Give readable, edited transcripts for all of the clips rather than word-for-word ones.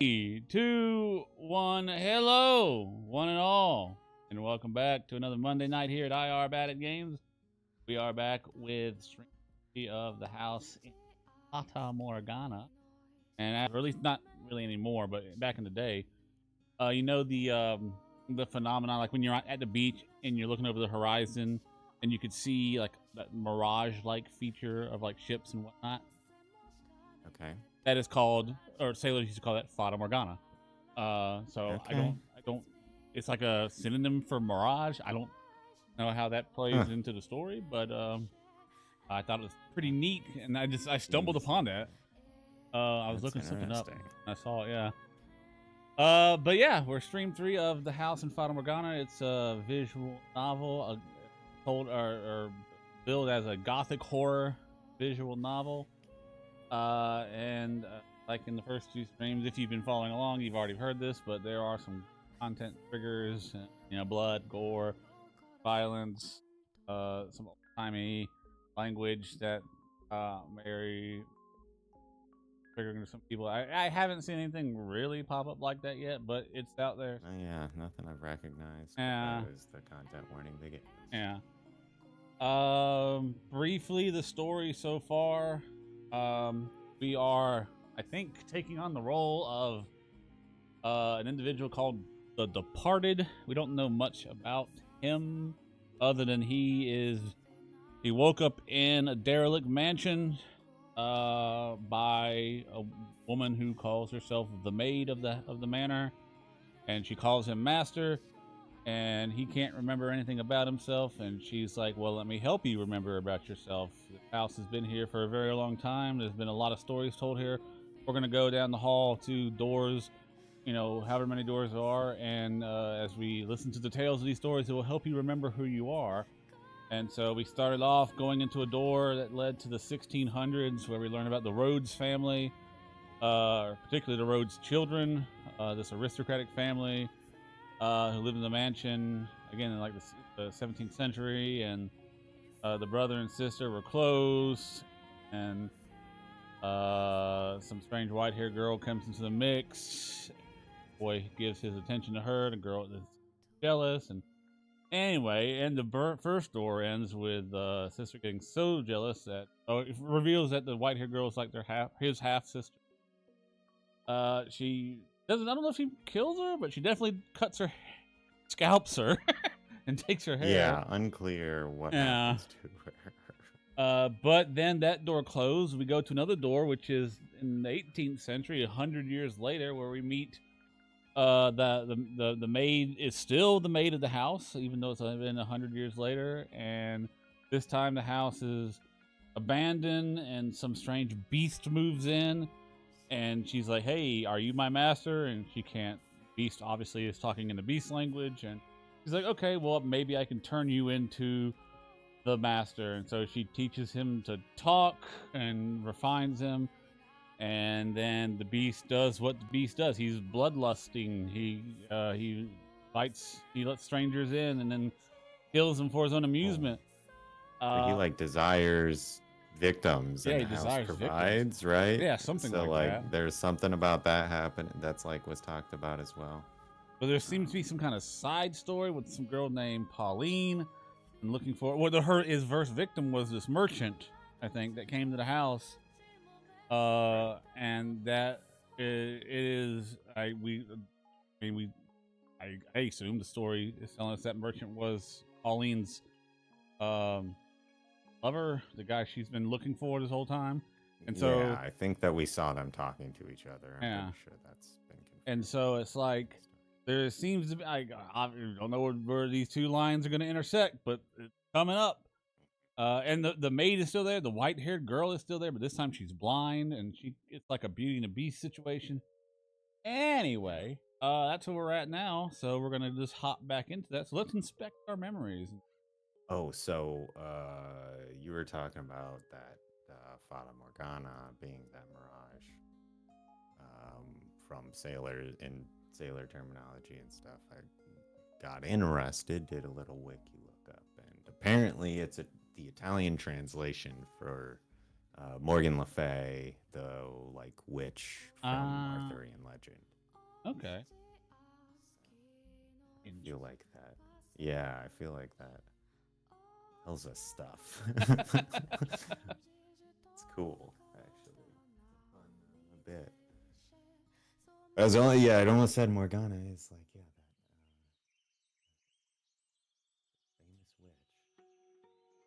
Three, two, one. Hello, one and all, and welcome back to another Monday night here at IR Bad at Games. We are back with Stream 3 of the House in Fata Morgana, and or at least not really anymore, but back in the day, you know the phenomenon like when you're at the beach and you're looking over the horizon and you could see like that mirage-like feature of like ships and whatnot. Okay. That is called, or sailors used to call that Fata Morgana. So I Okay. don't. It's like a synonym for mirage. I don't know how that plays Huh. into the story, but I thought it was pretty neat, and I stumbled Seems upon that. I was that's looking something up. interesting. I saw it, yeah. But yeah, we're stream 3 of The House in Fata Morgana. It's a visual novel, told or billed as a gothic horror visual novel. And like in the first two streams, if you've been following along, you've already heard this, but there are some content triggers, blood, gore, violence, some old-timey language that may triggering to some people. I haven't seen anything really pop up like that yet, but it's out there. Oh yeah, nothing I've recognized. Yeah. That was the content warning they get. Yeah. Briefly, the story so far. We are, I think, taking on the role of an individual called the Departed. We don't know much about him other than he woke up in a derelict mansion by a woman who calls herself the maid of the manor, and she calls him master, and he can't remember anything about himself, and she's like, well, let me help you remember about yourself. The house has been here for a very long time. There's been a lot of stories told here. We're going to go down the hall to doors, however many doors there are, and as we listen to the tales of these stories, it will help you remember who you are. And so we started off going into a door that led to the 1600s, where we learn about the Rhodes family, particularly the Rhodes children, this aristocratic family who lived in the mansion, again, in like the 17th century. And the brother and sister were close, and some strange white-haired girl comes into the mix. Boy gives his attention to her. The girl is jealous, and anyway, and the first door ends with sister getting so jealous that it reveals that the white-haired girl is like his half sister. She doesn't. I don't know if she kills her, but she definitely scalps her, and takes her hair. Yeah, unclear what happens to her. But then that door closed. We go to another door, which is in the 18th century, 100 years later, where we meet the maid is still the maid of the house, even though it's been 100 years later. And this time the house is abandoned, and some strange beast moves in, and she's like, hey, are you my master? And she can't. Beast obviously is talking in the beast language, and she's like, okay, well, maybe I can turn you into the master. And so she teaches him to talk and refines him. And then the beast does what the beast does. He's bloodlusting. He fights. He lets strangers in and then kills them for his own amusement. So he like desires victims, yeah, and he the house desires provides, victims. right? Yeah, something so like that. There's something about that happening that's like was talked about as well. But there seems to be some kind of side story with some girl named Pauline. And looking for well, his first victim was this merchant, I think, that came to the house. And that it is I assume the story is telling us that merchant was Pauline's lover, the guy she's been looking for this whole time. And so yeah, I think that we saw them talking to each other. I'm pretty sure that's been confirmed. And so it's like there seems to be I don't know where these two lines are going to intersect, but it's coming up. And the maid is still there. The white-haired girl is still there, but this time she's blind, and it's like a Beauty and the Beast situation. Anyway, that's where we're at now. So we're gonna just hop back into that. So let's inspect our memories. Oh, so you were talking about that Fata Morgana being that mirage from sailor terminology and stuff. I got interested, did a little wiki look up, and apparently it's the Italian translation for Morgan Le Fay, the like witch from Uh, Arthurian legend. okay. I feel like that. Yeah, I feel like that. Elsa stuff. It's cool, actually. Fun bit. I was only yeah, it almost said Morgana. It's like yeah, that famous witch.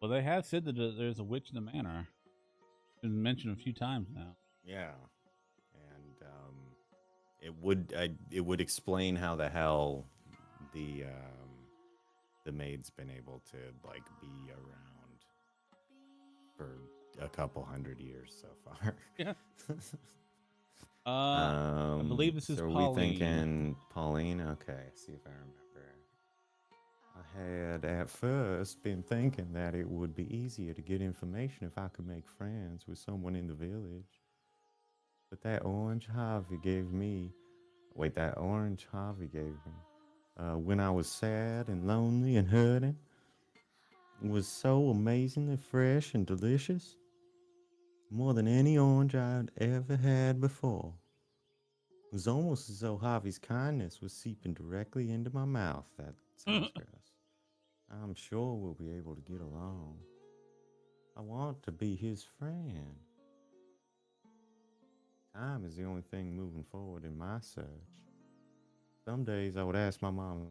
Well, they have said that there's a witch in the manor. Been mentioned a few times now. Yeah, and it would explain how the hell the the maid's been able to like be around for a couple hundred years so far. Yeah. I believe this is So are we Pauline. thinking Pauline? Okay, see if I remember. I had at first been thinking that it would be easier to get information if I could make friends with someone in the village. But that orange Harvey gave me, wait, that orange Harvey gave me, when I was sad and lonely and hurting, was so amazingly fresh and delicious. More than any orange I'd ever had before. It was almost as though Harvey's kindness was seeping directly into my mouth. That sounds gross. I'm sure we'll be able to get along. I want to be his friend. Time is the only thing moving forward in my search. Some days I would ask my mom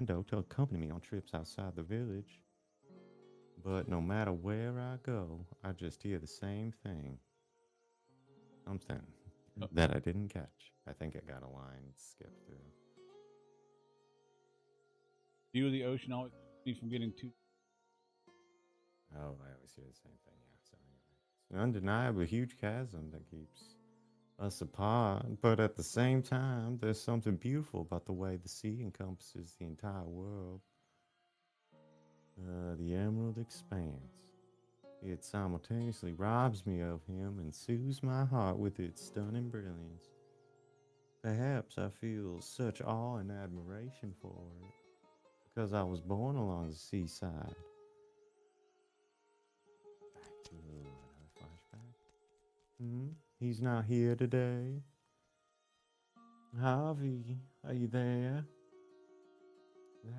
to accompany me on trips outside the village. But no matter where I go, I just hear the same thing. Something that I didn't catch. I think I got a line skipped through. View of the ocean always keeps me from getting too. Oh, I always hear the same thing. Yeah. So anyway, it's an undeniable huge chasm that keeps us apart. But at the same time, there's something beautiful about the way the sea encompasses the entire world. The emerald expanse. It simultaneously robs me of him and soothes my heart with its stunning brilliance. Perhaps I feel such awe and admiration for it because I was born along the seaside. Back to another flashback. He's not here today. Harvey, are you there?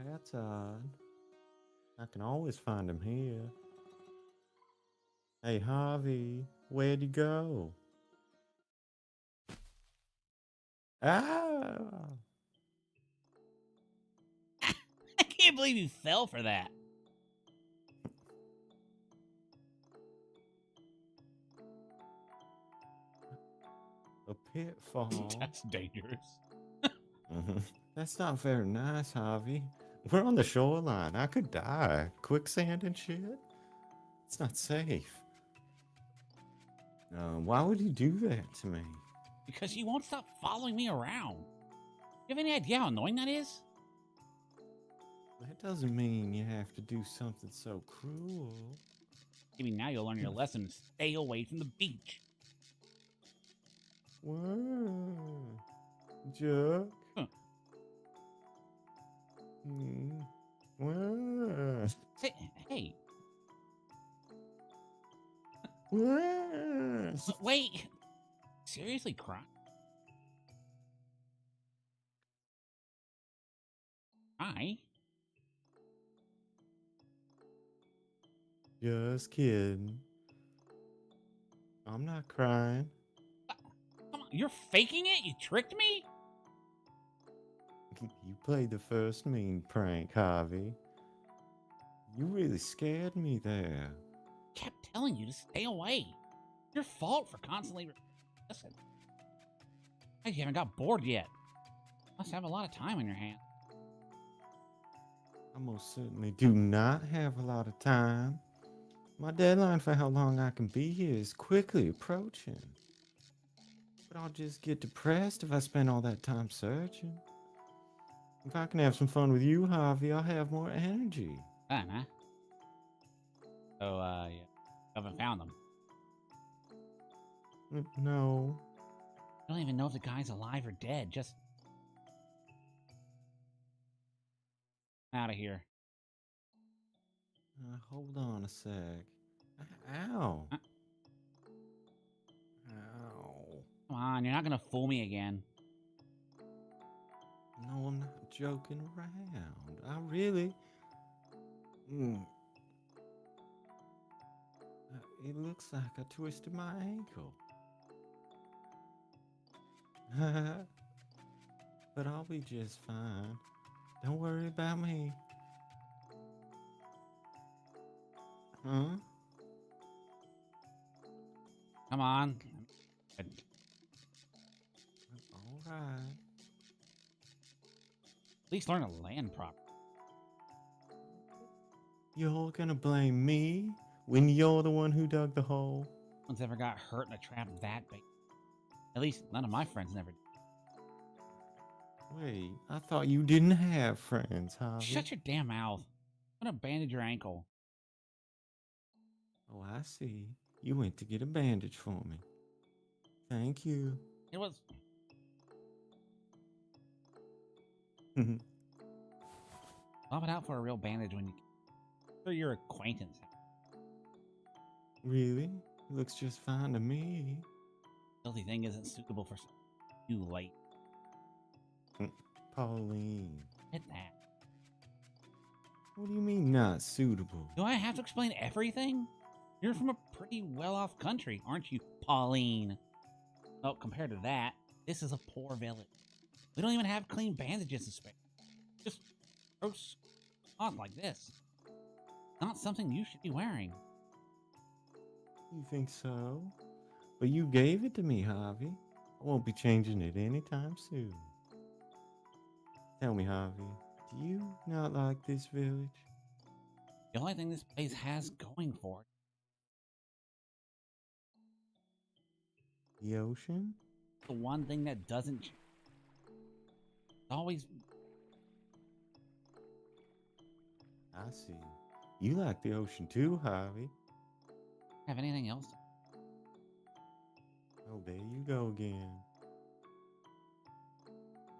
That's odd. I can always find him here. Hey, Harvey, where'd you go? Ah! I can't believe you fell for that. A pitfall. That's dangerous. Mhm. That's not very nice, Harvey. We're on the shoreline. I could die. Quicksand and shit. It's not safe. Why would you do that to me? Because you won't stop following me around. You have any idea how annoying that is? That doesn't mean you have to do something so cruel. Maybe now you'll learn your lesson and stay away from the beach. Whoa. Jerk. Huh. Whoa. Say, hey, Whoa. wait. Seriously, cry? Cry? Just kidding. I'm not crying. Come on, you're faking it? You tricked me? You played the first mean prank, Harvey. You really scared me there. Kept telling you to stay away. Your fault for constantly. Listen, you haven't got bored yet. Must have a lot of time on your hands. I most certainly do not have a lot of time. My deadline for how long I can be here is quickly approaching. But I'll just get depressed if I spend all that time searching. If I can have some fun with you, Harvey, I'll have more energy. Fun, huh? So, yeah, haven't found them. No. I don't even know if the guy's alive or dead. Just out of here. Hold on a sec. Ow. Uh, Ow. Come on, you're not gonna fool me again. No, I'm not joking around. I really. Mm, it looks like I twisted my ankle. But I'll be just fine. Don't worry about me. Huh? Come on. At All right. least learn to land properly. You're gonna blame me when you're the one who dug the hole? No one's ever got hurt in a trap that big. At least none of my friends never did. Wait, I thought you didn't have friends, Javi. Shut your damn mouth. I'm gonna bandage your ankle. Oh, I see. You went to get a bandage for me. Thank you. It was. Swap it out for a real bandage when you. For your acquaintance. Really? It looks just fine to me. Filthy thing isn't suitable for you late. Pauline. Hit that. What do you mean not suitable? Do I have to explain everything? You're from a pretty well-off country, aren't you, Pauline? Oh, compared to that, this is a poor village. We don't even have clean bandages to spare. Just gross cloth like this. Not something you should be wearing. You think so? But you gave it to me, Javi. I won't be changing it anytime soon. Tell me, Javi, do you not like this village? The only thing this place has going for it, The ocean? the one thing that doesn't change. It's always I see. You like the ocean too, Javi. have anything else. Oh, there you go again.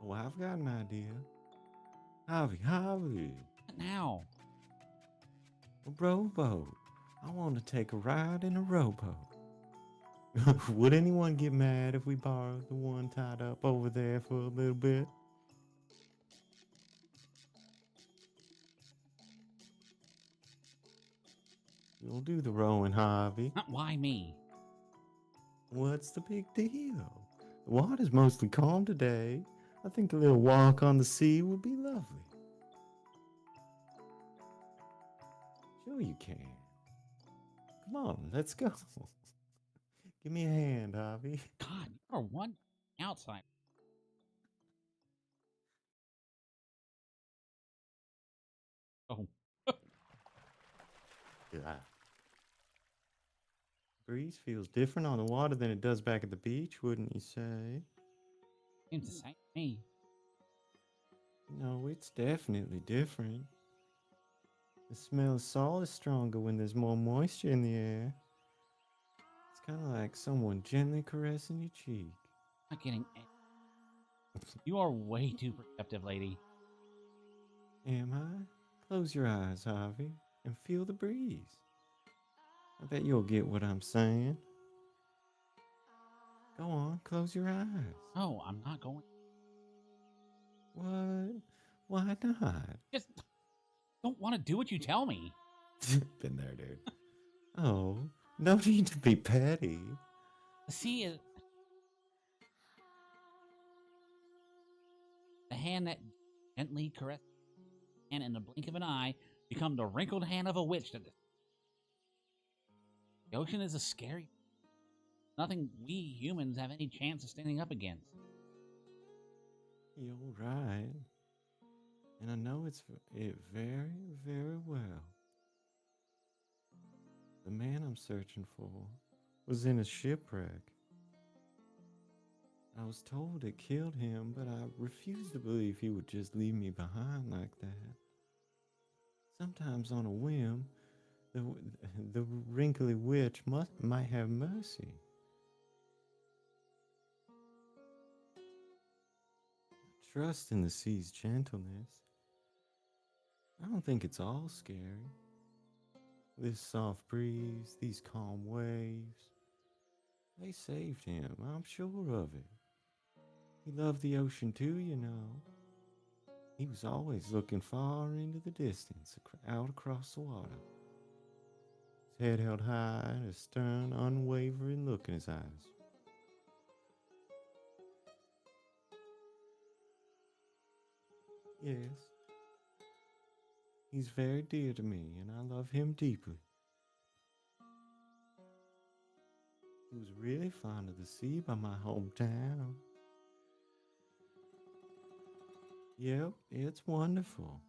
Oh, I've got an idea. Javi. What now? A rowboat. I want to take a ride in a rowboat. Would anyone get mad if we borrowed the one tied up over there for a little bit? You'll do the rowing, Javi. Why me? What's the big deal? The water's mostly calm today. I think a little walk on the sea would be lovely. Sure you can. Come on, let's go. Give me a hand, Javi. God, you're one outside. Oh, Yeah. Breeze feels different on the water than it does back at the beach, wouldn't you say? seems the same to me. No, it's definitely different. The smell of salt is stronger when there's more moisture in the air. It's kind of like someone gently caressing your cheek. I'm not getting. You are way too perceptive, lady. Am I? Close your eyes, Javi, and feel the breeze. I bet you'll get what I'm saying. Go on, close your eyes. No, I'm not going. What? Why not? Just don't want to do what you tell me. Been there, dude. Oh, no need to be petty. The sea is the hand that gently caresses, and in the blink of an eye, become the wrinkled hand of a witch. The ocean is a scary. Nothing we humans have any chance of standing up against. You're right. And I know it very, very well. The man I'm searching for was in a shipwreck. I was told it killed him, but I refuse to believe he would just leave me behind like that. Sometimes on a whim, the, the wrinkly witch might have mercy. Trust in the sea's gentleness. I don't think it's all scary. This soft breeze, these calm waves, they saved him, I'm sure of it. He loved the ocean too, you know. He was always looking far into the distance, out across the water. His head held high and a stern, unwavering look in his eyes. Yes, he's very dear to me, and I love him deeply. He was really fond of the sea by my hometown. Yep, it's wonderful.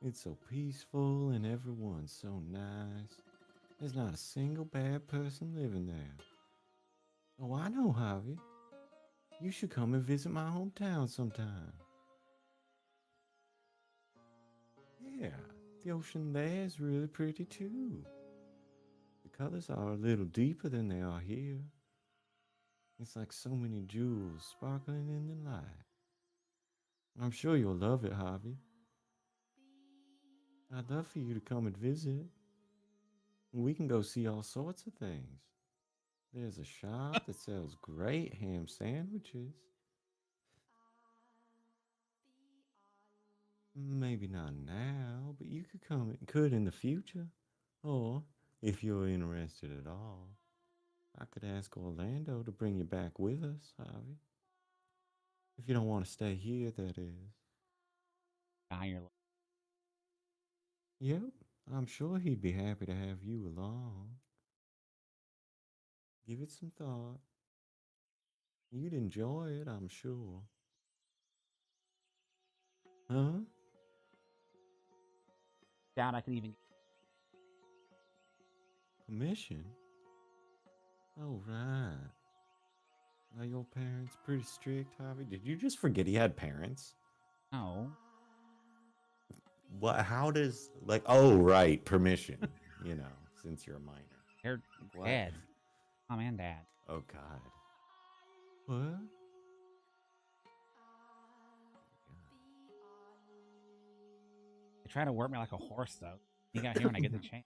It's so peaceful and everyone's so nice. There's not a single bad person living there. Oh, I know, Javi. You should come and visit my hometown sometime. Yeah, the ocean there is really pretty too. The colors are a little deeper than they are here. It's like so many jewels sparkling in the light. I'm sure you'll love it, Javi. I'd love for you to come and visit. We can go see all sorts of things. There's a shop that sells great ham sandwiches. Maybe not now, but you could in the future. Or, if you're interested at all, I could ask Orlando to bring you back with us, Javi. If you don't want to stay here, that is. Ireland. Yep, I'm sure he'd be happy to have you along. Give it some thought. You'd enjoy it, I'm sure. Huh? Doubt I could even. Permission? Oh, right. Are your parents pretty strict, Javi? Did you just forget he had parents? No. What? How does like? Oh, right, permission. Since you're a minor. They're What? dead. Mom and dad. Oh God. What? They try to work me like a horse, though. You got here when I get the chance.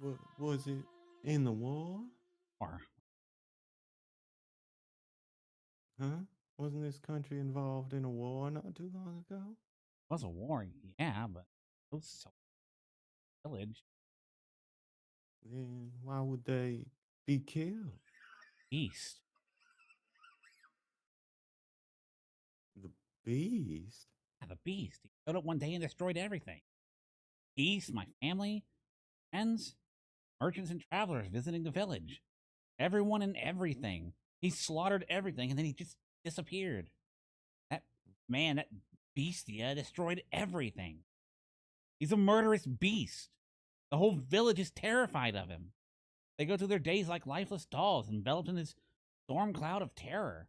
What was it in the war? Or Huh? Wasn't this country involved in a war not too long ago? was a war, yeah, but it was so village Then why would they be killed? east. The beast? Yeah, the beast. He showed up one day and destroyed everything. East, my family, friends, merchants and travelers visiting the village. Everyone and everything. He slaughtered everything and then he just disappeared. That man, that beastia destroyed everything. He's a murderous beast. The whole village is terrified of him. They go through their days like lifeless dolls, enveloped in this storm cloud of terror.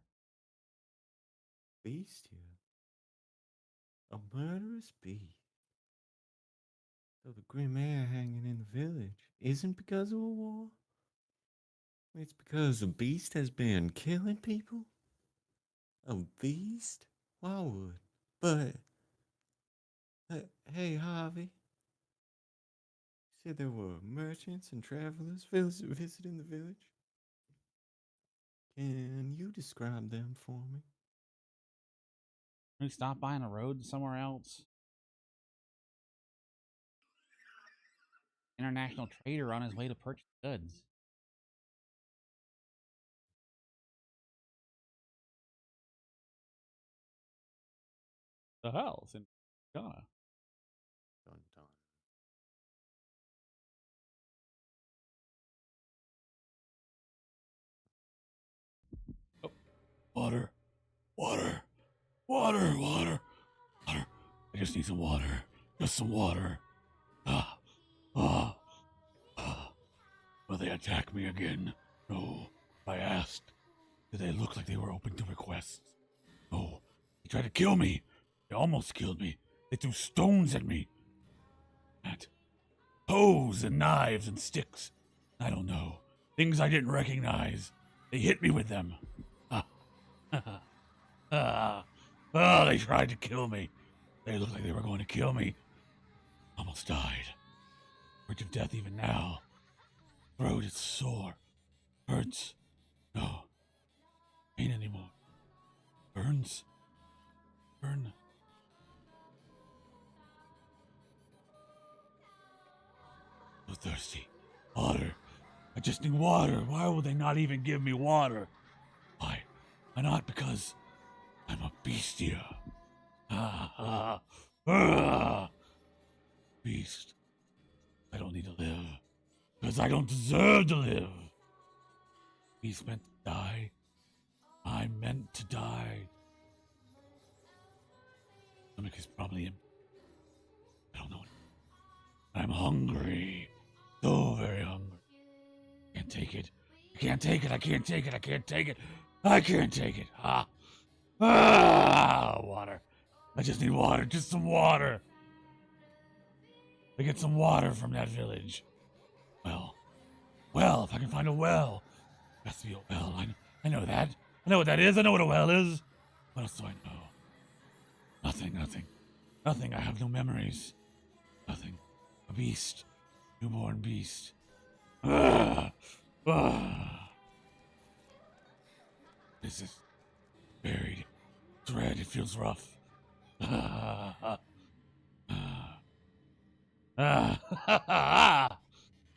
Beastia? A murderous beast? So the grim air hanging in the village isn't because of a war? It's because a beast has been killing people? A beast? Why would? But, hey, Harvey, you said there were merchants and travelers visiting the village? Can you describe them for me? We stop by on a road somewhere else. International trader on his way to purchase goods. The hell's in Ghana? Dun dun. Oh, water, water, water, water, water. I just need some water. Just some water. Ah, ah, ah. Will they attack me again? No. I asked. Did they look like they were open to requests? No. They tried to kill me. They almost killed me. They threw stones at me. At hoes and knives and sticks. I don't know. Things I didn't recognize. They hit me with them. Ah, ah, ah, they tried to kill me. They looked like they were going to kill me. Almost died. Verge of death even now. Throat is sore. Hurts. No. Ain't anymore. Burns. Burn. So thirsty. Water. I just need water. Why will they not even give me water? Why? Why not? Because I'm a bestia. Beast. I don't need to live. Because I don't deserve to live. He's meant to die. I'm meant to die. Stomach is probably empty. I don't know. I'm hungry. So very hungry. Can't take it. I can't take it. I can't take it. I can't take it. I can't take it. Water. I just need water. Just some water. I get some water from that village. Well, if I can find a well. It has to be a well. I know that. I know what that is. I know what a well is. What else do I know? Nothing. I have no memories. Nothing. A beast. Newborn beast. This is buried. It's red. It feels rough.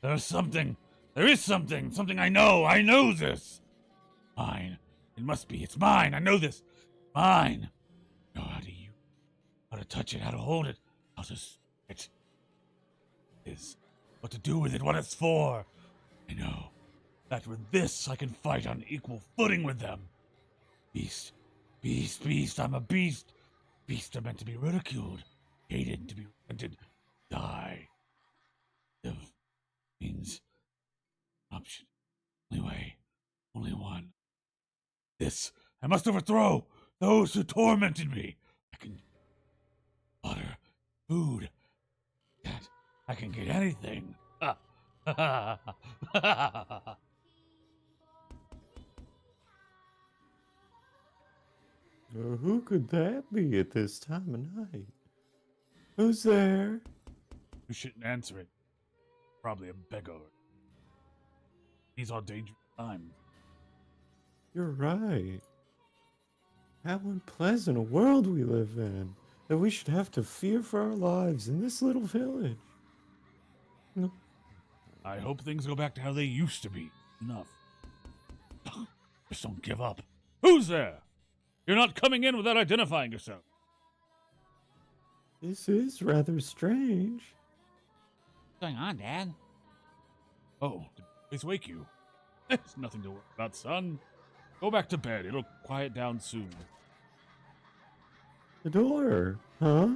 There's something. There is something. Something I know. I know this. Mine. It must be. It's mine. I know this. Mine. I know how to touch it, how to hold it, how to it is, what to do with it, what it's for. I know that with this I can fight on equal footing with them. Beast. I'm a beast. Beasts are meant to be ridiculed, hated, to be resented, die. Live means option. Only way. Only one. This I must overthrow those who tormented me. I can water, food, that I can get anything. Who could that be at this time of night? Who's there? You shouldn't answer it. Probably a beggar. These are dangerous times. You're right. How unpleasant a world we live in, that we should have to fear for our lives in this little village. No. I hope things go back to how they used to be. Enough. Just don't give up. Who's there? You're not coming in without identifying yourself. This is rather strange. What's going on, Dad? Oh, did this wake you? There's nothing to worry about, son. Go back to bed. It'll quiet down soon. The door, huh?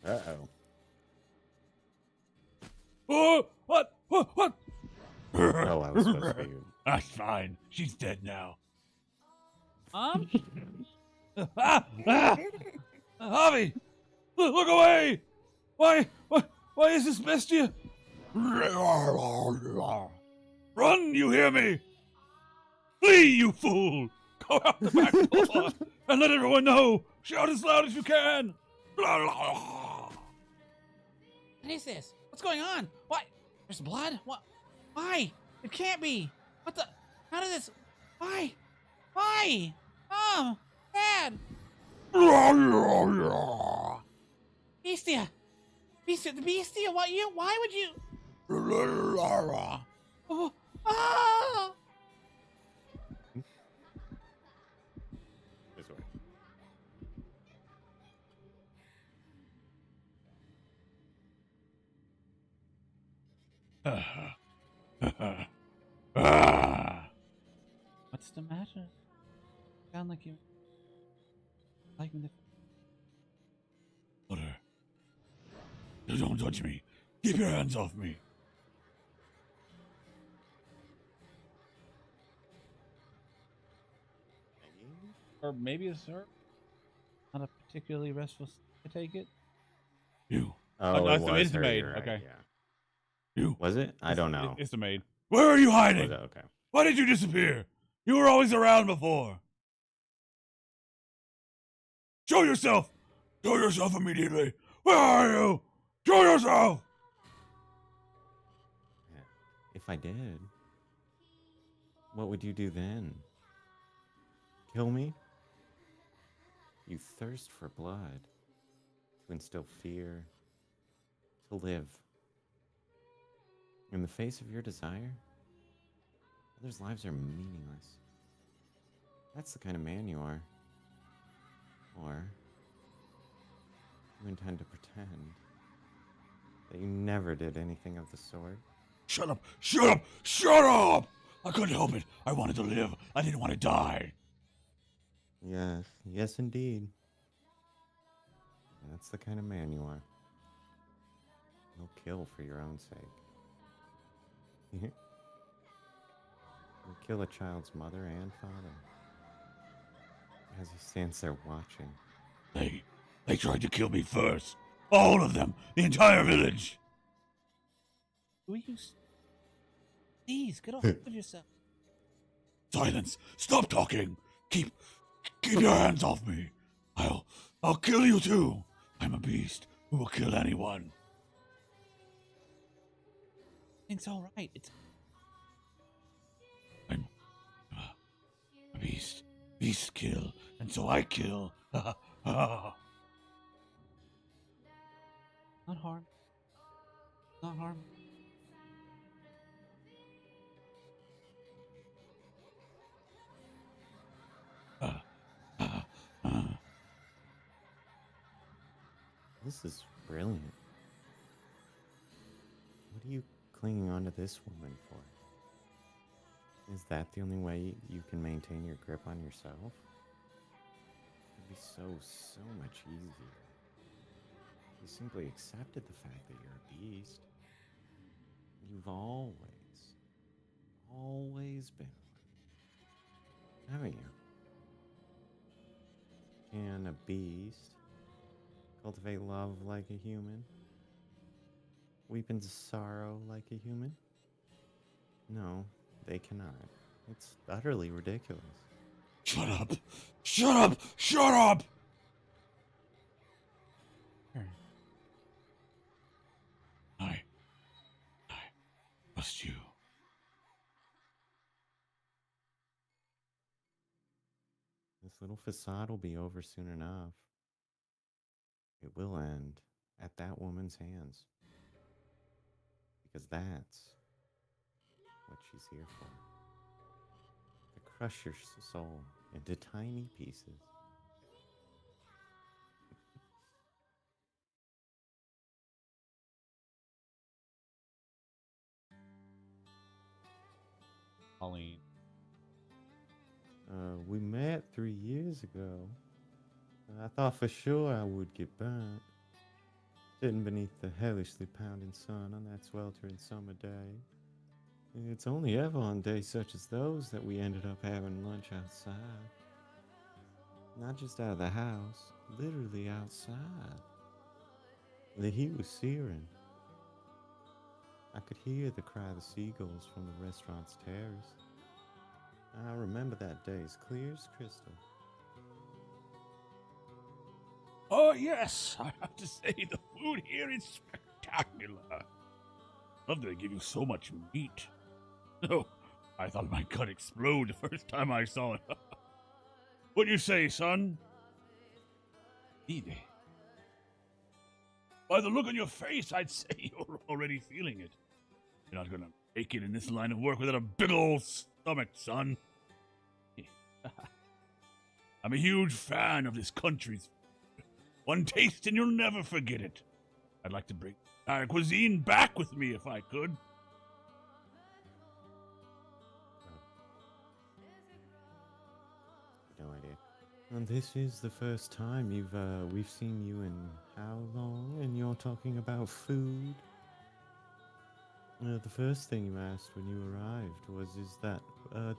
Uh-oh. Oh, what? What? Oh, I was supposed to be... That's fine. She's dead now. Javi! Look away! Why is this bestia? Run, you hear me? Flee, you fool! Go out the back door and let everyone know! Shout as loud as you can! What is this? What's going on? What? There's blood? What? Why? It can't be. What the? How did this? Why? Why? Dad! Beastia! Beastia, the Beastia, what you? Why would you? Oh, ah! This way. What's the matter? Sound like you're liking the. Water. You don't touch me. Keep your hands off me. Or maybe a syrup? Not a particularly restful to take it. You. Oh, it's it the- was it's the her, maid. you're right, Okay. yeah. You. Was it? I don't know. It's the maid. Where are you hiding? Was it? Okay. Why did you disappear? You were always around before. Show yourself! Show yourself immediately! Where are you? Show yourself! Yeah. If I did, what would you do then? Kill me? You thirst for blood, to instill fear, to live. In the face of your desire, others' lives are meaningless. That's the kind of man you are. Or you intend to pretend that you never did anything of the sort. Shut up! Shut up! Shut up! I couldn't help it. I wanted to live. I didn't want to die. Yes, indeed. That's the kind of man you are. You'll kill for your own sake. You'll kill a child's mother and father as he stands there watching. They tried to kill me first. All of them. The entire village. Who are you? Please, get off of yourself. Silence. Stop talking. Keep your hands off me. I'll kill you too. I'm a beast who will kill anyone. It's all right. It's I'm a beast. Beasts kill, and so I kill. not harm. Not harm. This is brilliant. What are you clinging on to this woman for? Is that the only way you can maintain your grip on yourself? It'd be so much easier. You simply accepted the fact that you're a beast. You've always been one, haven't you? Can a beast cultivate love like a human? Weep into sorrow like a human? No, they cannot. It's utterly ridiculous. Shut up! Shut up! Shut up! I trust you. This little facade will be over soon enough. It will end at that woman's hands. Because that's what she's here for. To crush your soul into tiny pieces. Pauline. We met 3 years ago. I thought for sure I would get burnt. Sitting beneath the hellishly pounding sun on that sweltering summer day. It's only ever on days such as those that we ended up having lunch outside. Not just out of the house, literally outside. The heat was searing. I could hear the cry of the seagulls from the restaurant's terrace. I remember that day as clear as crystal. Oh, yes, I have to say the food here is spectacular. Love that they give you so much meat. Oh, I thought my gut explode the first time I saw it. What do you say, son? Eat. By the look on your face, I'd say you're already feeling it. You're not gonna make it in this line of work without a big old stomach, son. I'm a huge fan of this country's food. One taste and you'll never forget it. I'd like to bring our cuisine back with me if I could. No idea. And this is the first time we've seen you in how long? And you're talking about food? The first thing you asked when you arrived was, is that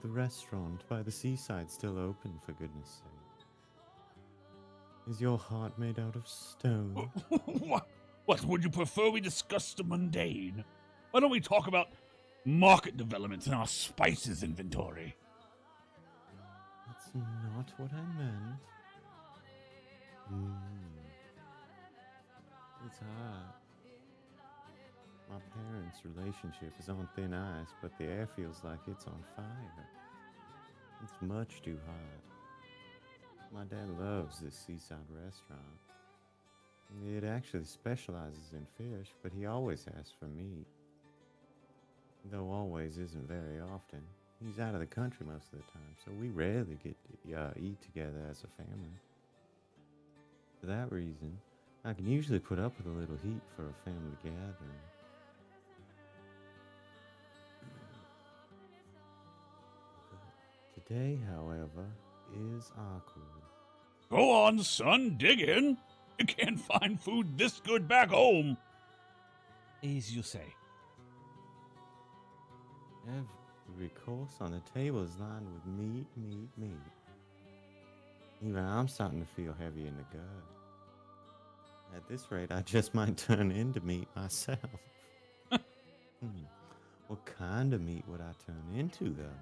the restaurant by the seaside still open, for goodness sake? Is your heart made out of stone? What would you prefer we discuss the mundane? Why don't we talk about market developments in our spices inventory? That's not what I meant. Mm. It's hot. My parents' relationship is on thin ice, but the air feels like it's on fire. It's much too hot. My dad loves this seaside restaurant. It actually specializes in fish, but he always asks for meat. Though always isn't very often. He's out of the country most of the time, so we rarely get to eat together as a family. For that reason, I can usually put up with a little heat for a family gathering. Today, however, is awkward. Go on, son, dig in. You can't find food this good back home. As you say. Every course on the table is lined with meat, meat, meat. Even I'm starting to feel heavy in the gut. At this rate, I just might turn into meat myself. What kind of meat would I turn into, though?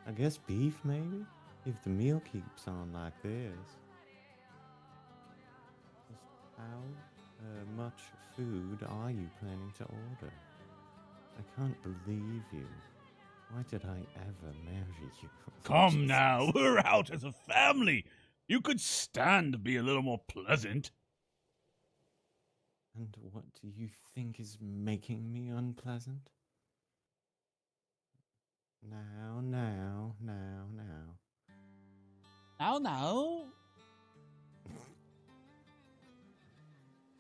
I guess beef, maybe? If the meal keeps on like this. Just how much food are you planning to order? I can't believe you. Why did I ever marry you? Come now, we're out as a family. You could stand to be a little more pleasant. And what do you think is making me unpleasant? Now. Now.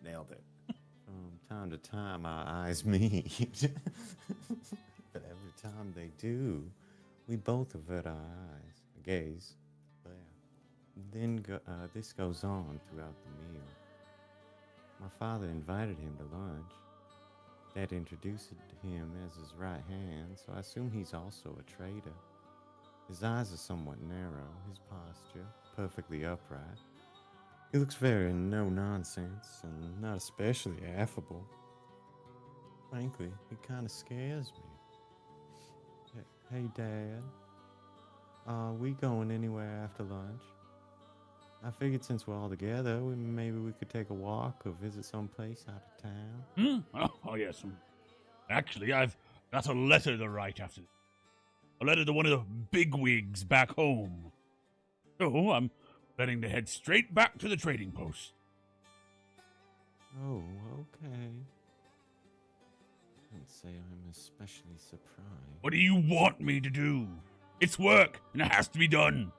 Nailed it. From time to time, our eyes meet. But every time they do, we both avert our gaze. Then this goes on throughout the meal. My father invited him to lunch. Dad introduced him as his right hand, so I assume he's also a trader. His eyes are somewhat narrow, his posture perfectly upright. He looks very no-nonsense and not especially affable. Frankly, he kind of scares me. Hey, Dad, are we going anywhere after lunch? I figured since we're all together, maybe we could take a walk or visit some place out of town. Oh, yes. Actually, I've got a letter to write after this. A letter to one of the bigwigs back home. So I'm planning to head straight back to the trading post. Oh, okay. Can't say I'm especially surprised. What do you want me to do? It's work, and it has to be done.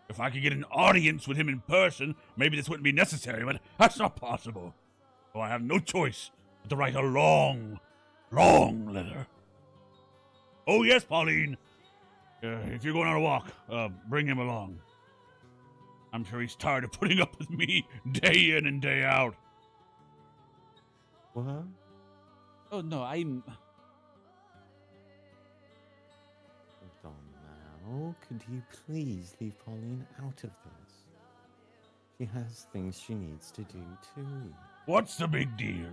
If I could get an audience with him in person, maybe this wouldn't be necessary, but that's not possible. So I have no choice but to write a long letter. Oh, yes, Pauline. If you're going on a walk, bring him along. I'm sure he's tired of putting up with me day in and day out. What? Oh, no, I'm... Hold on now. Could you please leave Pauline out of this? She has things she needs to do, too. What's the big deal?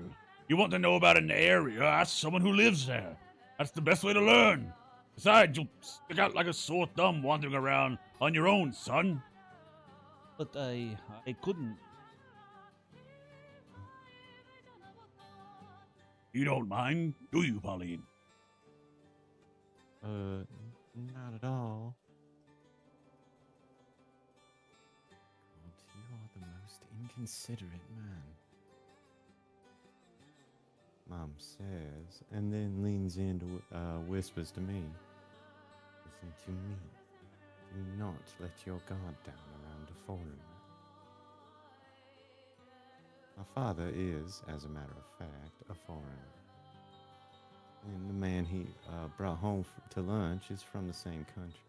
You want to know about an area? Ask someone who lives there. That's the best way to learn. Besides, you'll stick out like a sore thumb wandering around on your own, son. But I couldn't... You don't mind, do you, Pauline? Not at all. God, you are the most inconsiderate man. Mom says, and then leans in to whispers to me. Listen to me. Do not let your guard down around a foreigner. My father is, as a matter of fact, a foreigner. And the man he brought home to lunch is from the same country.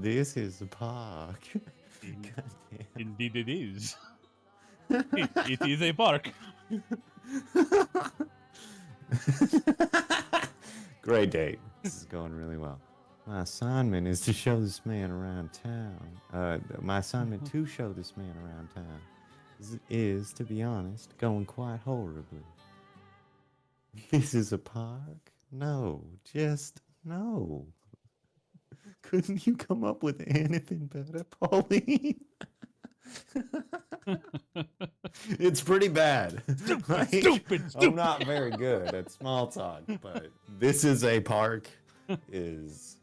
This is the park. Indeed it is. It is a park. Great date. This is going really well. My assignment is to show this man around town. My assignment to show this man around town is, to be honest, going quite horribly. This is a park? No, just no. Couldn't you come up with anything better, Pauline? It's pretty bad. Stupid. I'm not very good at small talk, but this is a park. Is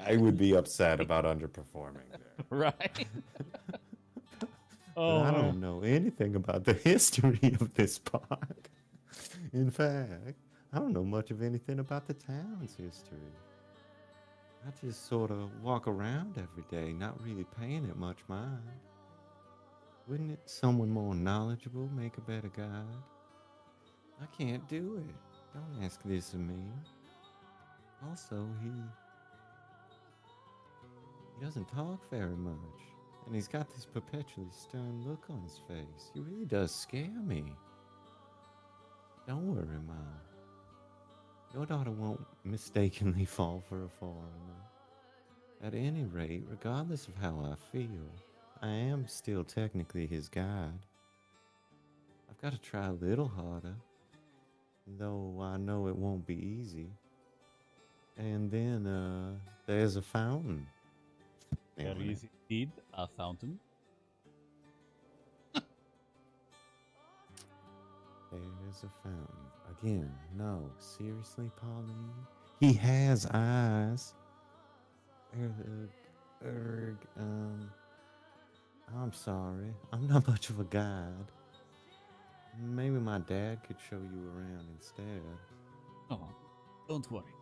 I would be upset about underperforming there. Right? But Oh, I man. don't know anything about the history of this park. In fact, I don't know much of anything about the town's history. I just sort of walk around every day, not really paying it much mind. Wouldn't it someone more knowledgeable make a better guide? I can't do it. Don't ask this of me. Also, he doesn't talk very much. And he's got this perpetually stern look on his face. He really does scare me. Don't worry, Mom. Your daughter won't mistakenly fall for a foreigner. At any rate, regardless of how I feel, I am still technically his guide. I've got to try a little harder, though I know it won't be easy. And then, there's a fountain. There is indeed a fountain. There's a fountain. Again, no. Seriously, Pauline? He has eyes. I'm sorry. I'm not much of a guide. Maybe my dad could show you around instead. Oh, don't worry.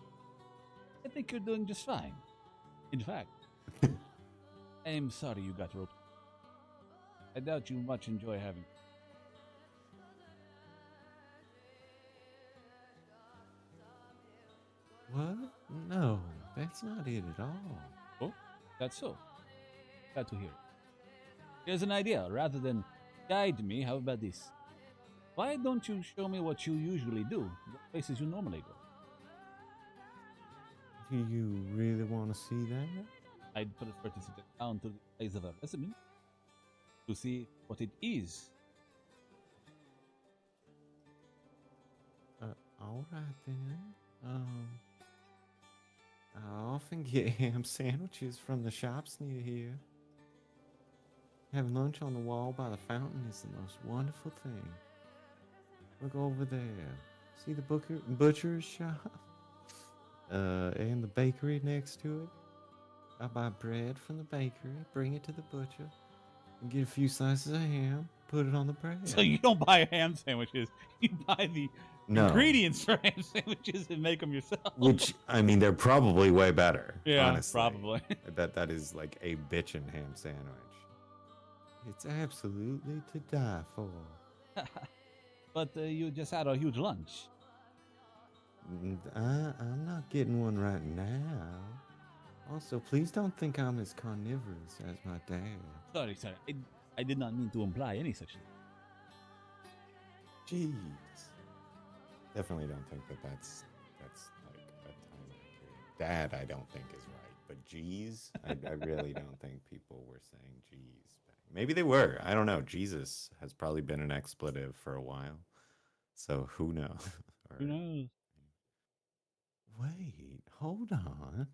I think you're doing just fine. In fact, I'm sorry you got roped. I doubt you much enjoy having. What? No, that's not it at all. Oh, that's so. Glad to hear it. Here's an idea. Rather than guide me, how about this? Why don't you show me what you usually do? What places you normally go? Do you really want to see that? I'd prefer to sit down to the eyes of a resident to see what it is. All right then. I often get ham sandwiches from the shops near here. Having lunch on the wall by the fountain is the most wonderful thing. Look over there. See the butcher's shop? And the bakery next to it. I buy bread from the bakery, bring it to the butcher, and get a few slices of ham, put it on the bread. So you don't buy ham sandwiches. You buy the ingredients for ham sandwiches and make them yourself. Which, I mean, they're probably way better. Yeah, honestly. probably. I bet that is like a bitchin' ham sandwich. It's absolutely to die for. But you just had a huge lunch. I'm not getting one right now. Also, please don't think I'm as carnivorous as my dad. Sorry. I did not mean to imply any such thing. Jeez. Definitely don't think that's like a time accurate. Dad, I don't think is right. But geez, I really don't think people were saying geez. Maybe they were. I don't know. Jesus has probably been an expletive for a while. So who knows? Who knows? Wait, hold on.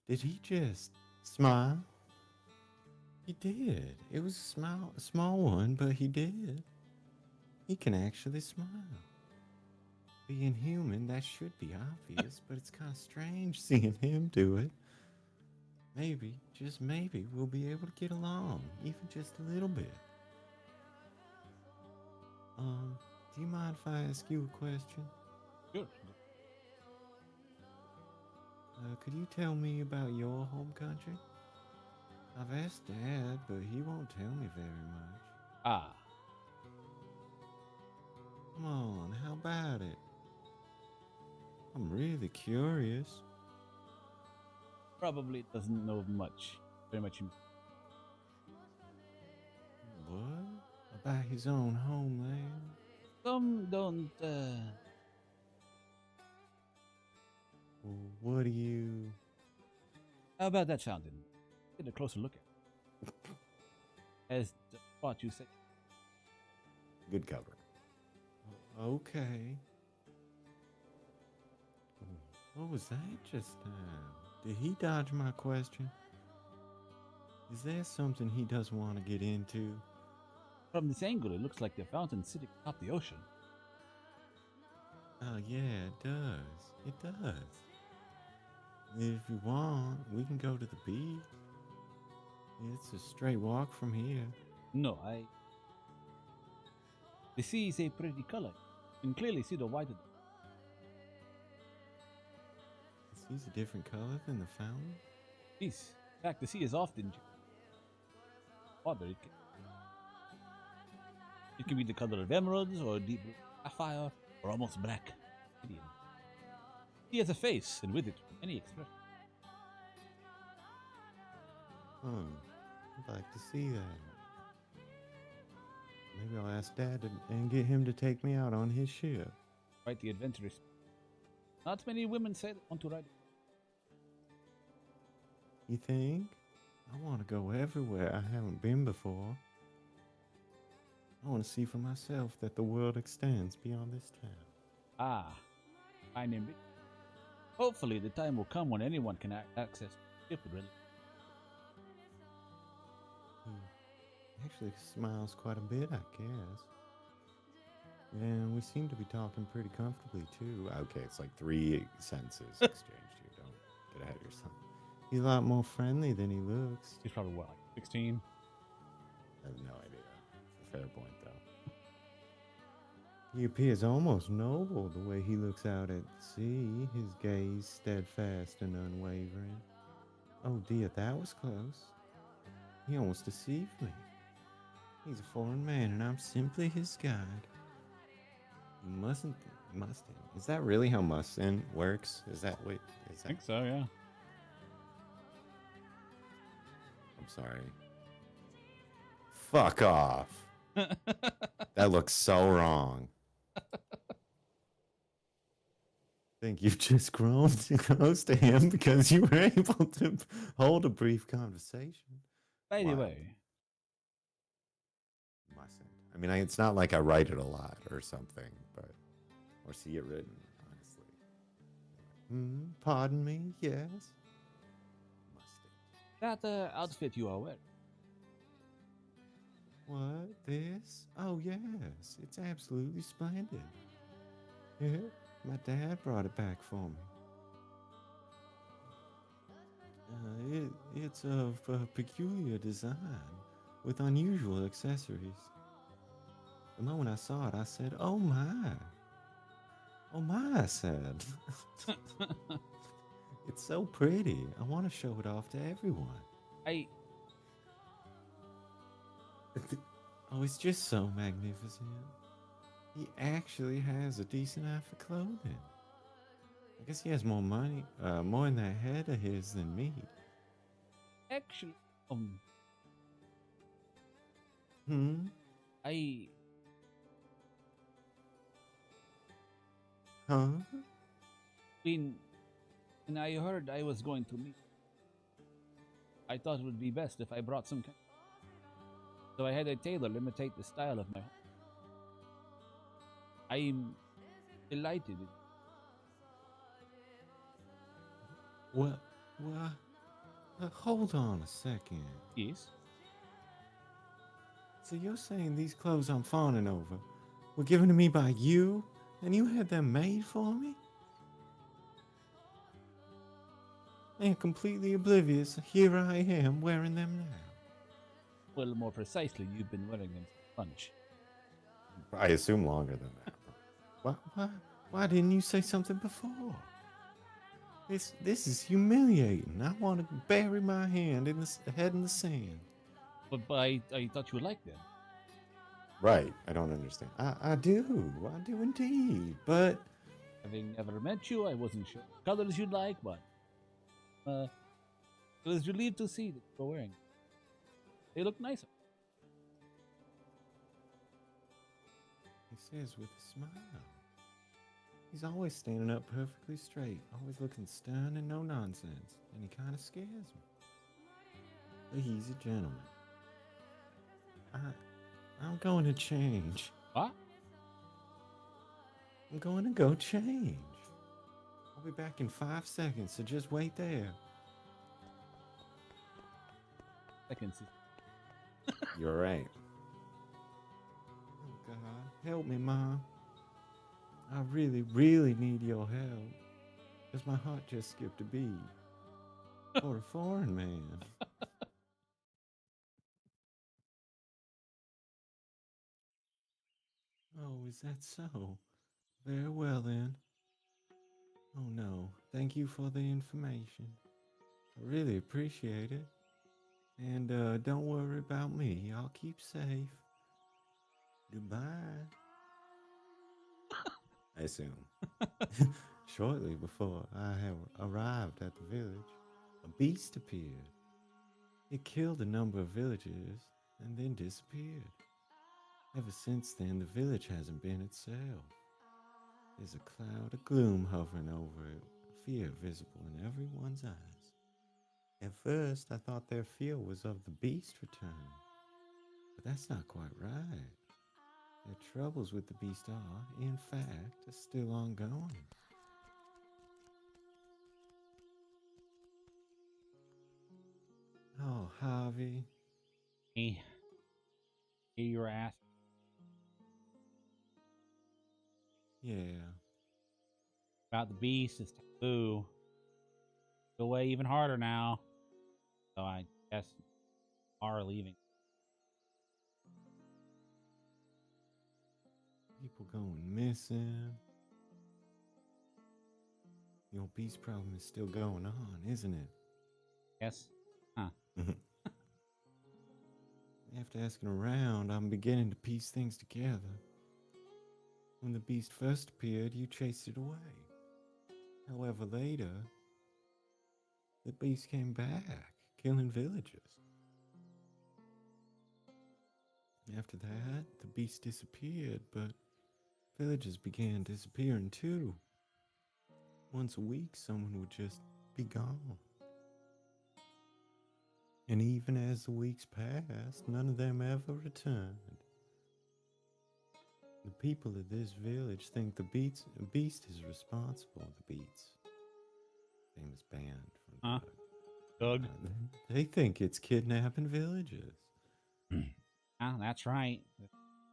Did he just smile? He did. It was a small one, but he did. He can actually smile. Being human, that should be obvious, but it's kind of strange seeing him do it. Maybe, just maybe, we'll be able to get along, even just a little bit. Do you mind if I ask you a question? Sure. Could you tell me about your home country? I've asked Dad, but he won't tell me very much. Ah. Come on, how about it? I'm really curious. Probably doesn't know much. Very much. What? About his own homeland? Some don't, Well, what do you... How about that fountain? Get a closer look at it. As the spot you said. Good cover. Okay. What was that just now? Did he dodge my question? Is there something he doesn't want to get into? From this angle, it looks like the fountain sitting atop the ocean. Oh, yeah, it does. It does. If you want, we can go to the beach. It's a straight walk from here. No, The sea is a pretty color. You can clearly see the white of The sea's a different color than the fountain? the sea. In fact, the sea is often water. It can be the color of emeralds, or deep blue sapphire, or almost black. He has a face, and with it, any expression. I'd like to see that. Maybe I'll ask Dad and get him to take me out on his ship. Quite the adventurous. Not many women say they want to ride. You think? I want to go everywhere I haven't been before. I want to see for myself that the world extends beyond this town. Ah, fine and big. Hopefully, the time will come when anyone can access the ship. Really. He actually smiles quite a bit, I guess. And we seem to be talking pretty comfortably, too. Okay, it's like 3 sentences exchanged here. Don't get ahead of yourself. He's a lot more friendly than he looks. He's probably what, like 16? I have no idea. It's a fair point, though. He appears almost noble the way he looks out at sea, his gaze steadfast and unwavering. Oh dear, that was close. He almost deceived me. He's a foreign man, and I'm simply his guide. He mustn't. Is that really how mustin works? Is that what? Is that? I think so, yeah. I'm sorry. Fuck off. That looks so wrong. Think you've just grown too close to him because you were able to hold a brief conversation. By the Wow. way, Mustn't. I mean, it's not like I write it a lot or something, but or see it written, honestly. Pardon me. Yes. Mustn't. that outfit you are wearing. What? This? Oh, yes. It's absolutely splendid. Yeah, my dad brought it back for me. It's of peculiar design with unusual accessories. The moment I saw it, I said, "Oh my." Oh my, I said. It's so pretty. I want to show it off to everyone. Oh, it's just so magnificent. He actually has a decent outfit of clothing. I guess he has more money, more in that head of his than me. Actually, I Huh? when I heard I was going to meet, I thought it would be best if I brought some. So I had a tailor imitate the style of my home. I'm delighted. What? Hold on a second. Yes. So you're saying these clothes I'm fawning over were given to me by you, and you had them made for me? And completely oblivious, here I am wearing them now. Well, more precisely, you've been wearing them since lunch. I assume longer than that. Why didn't you say something before? This is humiliating. I want to bury my head in the sand. But I thought you liked them. Right. I don't understand. I do indeed. But Having never met you, I wasn't sure what colors you'd like, but I was relieved to see that you were wearing them. They look nicer. he says with a smile. He's always standing up perfectly straight, always looking stern and no nonsense, and he kind of scares me. But he's a gentleman. I'm going to change. What? I'm going to go change. I'll be back in 5 seconds, so just wait there. Seconds. You're right. Oh, God. Help me, Mom. I really, really need your help. Because my heart just skipped a beat. For a foreign man. Oh, is that so? Very well, then. Oh, no. Thank you for the information. I really appreciate it. And don't worry about me. I'll keep safe. Goodbye. I assume. Shortly before I had arrived at the village, a beast appeared. It killed a number of villagers and then disappeared. Ever since then, the village hasn't been itself. There's a cloud of gloom hovering over it, fear visible in everyone's eyes. At first, I thought their fear was of the beast return, but that's not quite right. Their troubles with the beast are, in fact, still ongoing. Oh, Harvey. Hey, your ass. Yeah. About the beast is taboo. Go away even harder now. So I guess are leaving. People going missing. The old beast problem is still going on, isn't it? Yes. Huh. After asking around, I'm beginning to piece things together. When the beast first appeared, you chased it away. However, later, the beast came back, killing villagers. After that, the beast disappeared, but villagers began disappearing too. Once a week, someone would just be gone. And even as the weeks passed, none of them ever returned. The people of this village think the beast is responsible. The Beats, famous band from Doug. They think it's kidnapping villagers. Ah, that's right.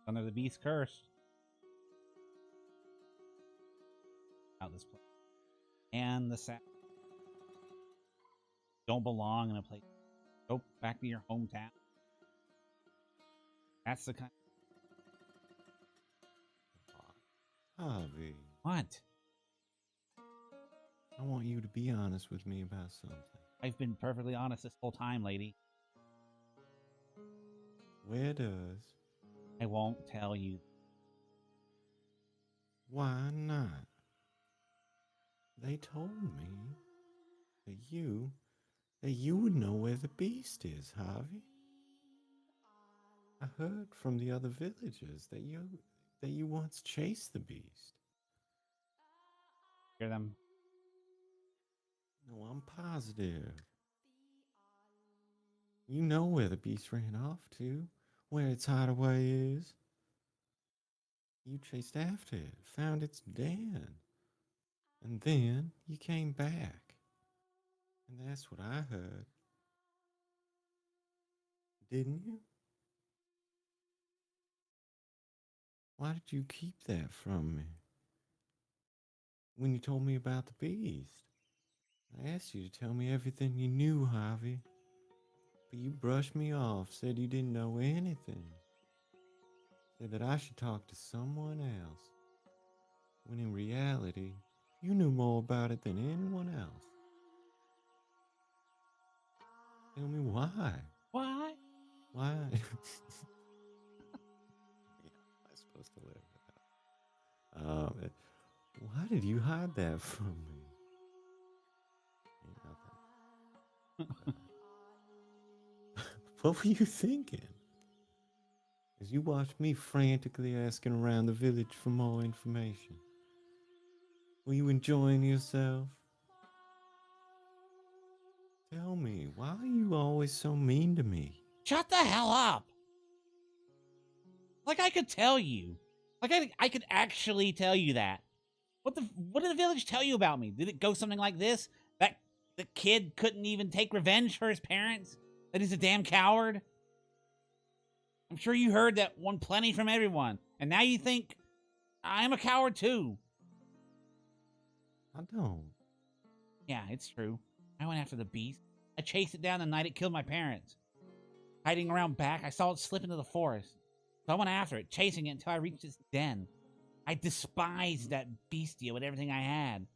Under the beast curse. Out this place. And the sack. Don't belong in a place. Go back to your hometown. That's the kind. Harvey, What? I want you to be honest with me about something. I've been perfectly honest this whole time, lady. Where does? I won't tell you. Why not? They told me that you would know where the beast is, Harvey. I heard from the other villagers that you once chased the beast. Hear them? No, I'm positive. You know where the beast ran off to, where its hideaway is. You chased after it, found its den, and then you came back. And that's what I heard. Didn't you? Why did you keep that from me? When you told me about the beast, I asked you to tell me everything you knew, Harvey. But you brushed me off, said you didn't know anything. Said that I should talk to someone else. When in reality, you knew more about it than anyone else. Tell me why. Why? Why? Yeah, I'm supposed to live with that. Why did you hide that from me? Ain't nothing. What were you thinking? As you watched me frantically asking around the village for more information. Were you enjoying yourself? Tell me, why are you always so mean to me? Shut the hell up! Like I could tell you. Like I could actually tell you that. What did the village tell you about me? Did it go something like this? That the kid couldn't even take revenge for his parents? That he's a damn coward? I'm sure you heard that one plenty from everyone. And now you think I'm a coward too. I don't. Yeah, it's true. I went after the beast. I chased it down the night it killed my parents. Hiding around back, I saw it slip into the forest. So I went after it, chasing it until I reached its den. I despised that beastie with everything I had.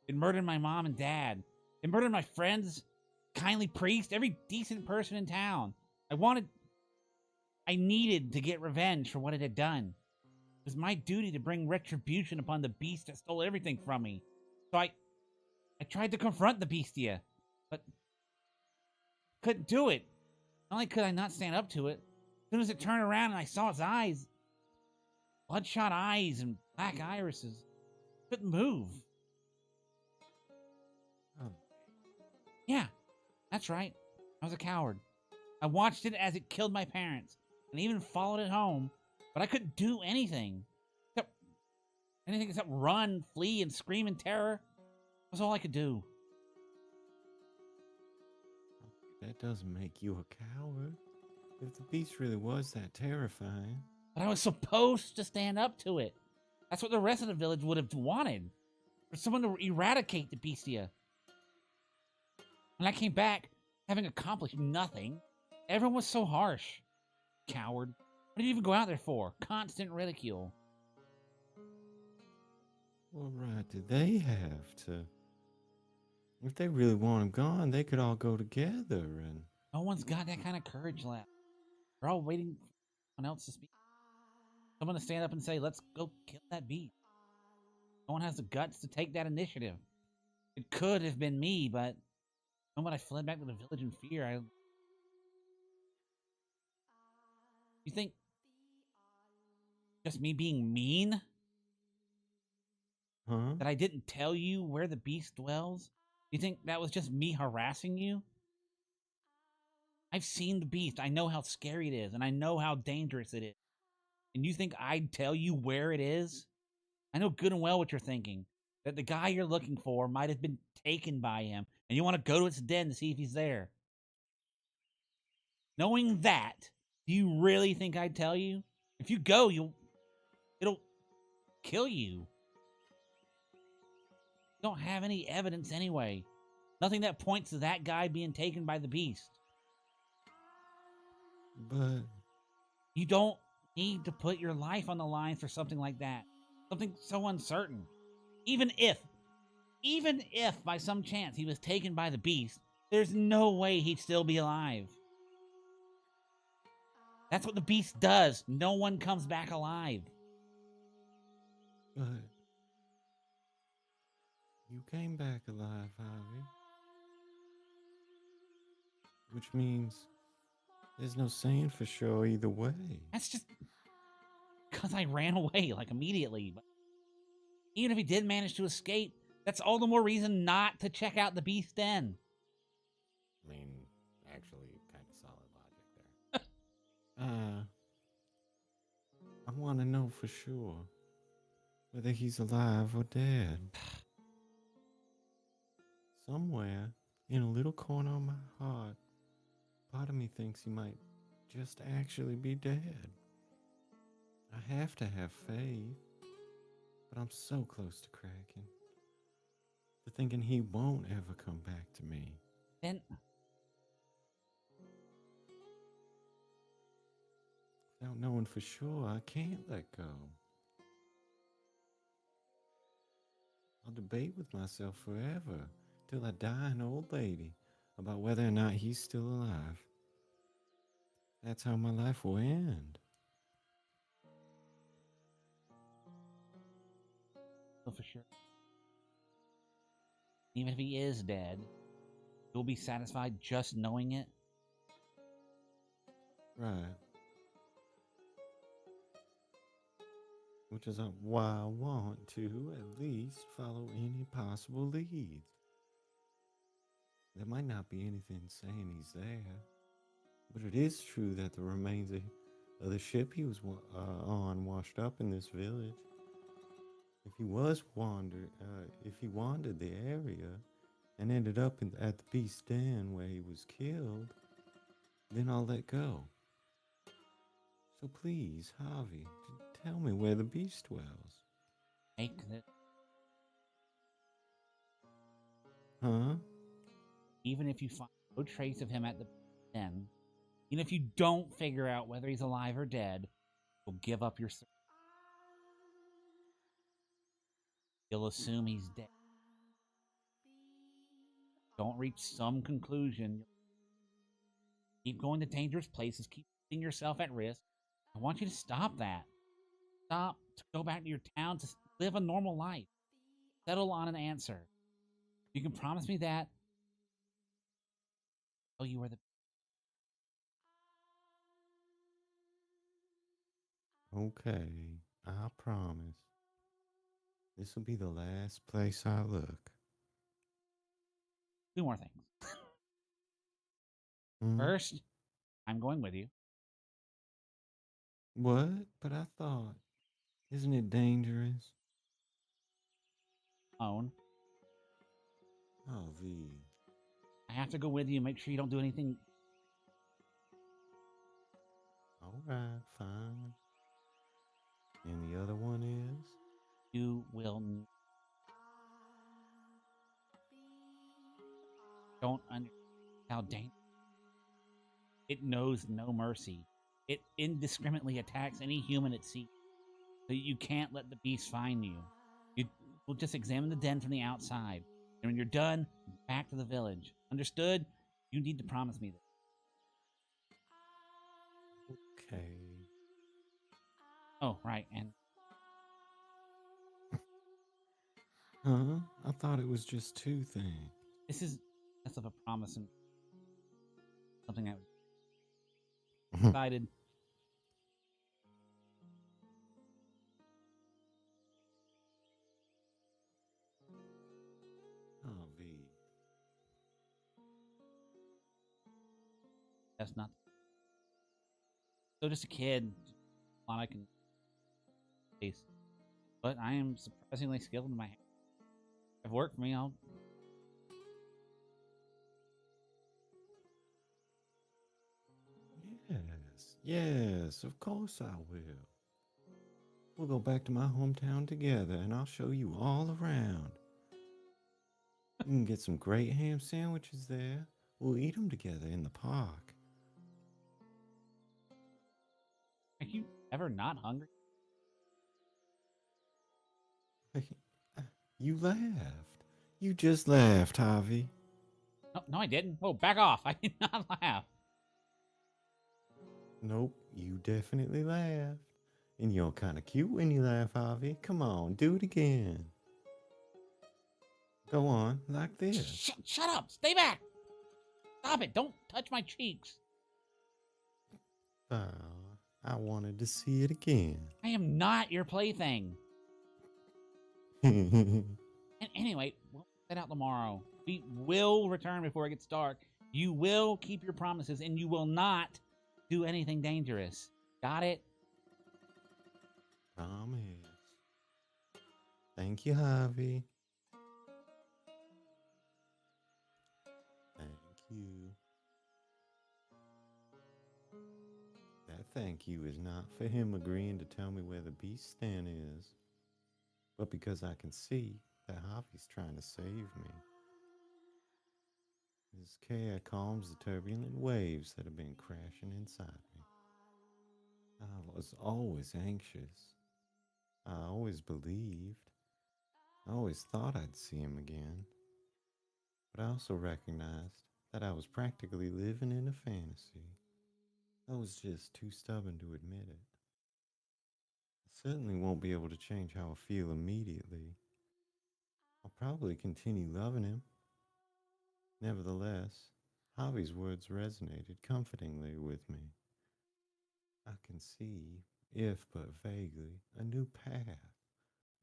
It murdered my mom and dad. It murdered my friends, kindly priest, every decent person in town. I needed to get revenge for what it had done. It was my duty to bring retribution upon the beast that stole everything from me. So I tried to confront the bestia, but couldn't do it. Not only could I not stand up to it, as soon as it turned around and I saw its eyes, bloodshot eyes and black irises, couldn't move. Oh. Yeah, that's right. I was a coward. I watched it as it killed my parents, and even followed it home, but I couldn't do anything. Except run, flee, and scream in terror. That was all I could do. That doesn't make you a coward. If the beast really was that terrifying. But I was supposed to stand up to it. That's what the rest of the village would have wanted. For someone to eradicate the bestia. When I came back, having accomplished nothing, everyone was so harsh. Coward. What did you even go out there for? Constant ridicule. What right do they have to? If they really want him gone, they could all go together and... No one's got that kind of courage left. They're all waiting for someone else to speak. Someone to stand up and say, let's go kill that beast. No one has the guts to take that initiative. It could have been me, but when I fled back to the village in fear, You think just me being mean? Huh? That I didn't tell you where the beast dwells? You think that was just me harassing you? I've seen the beast. I know how scary it is, and I know how dangerous it is. And you think I'd tell you where it is? I know good and well what you're thinking. That the guy you're looking for might have been taken by him, and you want to go to its den to see if he's there. Knowing that, do you really think I'd tell you? If you go, it'll kill you. You don't have any evidence anyway. Nothing that points to that guy being taken by the beast. But... You don't need to put your life on the line for something like that. Something so uncertain. Even if by some chance he was taken by the beast, there's no way he'd still be alive. That's what the beast does. No one comes back alive. But... You came back alive, Harvey. Which means there's no saying for sure either way. That's just because I ran away, like, immediately. But even if he did manage to escape, that's all the more reason not to check out the beast den. I mean, actually, kind of solid logic there. I want to know for sure whether he's alive or dead. Somewhere in a little corner of my heart, part of me thinks he might just actually be dead. I have to have faith, but I'm so close to cracking. To thinking he won't ever come back to me. Then Without knowing for sure, I can't let go. I'll debate with myself forever till I die an old lady about whether or not he's still alive. That's how my life will end. for sure. Even if he is dead, you'll be satisfied just knowing it. Right. Which is why I want to at least follow any possible leads. There might not be anything saying he's there, but it is true that the remains the ship he was on washed up in this village. If he wandered the area and ended up at the beast den where he was killed, then I'll let go. So please, Javi, tell me where the beast dwells. Make this. Huh? Even if you find no trace of him at the den, even if you don't figure out whether he's alive or dead, you'll give up your search. You'll assume he's dead. Don't reach some conclusion. Keep going to dangerous places. Keep putting yourself at risk. I want you to stop that. Stop to go back to your town to live a normal life. Settle on an answer. You can promise me that. Oh, you were the. Okay, I promise. This will be the last place I look. Two more things. Hmm? First, I'm going with you. What? But I thought, isn't it dangerous? Own. Oh, V. I have to go with you. Make sure you don't do anything. All right, fine. And the other one is? You will. Don't understand how dangerous. It knows no mercy. It indiscriminately attacks any human it sees. So you can't let the beast find you. You will just examine the den from the outside. And when you're done, back to the village. Understood? You need to promise me this. Okay. Oh, right. And Huh? I thought it was just two things. this is less of a promise and something I was Oh, decided. V. That's not. So just a kid. A lot I can face. But I am surprisingly skilled in my hand. If it worked for me, I'll. Yes, of course I will. We'll go back to my hometown together and I'll show you all around. You can get some great ham sandwiches there. We'll eat them together in the park. Are you ever not hungry? You laughed. You just laughed, Javi. No, no, I didn't. Whoa, back off. I did not laugh. Nope, you definitely laughed. And you're kind of cute when you laugh, Javi. Come on, do it again. Go on, like this. Shut up. Stay back. Stop it. Don't touch my cheeks. I wanted to see it again. I am not your plaything. Okay. And anyway, we'll set out tomorrow. We will return before it gets dark. You will keep your promises and you will not do anything dangerous. Got it? Promise. Thank you, Javi. Thank you. That thank you is not for him agreeing to tell me where the beast stand is, but because I can see that Javi's trying to save me. His care calms the turbulent waves that have been crashing inside me. I was always anxious. I always believed. I always thought I'd see him again. But I also recognized that I was practically living in a fantasy. I was just too stubborn to admit it. I certainly won't be able to change how I feel immediately. I'll probably continue loving him. Nevertheless, Javi's words resonated comfortingly with me. I can see, if but vaguely, a new path,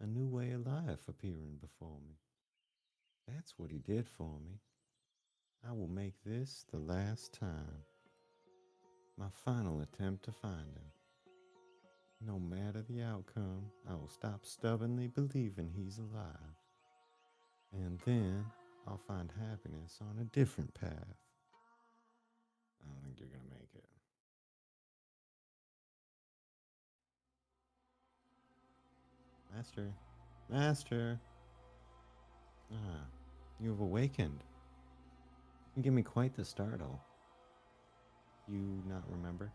a new way of life appearing before me. That's what he did for me. I will make this the last time, my final attempt to find him. No matter the outcome, I will stop stubbornly believing he's alive. And then I'll find happiness on a different path. I don't think you're gonna make it. Master, Master. Ah, you have awakened. You give me quite the startle. You not remember?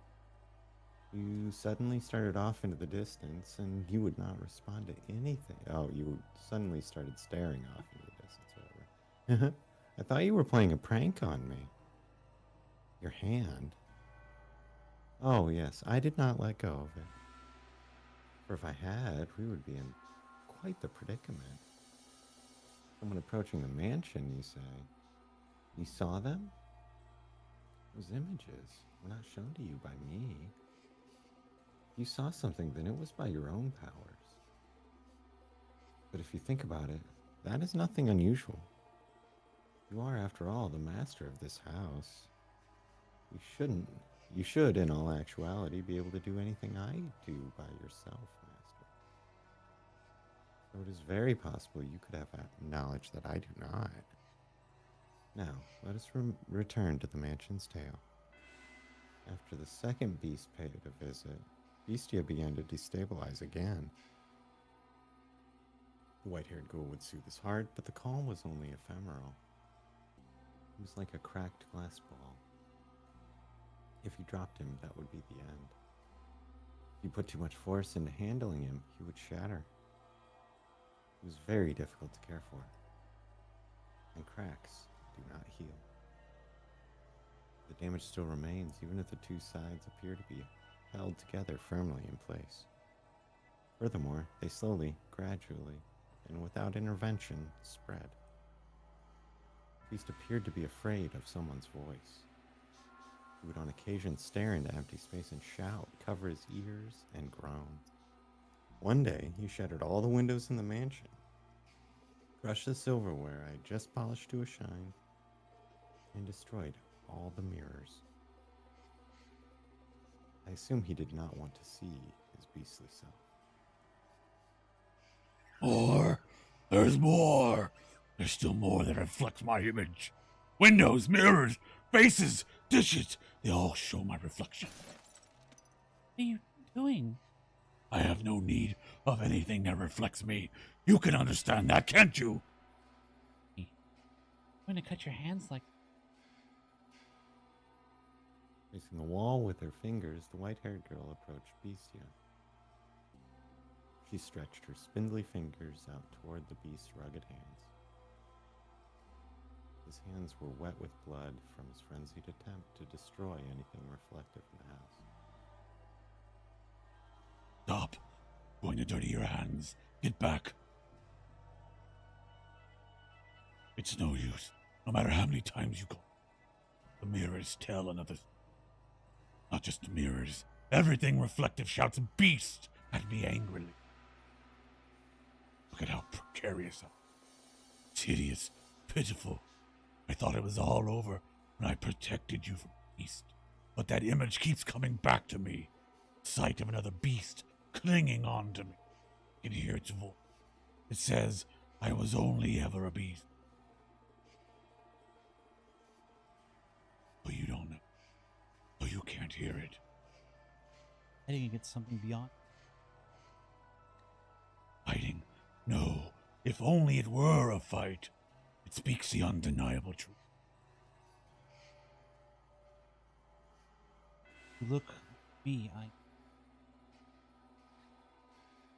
You suddenly started off into the distance and you would not respond to anything. Oh, you suddenly started staring off into the distance, whatever. I thought you were playing a prank on me. Your hand? Oh, yes, I did not let go of it. For if I had, we would be in quite the predicament. Someone approaching the mansion, you say. You saw them? Those images were not shown to you by me. If you saw something, then it was by your own powers. But if you think about it, that is nothing unusual. You are, after all, the master of this house. You should, in all actuality, be able to do anything I do by yourself, master. So it is very possible you could have knowledge that I do not. Now, let us return to the mansion's tale. After the second beast paid a visit, Bestia began to destabilize again. The white-haired ghoul would soothe his heart, but the calm was only ephemeral. It was like a cracked glass ball. If you dropped him, that would be the end. If you put too much force into handling him, he would shatter. He was very difficult to care for. And cracks do not heal. The damage still remains, even if the two sides appear to be held together firmly in place. Furthermore, they slowly, gradually, and without intervention, spread. The beast appeared to be afraid of someone's voice. He would on occasion stare into empty space and shout, cover his ears, and groan. One day, he shattered all the windows in the mansion, crushed the silverware I had just polished to a shine, and destroyed all the mirrors. I assume he did not want to see his beastly self. More. There's more. There's still more that reflects my image. Windows, mirrors, faces, dishes, they all show my reflection. What are you doing? I have no need of anything that reflects me. You can understand that, can't you? I'm going to cut your hands like. Facing the wall with her fingers, the white-haired girl approached Bestia. She stretched her spindly fingers out toward the beast's rugged hands. His hands were wet with blood from his frenzied attempt to destroy anything reflective in the house. Stop going to dirty your hands. Get back. It's no use. No matter how many times you go. The mirrors tell another. Not just the mirrors. Everything reflective shouts beast at me angrily. Look at how precarious I am. It's hideous, pitiful. I thought it was all over when I protected you from beast. But that image keeps coming back to me. Sight of another beast clinging on to me. I can hear its voice. It says I was only ever a beast. But you don't know. So you can't hear it. Heading against something beyond. Fighting? No. If only it were a fight. It speaks the undeniable truth. You look at me,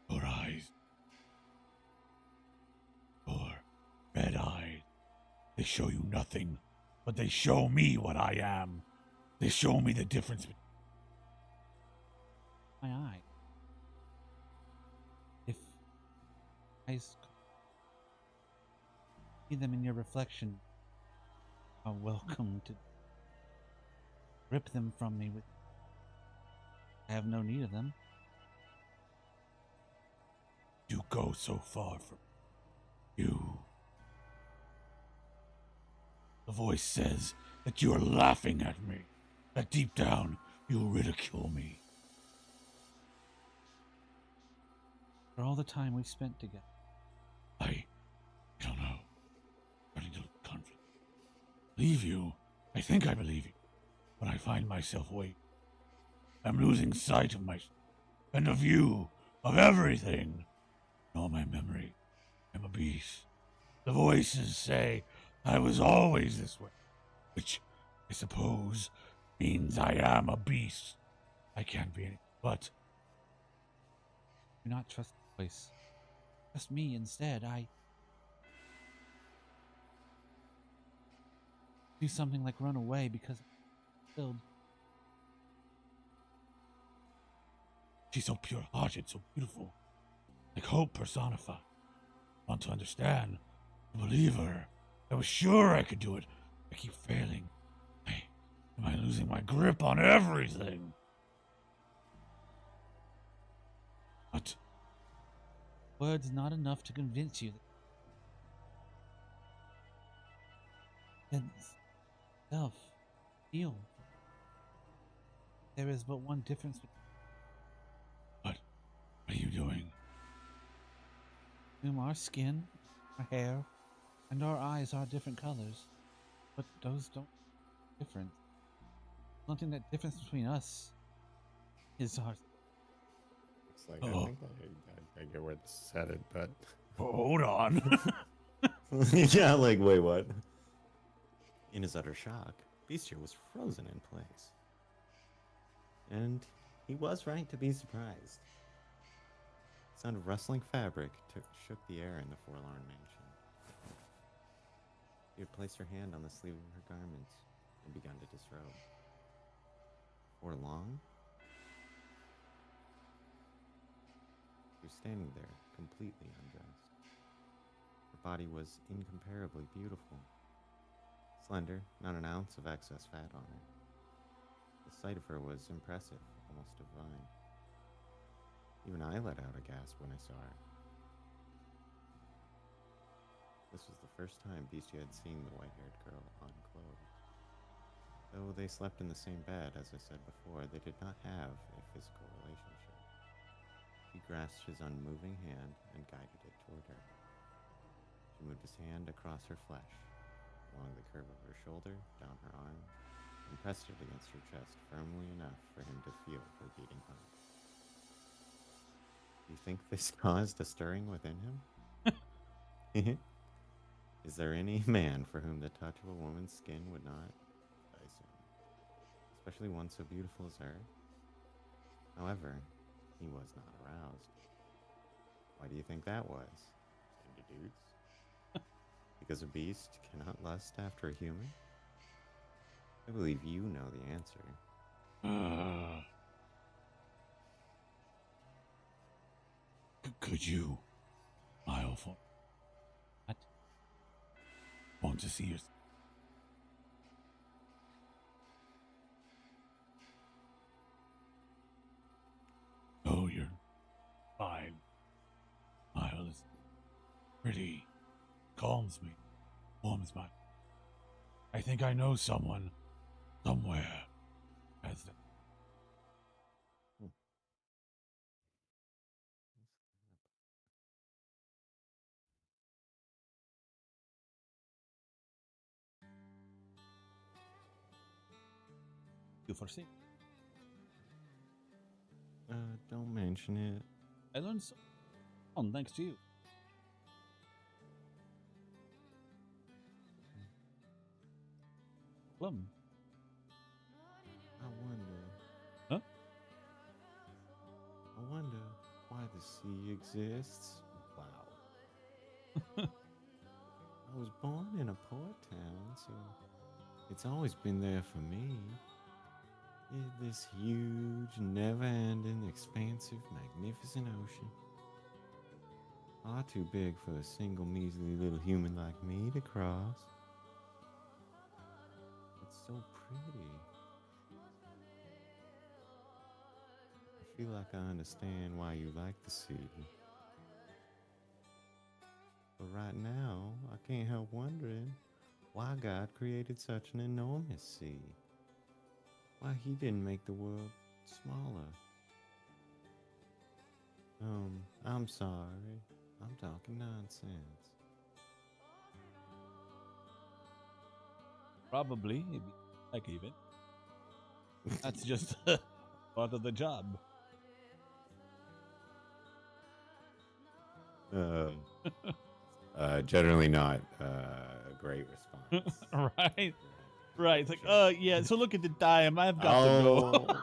Your eyes. Your red eyes. They show you nothing, but they show me what I am. They show me the difference between my eye. If I see them in your reflection, are welcome to rip them from me with. I have no need of them. you go so far from you. The voice says that you are laughing at me, that deep down you ridicule me. For all the time we've spent together. I don't know. Starting to lose confidence. Believe you. I think I believe you. But I find myself waiting. I'm losing sight of myself and of you, of everything. In all my memory, I'm a beast. The voices say I was always this way, which I suppose means I am a beast. I can't be anything but. Do not trust the voice. Trust me instead. I do something like run away because I'm killed. She's so pure-hearted, so beautiful, like hope personified. I want to understand, to believe her. I was sure I could do it. I keep failing. Am I losing my grip on everything? What? Words not enough to convince you that self feel. There is but one difference What are you doing? between our skin, our hair, and our eyes are different colors. But those don't difference. Something that difference between us is our It's like, Oh. I think I get where this is headed, but Hold on. yeah, like, wait, what? In his utter shock, Bestial was frozen in place. And he was right to be surprised. The sound of rustling fabric shook the air in the forlorn mansion. She had placed her hand on the sleeve of her garments and begun to disrobe. Before long, she was standing there, completely undressed. Her body was incomparably beautiful. Slender, not an ounce of excess fat on her. The sight of her was impressive, almost divine. Even I let out a gasp when I saw her. This was the first time Beastie had seen the white-haired girl unclothed. Though they slept in the same bed, as I said before, they did not have a physical relationship. He grasped his unmoving hand and guided it toward her. She moved his hand across her flesh, along the curve of her shoulder, down her arm, and pressed it against her chest firmly enough for him to feel her beating heart. Do you think this caused a stirring within him? Is there any man for whom the touch of a woman's skin would not entice him? Especially one so beautiful as her? However, he was not aroused. Why do you think that was? Into dudes? Because a beast cannot lust after a human? I believe you know the answer. Could you smile for what? Want to see your... Oh, you're fine. Smile is pretty. Calms me. Warms my... I think I know someone somewhere has that. You foresee. Don't mention it. I learned so much thanks to you. Plum. I wonder. Huh? I wonder why the sea exists. Wow. I was born in a port town, so it's always been there for me. This huge, never-ending, expansive, magnificent ocean. Far too big for a single measly little human like me to cross. It's so pretty. I feel like I understand why you like the sea. But right now, I can't help wondering why God created such an enormous sea. Why he didn't make the world smaller. I'm sorry. I'm talking nonsense. Probably, maybe, like even. That's just part of the job. Generally not a great response. Right? For Right. It's like, sure. yeah, so look at the time. I've got to go. Oh,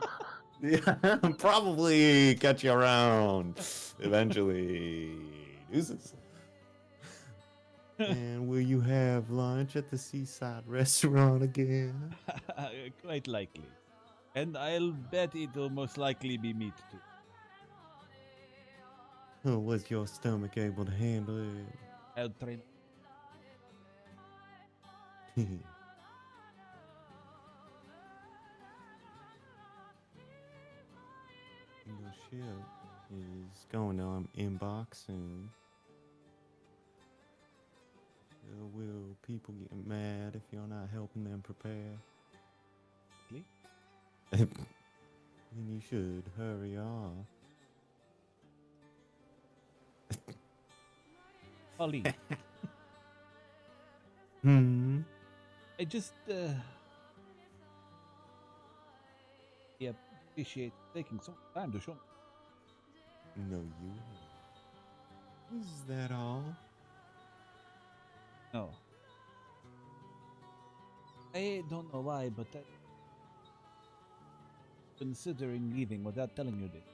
yeah, probably catch you around eventually. Deuces. And will you have lunch at the seaside restaurant again? Quite likely. And I'll bet it'll most likely be meat too. Oh, was your stomach able to handle it? I'll train. The ship is going to inbox soon. Will people get mad if you're not helping them prepare? Really? Then you should hurry off. Pauline, I just yeah, appreciate taking some time to show me. No, you. Is that all? No. I don't know why, but I'm considering leaving without telling you this.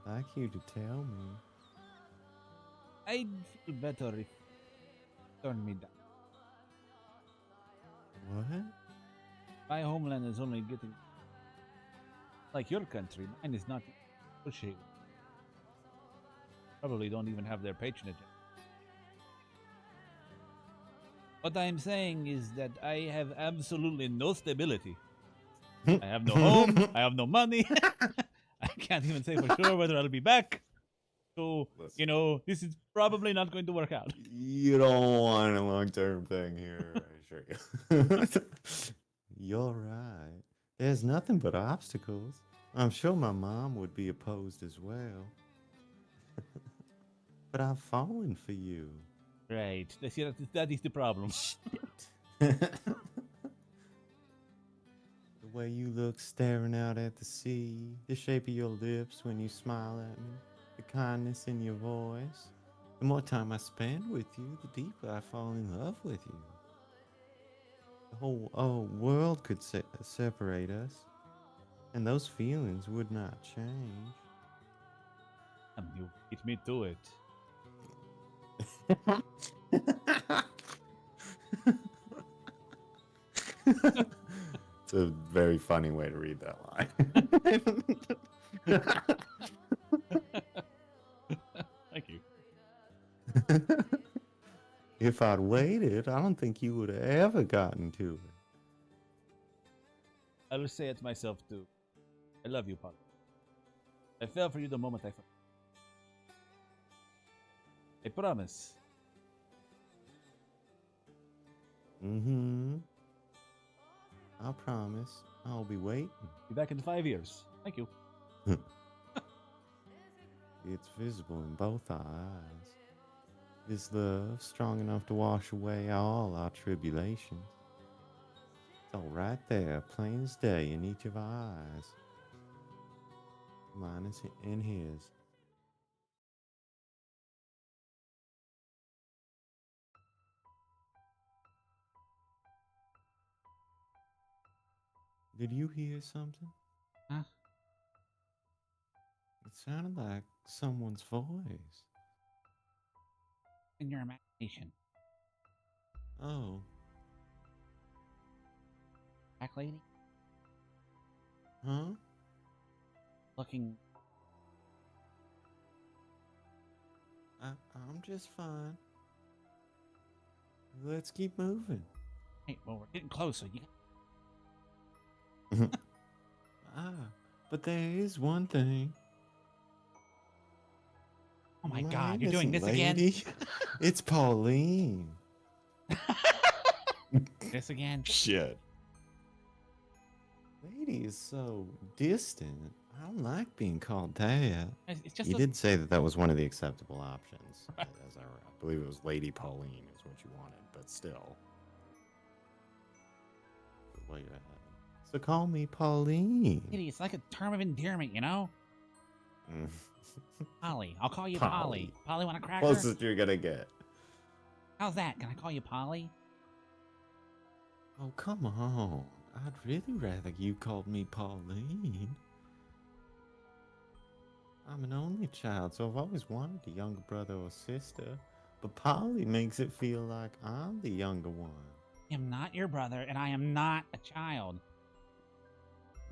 I'd like you to tell me. I'd feel better if you turned me down. What? My homeland is only getting like your country. Mine is not appreciated. Probably don't even have their patronage. What I'm saying is that I have absolutely no stability. I have no home. I have no money. I can't even say for sure whether I'll be back. So, Listen. this is probably not going to work out. You don't want a long-term thing here, I assure you. You're right. There's nothing but obstacles. I'm sure my mom would be opposed as well. But I've fallen for you. Right. See, that is the problem. The way you look staring out at the sea, the shape of your lips when you smile at me, the kindness in your voice. The more time I spend with you, the deeper I fall in love with you. The whole world could separate us, and those feelings would not change. You beat me to it. It's a very funny way to read that line. Thank you. If I'd waited, I don't think you would have ever gotten to it. I will say it myself too. I love you, Paul. I fell for you the moment I fell. I promise. Mm-hmm. I promise. I'll be waiting. Be back in 5 years. Thank you. It's visible in both our eyes. Is love strong enough to wash away all our tribulations? It's all right there, plain as day in each of our eyes. Mine is in his. Did you hear something? Huh? It sounded like someone's voice. In your imagination. Oh, Black lady huh? looking. I'm just fine. Let's keep moving. Hey, well, we're getting closer. You But there is one thing. Oh my My God, you're doing this lady. again? It's Pauline. This again? Shit. Lady is so distant. I don't like being called that. It's just You a, did say that that was one of the acceptable options. As I believe it was Lady Pauline is what you wanted, but still. Well, you had. So call me Pauline. Kitty, it's like a term of endearment, you know? Mm. Polly. I'll call you Polly. Polly. Polly, want a cracker? Closest you're gonna get. How's that? Can I call you Polly? Oh, come on. I'd really rather you called me Pauline. I'm an only child, so I've always wanted a younger brother or sister. But Polly makes it feel like I'm the younger one. I am not your brother, and I am not a child.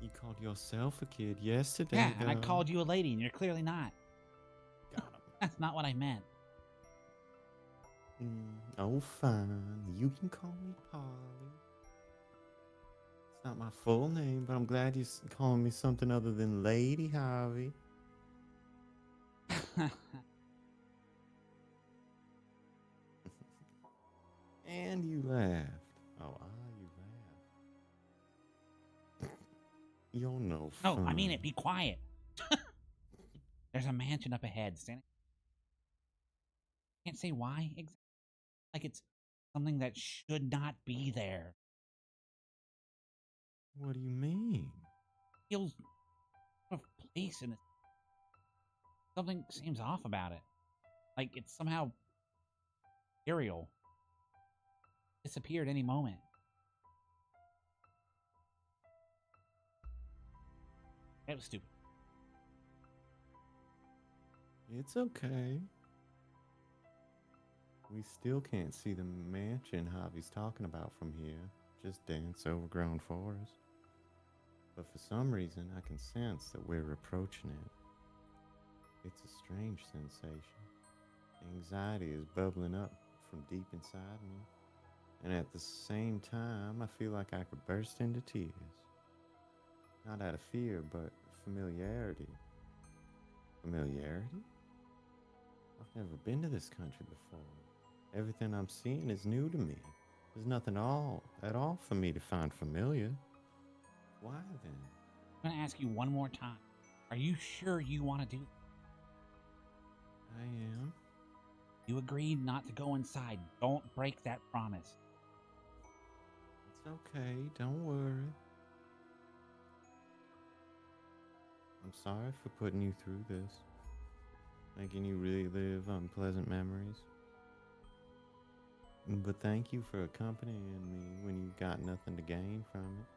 You called yourself a kid yesterday, Yeah, and I though. called you a lady, and you're clearly not. Got him. That's not what I meant. Oh, fine. You can call me Polly. It's not my full name, but I'm glad you're calling me something other than Lady Harvey. And you laughed. Oh, you laughed. You're no fun. No, I mean it. Be quiet. There's a mansion up ahead. Can't say why exactly. Like it's something that should not be there. What do you mean? Feels sort of place and something seems off about it. Like it's somehow ethereal. Disappeared any moment. That was stupid. It's okay. We still can't see the mansion Javi's talking about from here. Just dense, overgrown forest. But for some reason, I can sense that we're approaching it. It's a strange sensation. Anxiety is bubbling up from deep inside me. And at the same time, I feel like I could burst into tears. Not out of fear, but familiarity. Familiarity? I've never been to this country before. Everything I'm seeing is new to me. There's nothing at all for me to find familiar. Why then? I'm gonna ask you one more time. Are you sure you want to do this? I am. You agreed not to go inside. Don't break that promise. It's okay. Don't worry. I'm sorry for putting you through this. Making you relive unpleasant memories. But thank you for accompanying me when you got nothing to gain from it.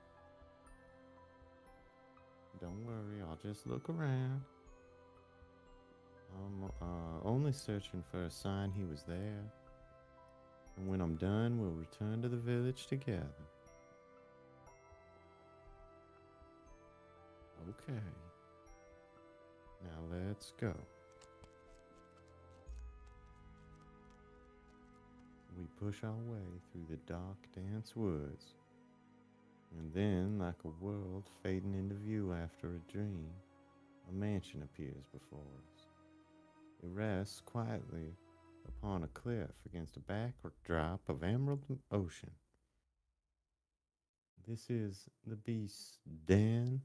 Don't worry, I'll just look around. I'm only searching for a sign he was there. And when I'm done, we'll return to the village together. Okay. Now let's go. We push our way through the dark, dense woods. And then, like a world fading into view after a dream, a mansion appears before us. It rests quietly upon a cliff against a backdrop of emerald ocean. This is the beast's den.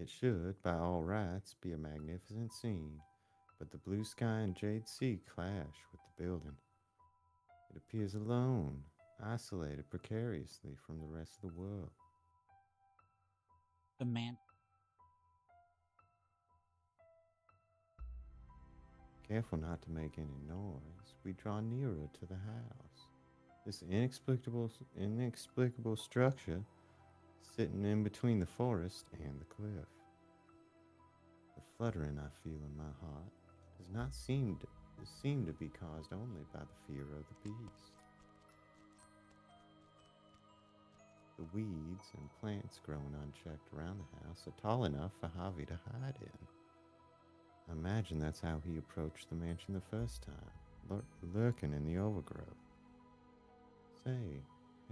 It should, by all rights, be a magnificent scene, but the blue sky and jade sea clash with the building. It appears alone, isolated precariously from the rest of the world. The man. Careful not to make any noise, we draw nearer to the house. This inexplicable structure sitting in between the forest and the cliff. The fluttering I feel in my heart does not seem to be caused only by the fear of the beast. The weeds and plants growing unchecked around the house are tall enough for Javi to hide in. I imagine that's how he approached the mansion the first time, lurking in the overgrowth. Say,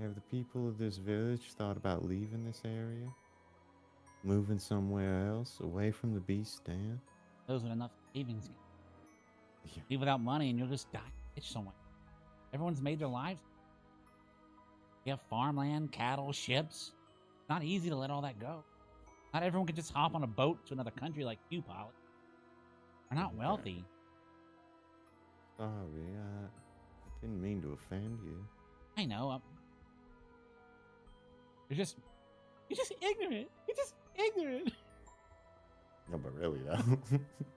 have the people of this village thought about leaving this area? Moving somewhere else, away from the beast's den? Those with enough savings. Yeah. Leave without money and you'll just die. Ditch somewhere. Everyone's made their lives. You have farmland, cattle, ships. It's not easy to let all that go. Not everyone can just hop on a boat to another country like you, Polly. We're not Okay. wealthy. Sorry, I didn't mean to offend you. I know. You're just ignorant. You're just ignorant. No, but really though,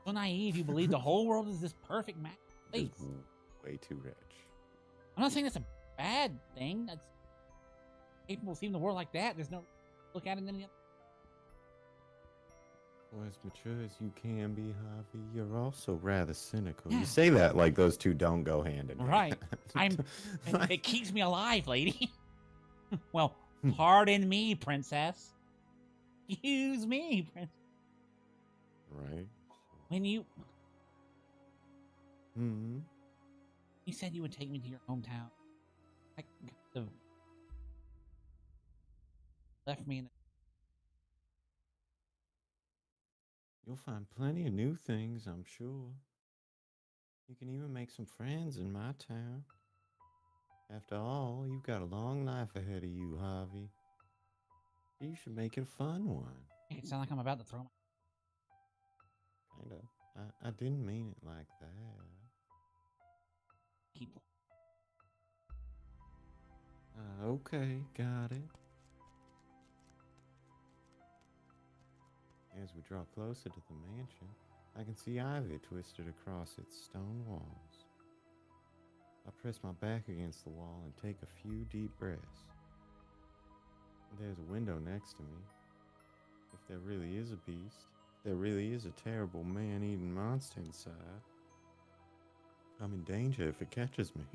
So naive. You believe the whole world is this perfect match place. just way too rich. I'm not saying that's a bad thing. That's capable of seeing the world like that. There's no look at it in any other. Well, as mature as you can be, Harvey, you're also rather cynical. Yeah. You say that like those two don't go hand in hand. Right. It keeps me alive, lady. Well, pardon me, princess. Excuse me, princess. Right. When you Hmm. said you would take me to your hometown, I kind of left me in. You'll find plenty of new things, I'm sure. You can even make some friends in my town. After all, you've got a long life ahead of you, Harvey. You should make it a fun one. Make it sound like I'm about to throw my. Kind of. I didn't mean it like that. Keep. Okay, got it. As we draw closer to the mansion, I can see ivy twisted across its stone walls. I press my back against the wall and take a few deep breaths. There's a window next to me. If there really is a beast, if there really is a terrible man-eating monster inside, I'm in danger if it catches me.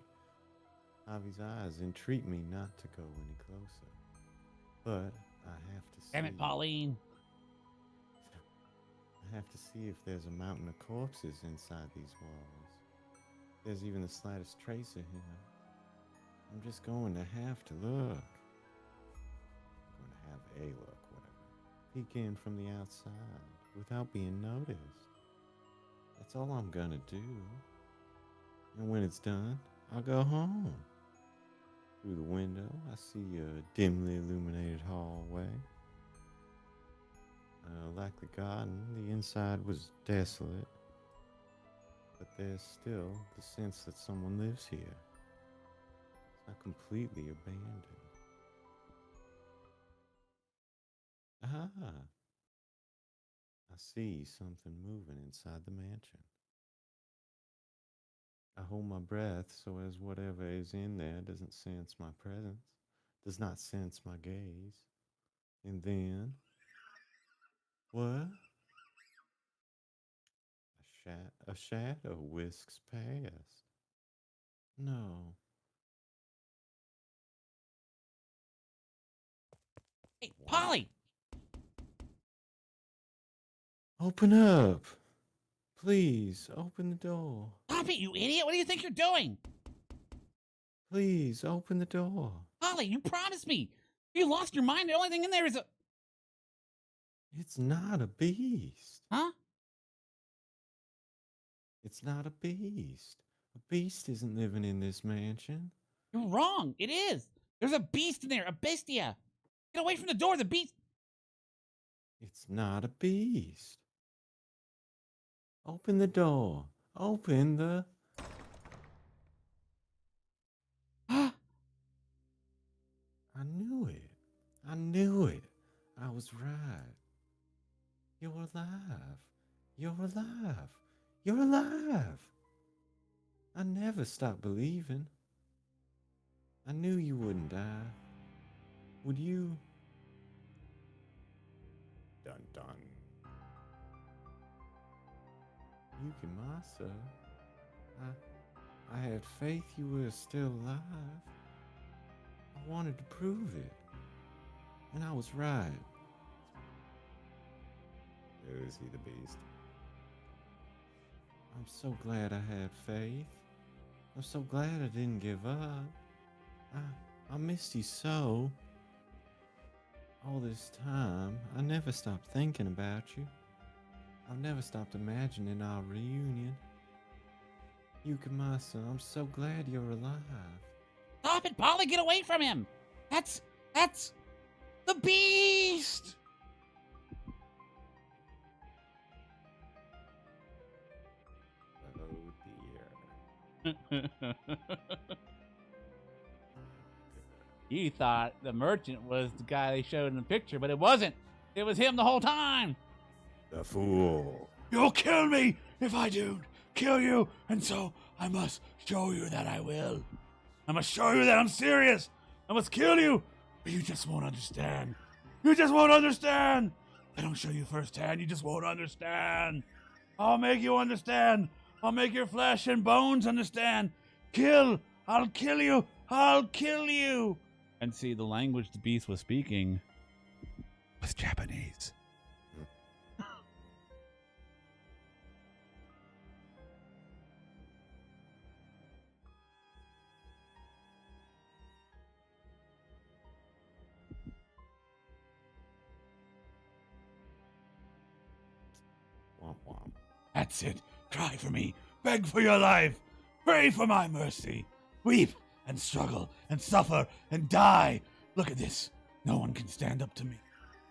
Ivy's eyes entreat me not to go any closer. But I have to see. Damn it, Pauline. I have to see if there's a mountain of corpses inside these walls. If there's even the slightest trace of him. I'm just going to have to look. I'm going to have a look, whatever. Peek in from the outside without being noticed. That's all I'm gonna do. And when it's done, I'll go home. Through the window, I see a dimly illuminated hallway. Like the garden, the inside was desolate, but there's still the sense that someone lives here. It's not completely abandoned. Ah, I see something moving inside the mansion. I hold my breath so as whatever is in there doesn't sense my presence, does not sense my gaze. And then, what? A shadow whisks past. No. Hey, Polly! Open up. Please, open the door. Stop it, you idiot! What do you think you're doing? Please, open the door. Polly, you promised me! You lost your mind, the only thing in there is a... It's not a beast. Huh? It's not a beast. A beast isn't living in this mansion. You're wrong! It is! There's a beast in there! A bestia! Get away from the door, the beast... It's not a beast. Open the door. Open the... Ah! I knew it. I knew it. I was right. You're alive. You're alive. You're alive. I never stopped believing. I knew you wouldn't die. Would you? Dun dun. Yukimasa, I had faith you were still alive. I wanted to prove it. And I was right. Is he the beast? I'm so glad I had faith. I'm so glad I didn't give up. I missed you so. All this time, I never stopped thinking about you. I've never stopped imagining our reunion. Yukimasa, I'm so glad you're alive. Stop it, Polly! Get away from him! That's... the beast! You thought the merchant was the guy they showed in the picture, but it wasn't. It was him the whole time. The fool. You'll kill me if I do kill you, and so I must show you that I will. I must show you that I'm serious. I must kill you, but you just won't understand. You just won't understand. I don't show you firsthand, you just won't understand. I'll make you understand. I'll make your flesh and bones understand. Kill. I'll kill you. I'll kill you. And see, the language the beast was speaking was Japanese. Womp womp. That's it. Cry for me. Beg for your life. Pray for my mercy. Weep and struggle and suffer and die. Look at this. No one can stand up to me.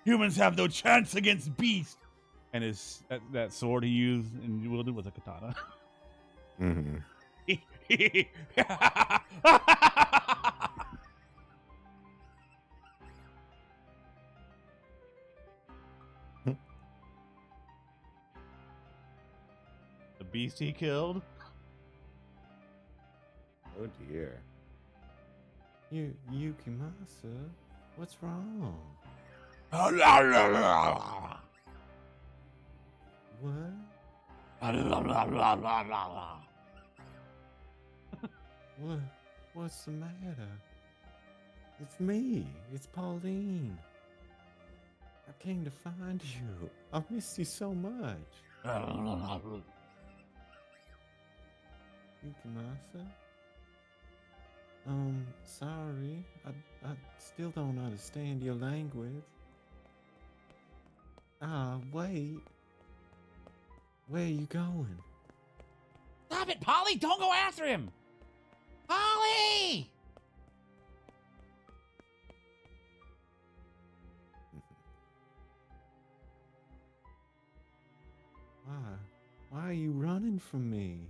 Humans have no chance against beasts. And that sword he used and wielded was a katana. Mm-hmm. The beast he killed. Oh dear. Yukimasa, what's wrong? What? What's the matter? It's me. It's Pauline. I came to find you. I missed you so much. Yukimasa? Sorry. I still don't understand your language. Wait. Where are you going? Stop it, Polly! Don't go after him! Polly! Why are you running from me?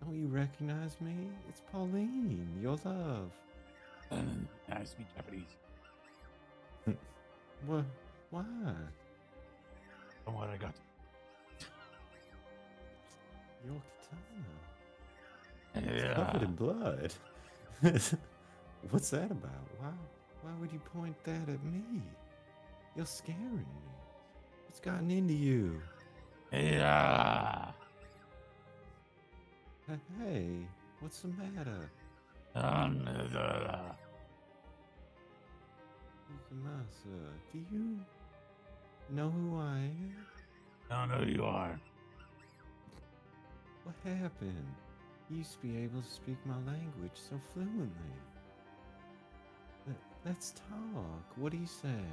Don't you recognize me? It's Pauline, your love. I speak Japanese. What? Why? From what I got. Your katana. It's covered in blood. What's that about? Why would you point that at me? You're scaring me. What's gotten into you? Yeah. Hey, what's the matter? Yukimasa, do you know who I am? I don't know who you are. What happened? You used to be able to speak my language so fluently. Let's talk. What do you say?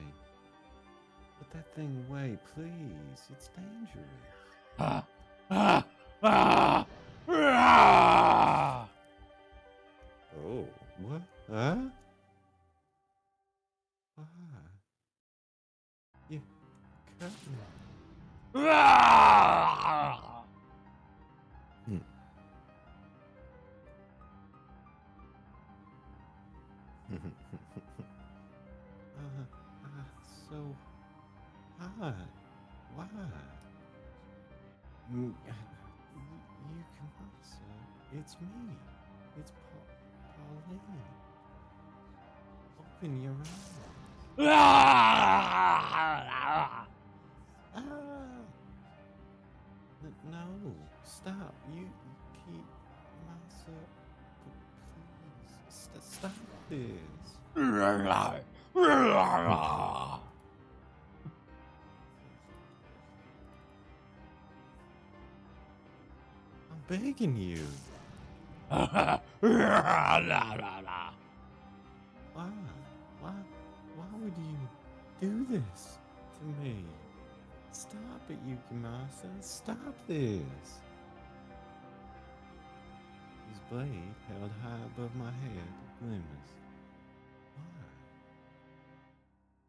Put that thing away, please. It's dangerous. Oh, what? Huh? Why? You cut me. So hot. Why? Yukimasa, it's me. It's Pauline. Open your eyes. No, stop. Yukimasa, please, stop this. I'm begging you. Why? Why would you do this to me? Stop it, Yukimasa. Stop this. His blade held high above my head glimmers. Why?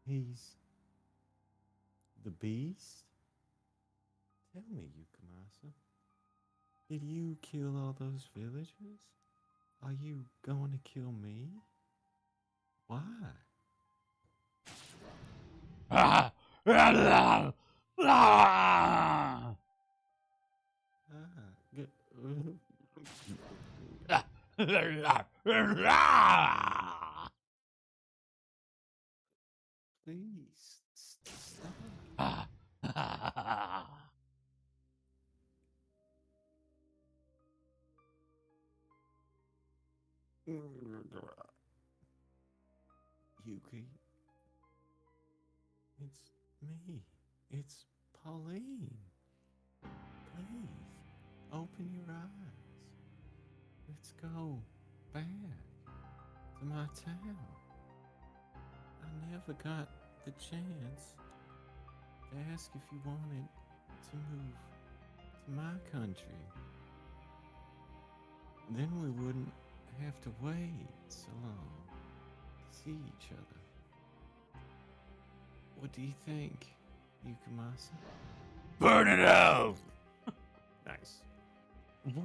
He's the beast? Tell me, Yukimasa. Did you kill all those villagers? Are you going to kill me? Why? Ah! Ah! Ah! Ah, Ah! please stop. Ah! Yuki, it's me. It's Pauline. Please, open your eyes. Let's go back to my town. I never got the chance to ask if you wanted to move to my country. Then we wouldn't have to wait so long to see each other. What do you think, Yukamasa? Burn it out! Nice. Why?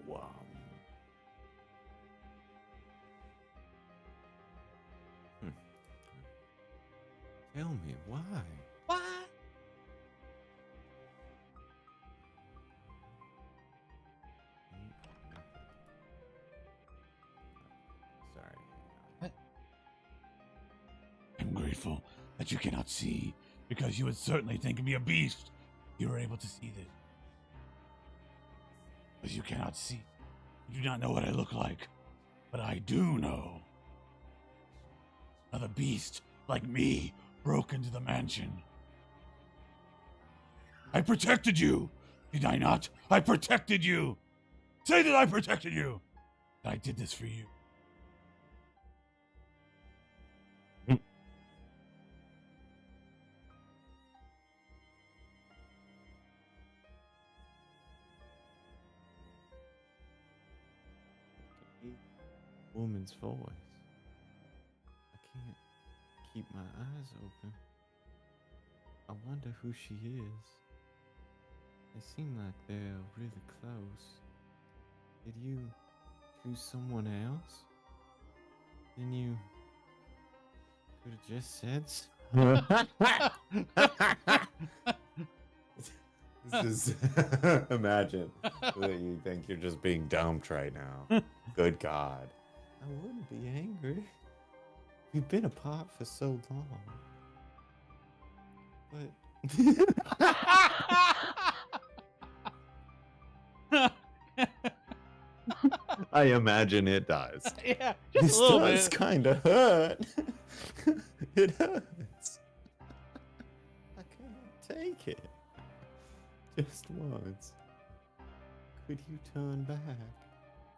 Wow. Hmm. Tell me why. What? Sorry. What? I'm grateful that you cannot see, because you would certainly think me a beast if you were able to see this. Because you cannot see. You do not know what I look like. But I do know. Another beast like me broke into the mansion. I protected you! Did I not? I protected you! Say that I protected you! I did this for you. Woman's voice. I can't keep my eyes open. I wonder who she is. They seem like they're really close. Did you choose someone else? Then you could have just said This is imagine that you think you're just being dumped right now. Good God. I wouldn't be angry. We've been apart for so long. But I imagine it does. Yeah, just This a little does bit. kind of hurt. It hurts. I can't take it. Just once. Could you turn back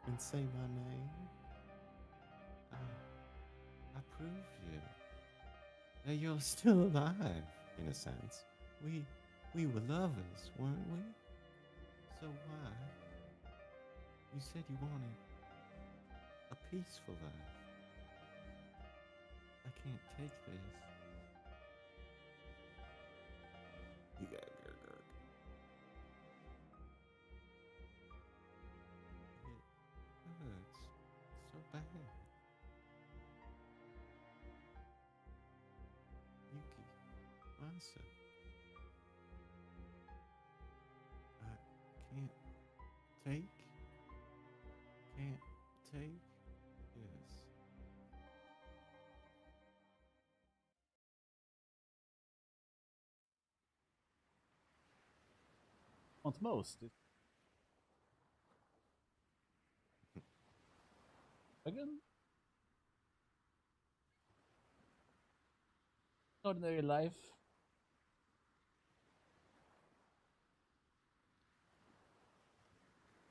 and say my name? I proved you that you're still alive, in a sense. We were lovers, weren't we? So why? You said you wanted a peaceful life. I can't take this. You gotta go. It hurts so bad. Yuki, Masa. I can't take this. Wants most. Again, ordinary life.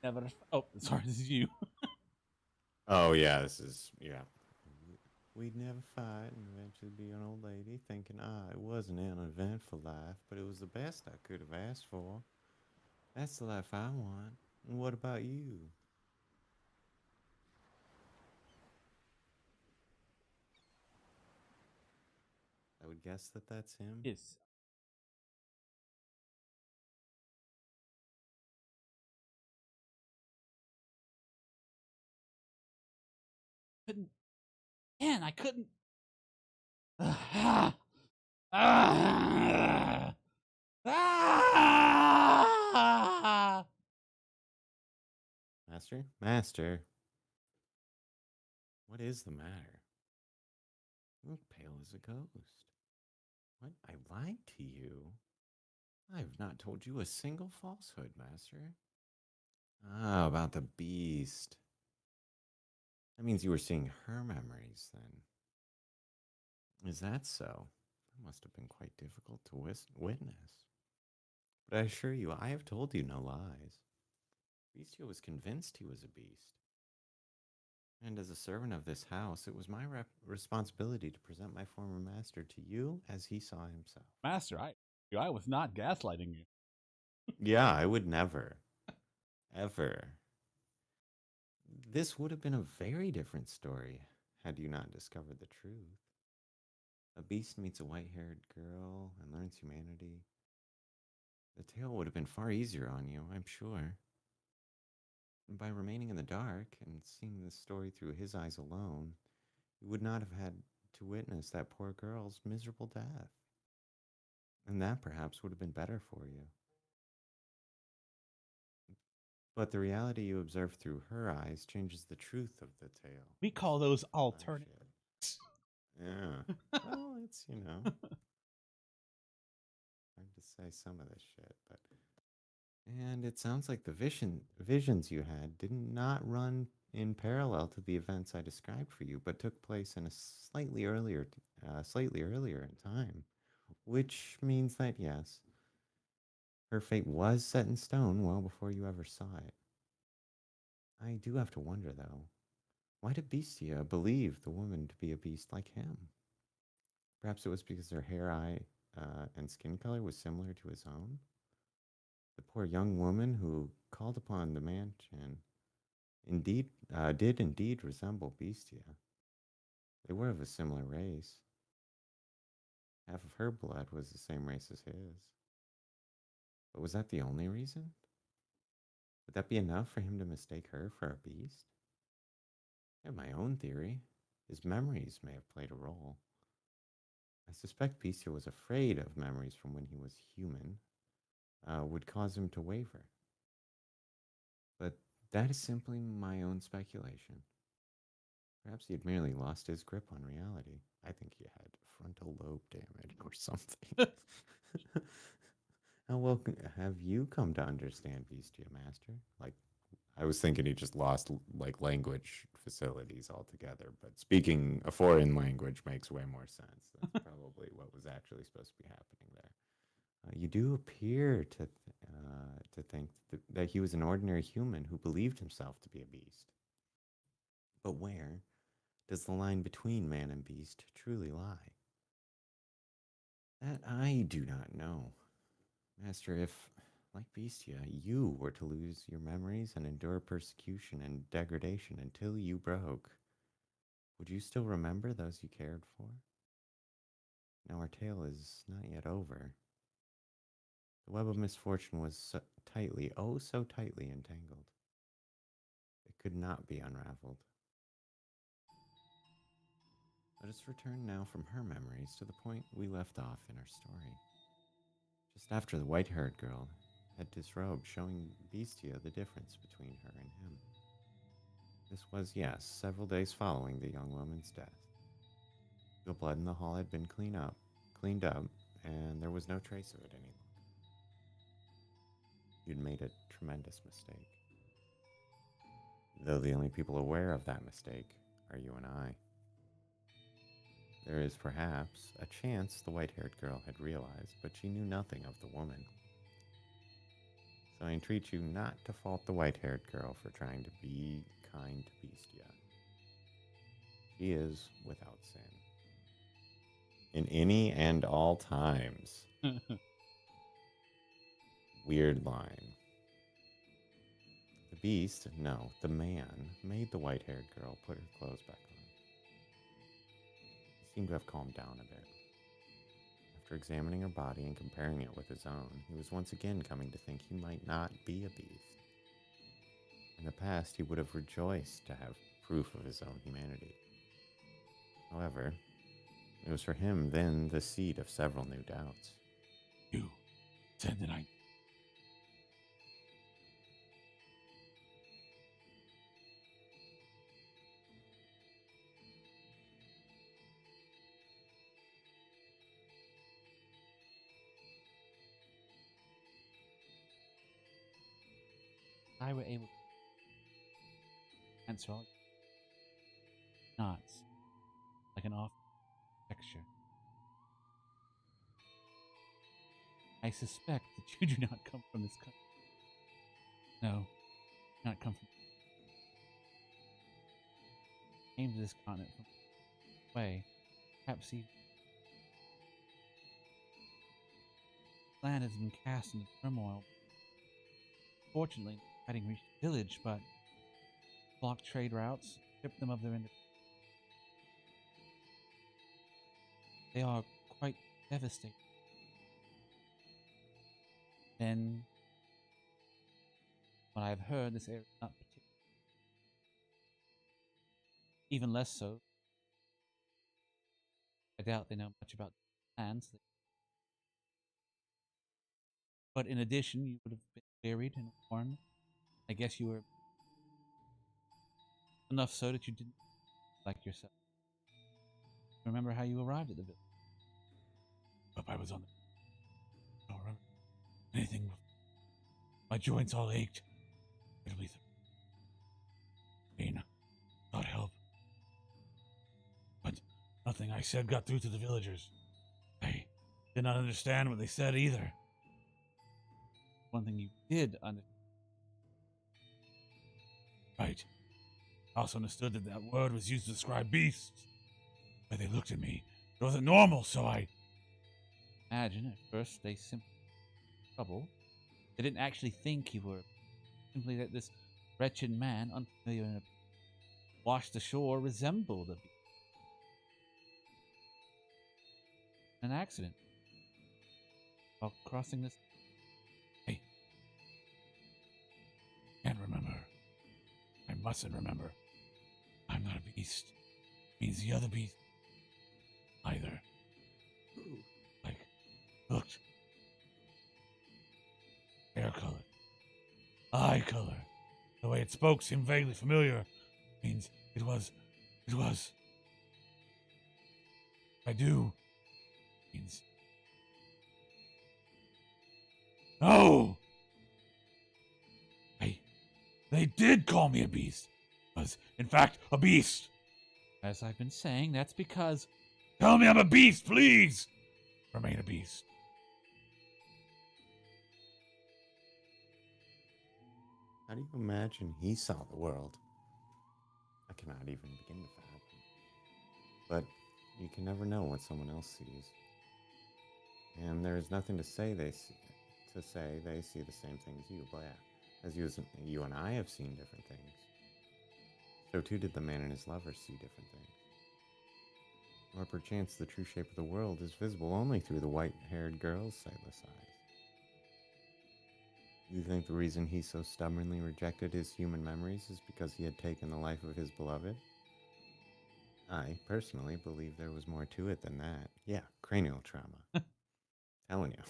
Never. Oh, sorry, this is you. Oh yeah, this is yeah. We'd never fight and eventually be an old lady thinking, it wasn't an eventful life, but it was the best I could have asked for. That's the life I want. And what about you? I would guess that that's him. Yes. couldn't. Man, I couldn't. Ah, ah, ah. Master? Master? What is the matter? You look pale as a ghost. What? I lied to you? I've not told you a single falsehood, Master. Ah, about the beast. That means you were seeing her memories, then. Is that so? That must have been quite difficult to witness. But I assure you, I have told you no lies. Beastia was convinced he was a beast. And as a servant of this house, it was my responsibility to present my former master to you as he saw himself. Master, I was not gaslighting you. Yeah, I would never, ever. This would have been a very different story had you not discovered the truth. A beast meets a white haired girl and learns humanity. The tale would have been far easier on you, I'm sure. And by remaining in the dark and seeing this story through his eyes alone, you would not have had to witness that poor girl's miserable death. And that perhaps would have been better for you. But the reality you observe through her eyes changes the truth of the tale. We call those Ah, alternatives. shit. Yeah. Well, it's, hard to say some of this shit, but. And it sounds like the visions you had did not run in parallel to the events I described for you, but took place in a slightly earlier in time, which means that yes, her fate was set in stone well before you ever saw it. I do have to wonder, though, why did Bestia believe the woman to be a beast like him? Perhaps it was because her hair, eye, and skin color was similar to his own? The poor young woman who called upon the mansion did indeed resemble Bestia. They were of a similar race. Half of her blood was the same race as his. But was that the only reason? Would that be enough for him to mistake her for a beast? I have my own theory. His memories may have played a role. I suspect Bestia was afraid of memories from when he was human, would cause him to waver. But that is simply my own speculation. Perhaps he had merely lost his grip on reality. I think he had frontal lobe damage or something. How well have you come to understand Bestia, Master? Like, I was thinking he just lost like language facilities altogether, but speaking a foreign language makes way more sense. That's probably what was actually supposed to be happening there. You do appear to think that he was an ordinary human who believed himself to be a beast. But where does the line between man and beast truly lie? That I do not know. Master, if, like Bestia, you were to lose your memories and endure persecution and degradation until you broke, would you still remember those you cared for? Now our tale is not yet over. The web of misfortune was so tightly, oh so tightly entangled. It could not be unraveled. Let us return now from her memories to the point we left off in our story. Just after the white-haired girl had disrobed, showing Bestia the difference between her and him. This was, yes, several days following the young woman's death. The blood in the hall had been cleaned up, and there was no trace of it any longer. You'd made a tremendous mistake. Though the only people aware of that mistake are you and I. There is perhaps a chance the white-haired girl had realized, but she knew nothing of the woman. So I entreat you not to fault the white-haired girl for trying to be kind to Bestia. She is without sin. In any and all times. Weird line. The beast, no, the man, made the white-haired girl put her clothes back on. He seemed to have calmed down a bit. After examining her body and comparing it with his own, he was once again coming to think he might not be a beast. In the past, he would have rejoiced to have proof of his own humanity. However, it was for him then the seed of several new doubts. You said that I were able to answer all knots like an off texture. I suspect that you do not come from this country. No, not come from. Came to this continent from away. Perhaps he. Land has been cast into turmoil. Fortunately, hadn't reached the village, but blocked trade routes, stripped them of their independence. They are quite devastated. Then, what I've heard, this area is not particular. Even less so. I doubt they know much about plans. But in addition, you would have been buried and born. I guess you were enough so that you didn't like yourself. Remember how you arrived at the village? I was on the. I don't remember anything. My joints all ached. It'll be pain. Got help. But nothing I said got through to the villagers. I did not understand what they said either. One thing you did understand. Right. I also understood that that word was used to describe beasts. But they looked at me. It wasn't normal, so I. Imagine at first they simply trouble. They didn't actually think you were. Simply that this wretched man, unfamiliar and washed ashore, resembled a beast. An accident. While crossing this. I can't remember. I mustn't remember. I'm not a beast. Means the other beast. Either. Like, looked. Hair color. Eye color. The way it spoke seemed vaguely familiar. Means it was. I do. Means. No! They did call me a beast. Was, in fact, a beast. As I've been saying, that's because. Tell me I'm a beast, please! Remain a beast. How do you imagine he saw the world? I cannot even begin to fathom. But you can never know what someone else sees. And there is nothing to say they see the same things you, but yeah, as you and I have seen different things, so too did the man and his lover see different things. Or perchance the true shape of the world is visible only through the white-haired girl's sightless eyes. You think the reason he so stubbornly rejected his human memories is because he had taken the life of his beloved? I, personally, believe there was more to it than that. Yeah, cranial trauma. Telling you.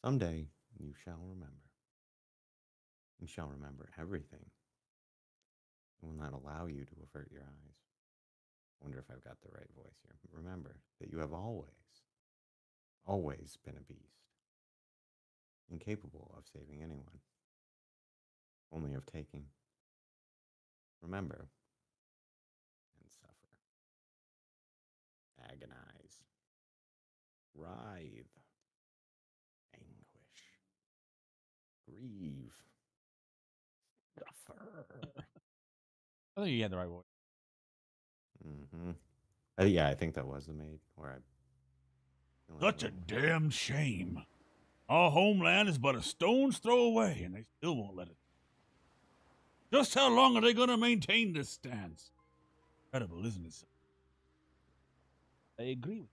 Someday you shall remember. You shall remember everything. It will not allow you to avert your eyes. I wonder if I've got the right voice here. Remember that you have always been a beast, incapable of saving anyone, only of taking. Remember and suffer, agonize, writhe, anguish, grieve, suffer. I think you had the right voice. Mm-hmm. Yeah, I think that was the maid. Or I. Such a damn shame. Our homeland is but a stone's throw away, and they still won't let it. Just how long are they going to maintain this stance? Incredible, isn't it? I agree with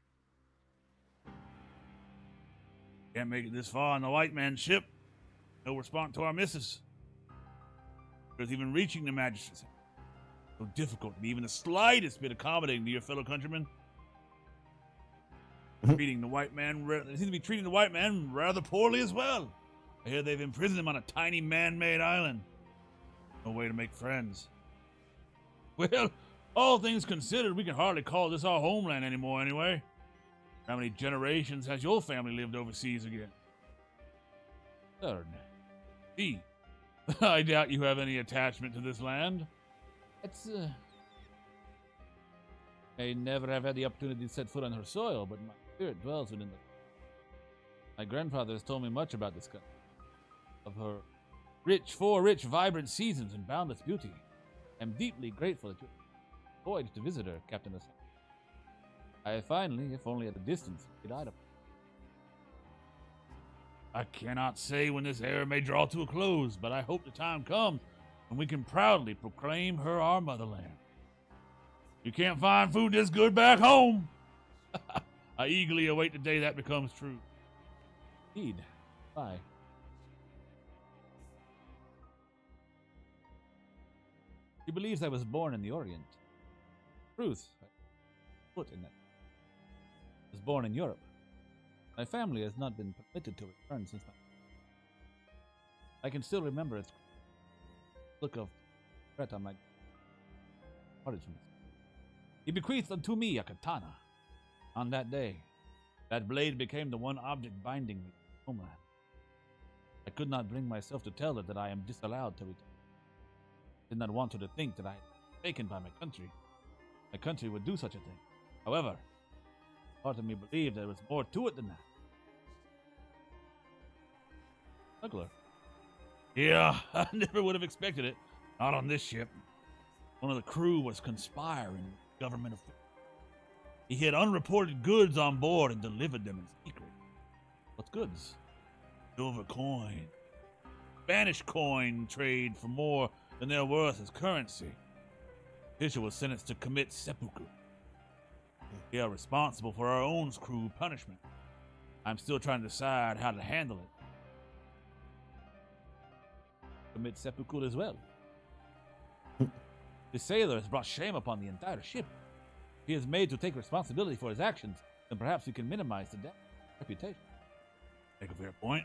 Can't make it this far on the white man's ship. No response to our missus. Because even reaching the magistrates, so difficult to be even the slightest bit accommodating to your fellow countrymen. Treating the white man, they seem to be treating the white man rather poorly as well. I hear they've imprisoned him on a tiny man-made island. No way to make friends. Well, all things considered, we can hardly call this our homeland anymore anyway. How many generations has your family lived overseas again? Third. See, I doubt you have any attachment to this land. It's, I never have had the opportunity to set foot on her soil, but my spirit dwells within the... My grandfather has told me much about this country. Of her four rich, vibrant seasons and boundless beauty. I am deeply grateful that you voyaged to visit her, Captain Assange. I finally, if only at a distance, could eye upon. I cannot say when this era may draw to a close, but I hope the time comes when we can proudly proclaim her our motherland. You can't find food this good back home. I eagerly await the day that becomes true. Indeed. Bye. She believes I was born in the Orient. Truth, I put in that. I was born in Europe. My family has not been permitted to return since my... I can still remember its look of threat on my origins. He bequeathed unto me a katana. On that day, that blade became the one object binding me to the homeland. I could not bring myself to tell her that I am disallowed to return. I did not want her to think that I had been taken by my country. My country would do such a thing. However, part of me believed there was more to it than that. Smuggler. Yeah, I never would have expected it. Not on this ship. One of the crew was conspiring with government officials. He hid unreported goods on board and delivered them in secret. What goods? Silver coin. Spanish coin trade for more than their worth as currency. Fisher was sentenced to commit seppuku. We are responsible for our own crew punishment. I'm still trying to decide how to handle it. Commit seppuku as well. The sailor has brought shame upon the entire ship. If he is made to take responsibility for his actions, then perhaps we can minimize the reputation. Take a fair point.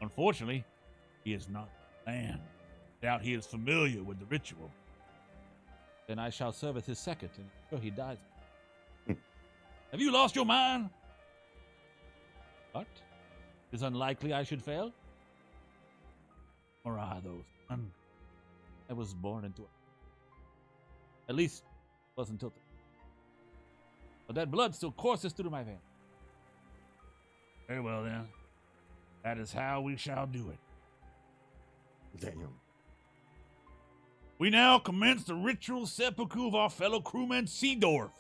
Unfortunately, he is not land. Doubt he is familiar with the ritual. Then I shall serve as his second and ensure he dies. Have you lost your mind? What? It is unlikely I should fail? Or are those? I was born into it. At least, it wasn't until... But that blood still courses through my veins. Very well, then. That is how we shall do it. Damn. We now commence the ritual seppuku of our fellow crewman Seedorf.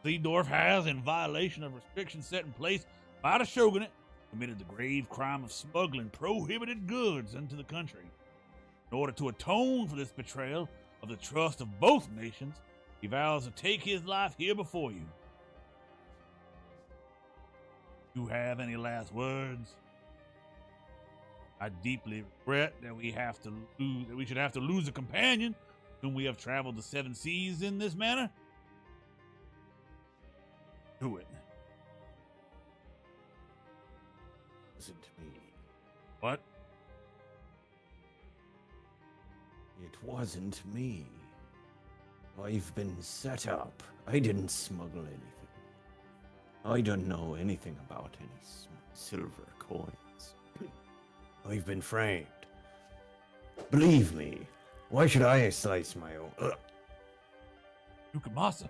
Seedorf has, in violation of restrictions set in place by the shogunate, committed the grave crime of smuggling prohibited goods into the country. In order to atone for this betrayal of the trust of both nations, he vows to take his life here before you. You have any last words? I deeply regret that we should have to lose a companion whom we have traveled the 7 seas in this manner. Do it. Wasn't me. What? It wasn't me. I've been set up. I didn't smuggle anything. I don't know anything about any silver coins. I've been framed. Believe me, why should I slice my own? Yukamasa.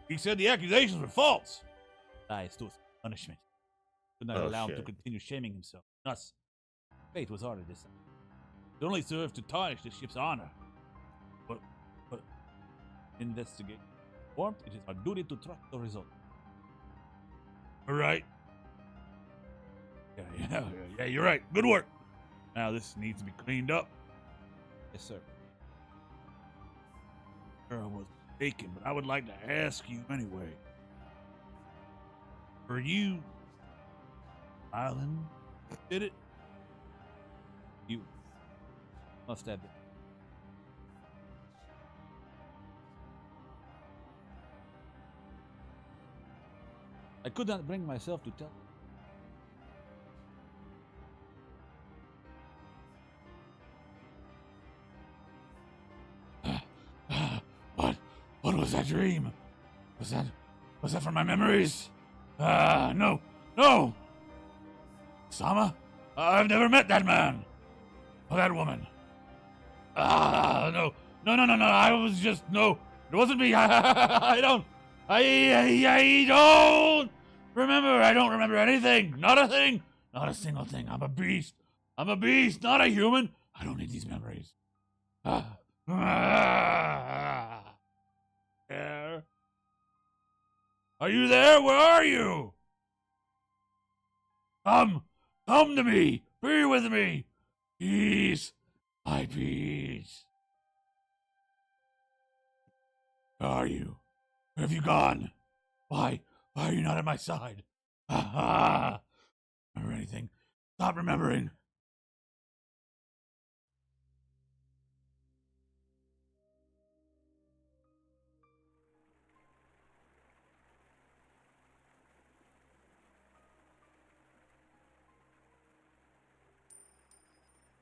He said the accusations were false. I stood punishment. Could not allow him to continue shaming himself. Thus, fate was already decided. It only served to tarnish the ship's honor. But investigate. Formed, it is our duty to trust the result. all right. Yeah, you're right. Good work. Now this needs to be cleaned up. Yes, sir. Sure, I was mistaken, but I would like to ask you anyway. Are you Island did it? You must have been. I could not bring myself to tell. What? What was that dream? Was that from my memories? No, no! Sama? I've never met that man! Or that woman. No. No, I was just, no. It wasn't me. I don't remember. I don't remember anything. Not a thing. Not a single thing. I'm a beast. I'm a beast, not a human. I don't need these memories. There. Are you there? Where are you? Come to me. Be with me. Peace. My peace. Where are you? Where have you gone? Why are you not at my side? Remember anything? Stop remembering.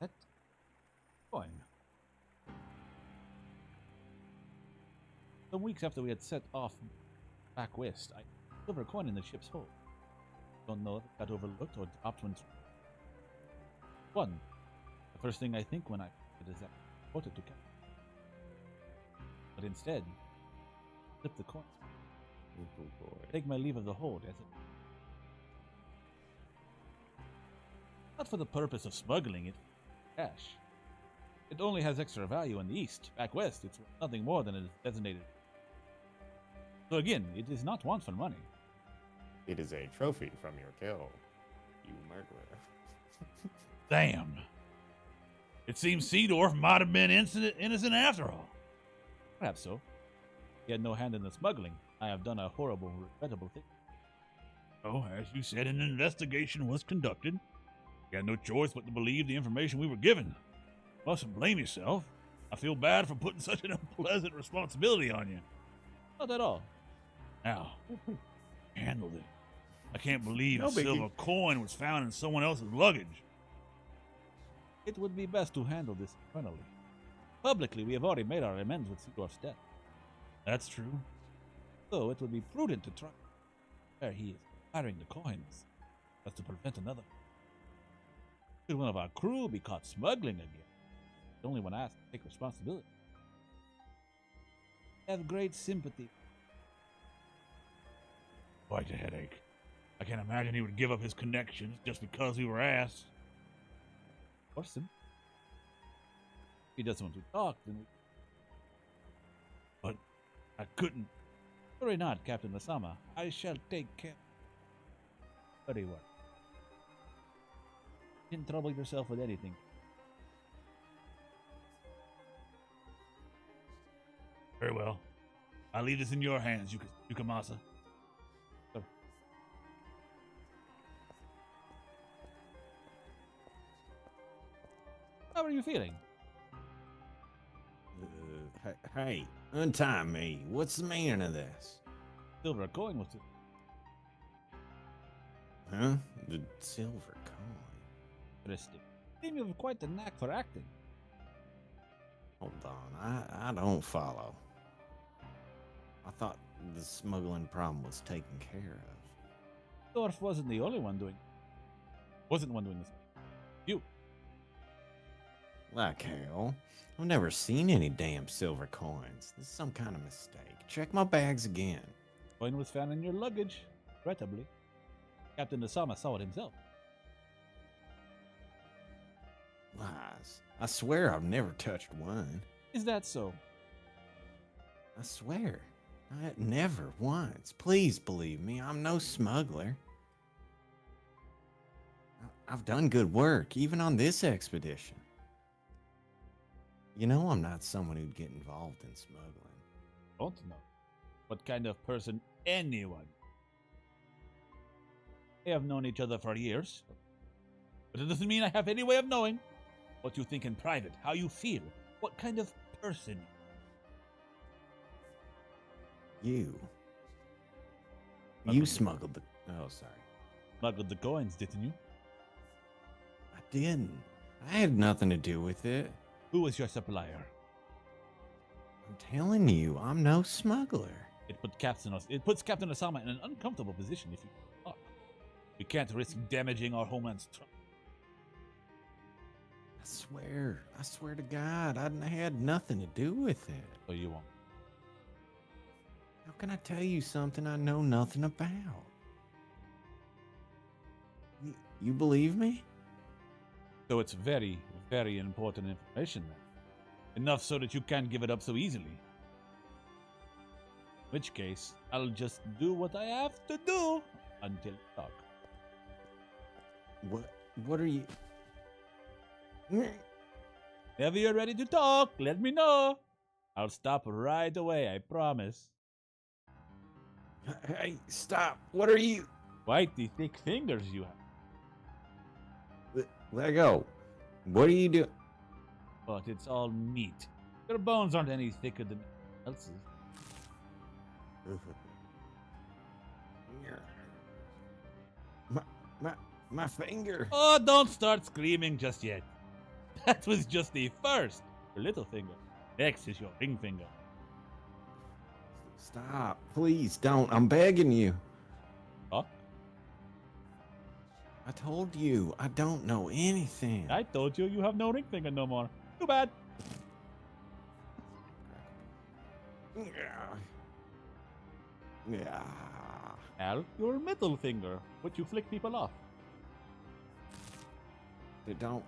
That coin. Some weeks after we had set off back west, I silver coin in the ship's hold. Don't know if it got overlooked or dropped when one. The first thing I think when I it is that I put it to captain. But instead, flip the coin. Oh boy. Take my leave of the hold as it not for the purpose of smuggling it cash. It only has extra value in the east. Back west, it's nothing more than it is designated. So again, it is not want for money. It is a trophy from your kill, you murderer. Damn. It seems Seedorf might have been innocent after all. Perhaps so. He had no hand in the smuggling. I have done a horrible, regrettable thing. So, as you said, an investigation was conducted. You had no choice but to believe the information we were given. You mustn't blame yourself. I feel bad for putting such an unpleasant responsibility on you. Not at all. Now, handled it. I can't believe No a biggie. silver coin was found in someone else's luggage. It would be best to handle this internally. Publicly, we have already made our amends with Seedorf's death. That's true. So it would be prudent to try where he is firing the coins, as to prevent another. Should one of our crew be caught smuggling again, the only one asked to take responsibility. I have great sympathy. Quite a headache. I can't imagine he would give up his connections just because we were asked. Force him. If he doesn't want to talk, then we... But I couldn't. Worry not, Captain Asama. I shall take care. Very well. Didn't trouble yourself with anything. Very well. I leave this in your hands, Yukamasa. Sir. How are you feeling? Hey, untie me. What's the meaning of this? Silver coin was it? Huh? The silver coin. Interesting. Seem you have quite the knack for acting. Hold on, I don't follow. I thought the smuggling problem was taken care of. Dorf wasn't the only one doing. Wasn't one doing this. You. Like hell. I've never seen any damn silver coins. This is some kind of mistake. Check my bags again. Coin was found in your luggage, regrettably. Captain Asama saw it himself. Lies. I swear I've never touched one. Is that so? I swear. Never once. Please believe me. I'm no smuggler. I've done good work, even on this expedition. You know I'm not someone who'd get involved in smuggling. Don't know. What kind of person anyone. We have known each other for years. But it doesn't mean I have any way of knowing what you think in private, how you feel, what kind of person. You Smuggled. smuggled the. Oh, sorry. Smuggled the coins, didn't you? I didn't. I had nothing to do with it. Who was your supplier? I'm telling you, I'm no smuggler. It puts Captain Osama in an uncomfortable position if you talk. We can't risk damaging our homeland's trust. I swear to God, I had nothing to do with it. So you won't. How can I tell you something I know nothing about? You believe me? So it's very, very important information then. Enough so that you can't give it up so easily. In which case, I'll just do what I have to do until you talk. What are you? Whenever you're ready to talk, let me know. I'll stop right away, I promise. Hey, stop. What are you? Quite the thick fingers you have. Let go. What are you doing? But it's all meat. Your bones aren't any thicker than else's. My finger. Oh, don't start screaming just yet. That was just the first. Your little finger. Next is your ring finger. Stop. Please don't. I'm begging you. Talk? I told you, I don't know anything. I told you you have no ring finger no more. Too bad. Yeah. Al, your middle finger, what you flick people off. Don't.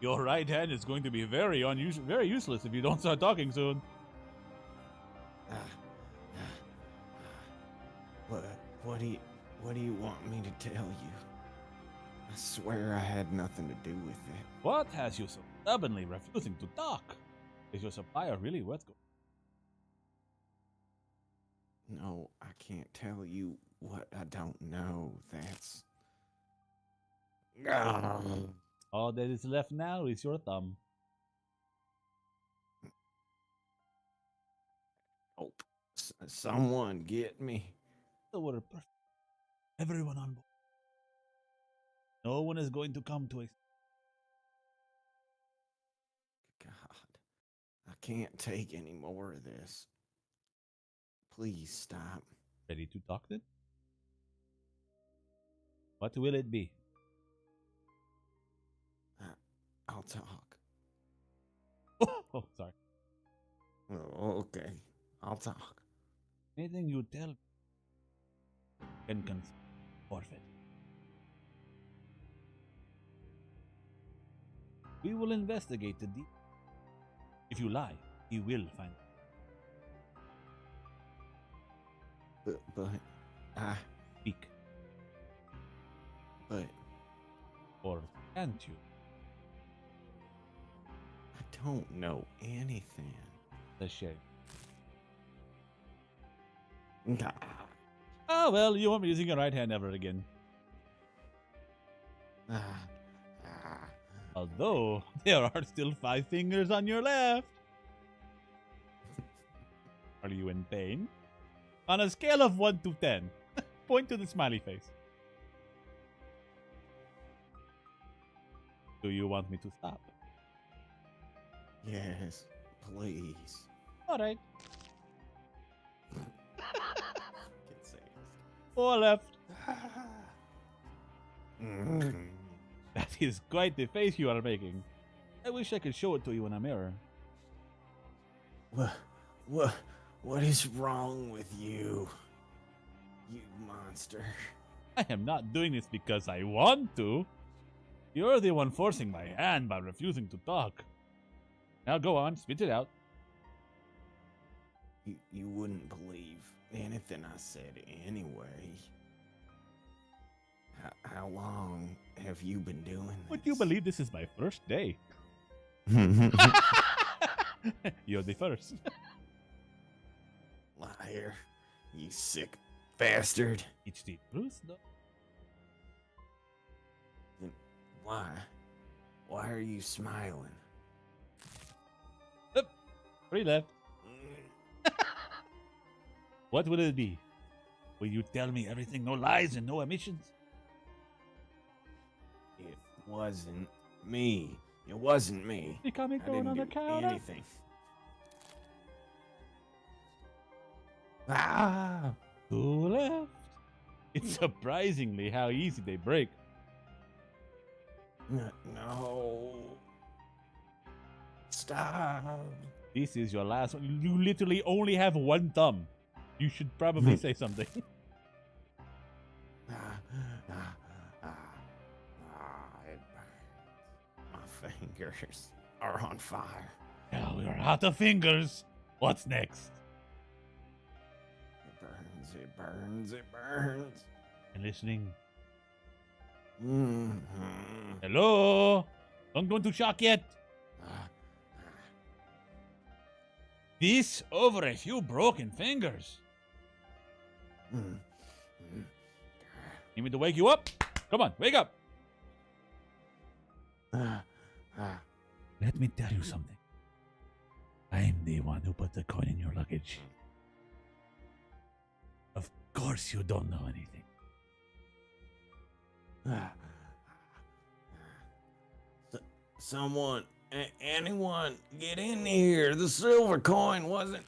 Your right hand is going to be very useless if you don't start talking soon. What do you want me to tell you? I swear I had nothing to do with it. What has you so stubbornly refusing to talk? Is your supplier really worth going? No, I can't tell you what I don't know. That's. All that is left now is your thumb. Oh, someone get me. So we're perfect. Everyone on board. No one is going to come to a... God, I can't take any more of this. Please stop. Ready to talk then? What will it be? I'll talk. Oh, sorry. Oh, okay, I'll talk. Anything you tell me can forfeit. We will investigate the deed. If you lie, he will find it. But I. Speak. But Or can't you? I don't know anything. The shame. Nah. Ah, well, you won't be using your right hand ever again. Although, there are still 5 fingers on your left. Are you in pain? On a scale of 1 to 10, point to the smiley face. Do you want me to stop? Yes, please. Alright. Get saved. 4 left. Mm. That is quite the face you are making. I wish I could show it to you in a mirror. What is wrong with you? You monster. I am not doing this because I want to. You're the one forcing my hand by refusing to talk. Now go on, spit it out. You wouldn't believe anything I said anyway. How long have you been doing this? Would you believe this is my first day? You're the first. Liar. You sick bastard. It's the truth, though. Then why? Why are you smiling? Yep. 3 left. What will it be? Will you tell me everything, no lies and no omissions? It wasn't me. It wasn't me. You coming I going didn't on the do counter? anything. Ah! 2 left. It's surprisingly how easy they break. No. Stop. This is your last one. You literally only have 1 thumb. You should probably say something. It burns. My fingers are on fire. Well, we're out of fingers. What's next? It burns, it burns, it burns. You listening? Mhm. Hello? Don't go into shock yet. This over a few broken fingers. Mm. Need me to wake you up? Come on, wake up. Let me tell you something. I'm the one who put the coin in your luggage. Of course you don't know anything. Someone, anyone, get in here. The silver coin wasn't.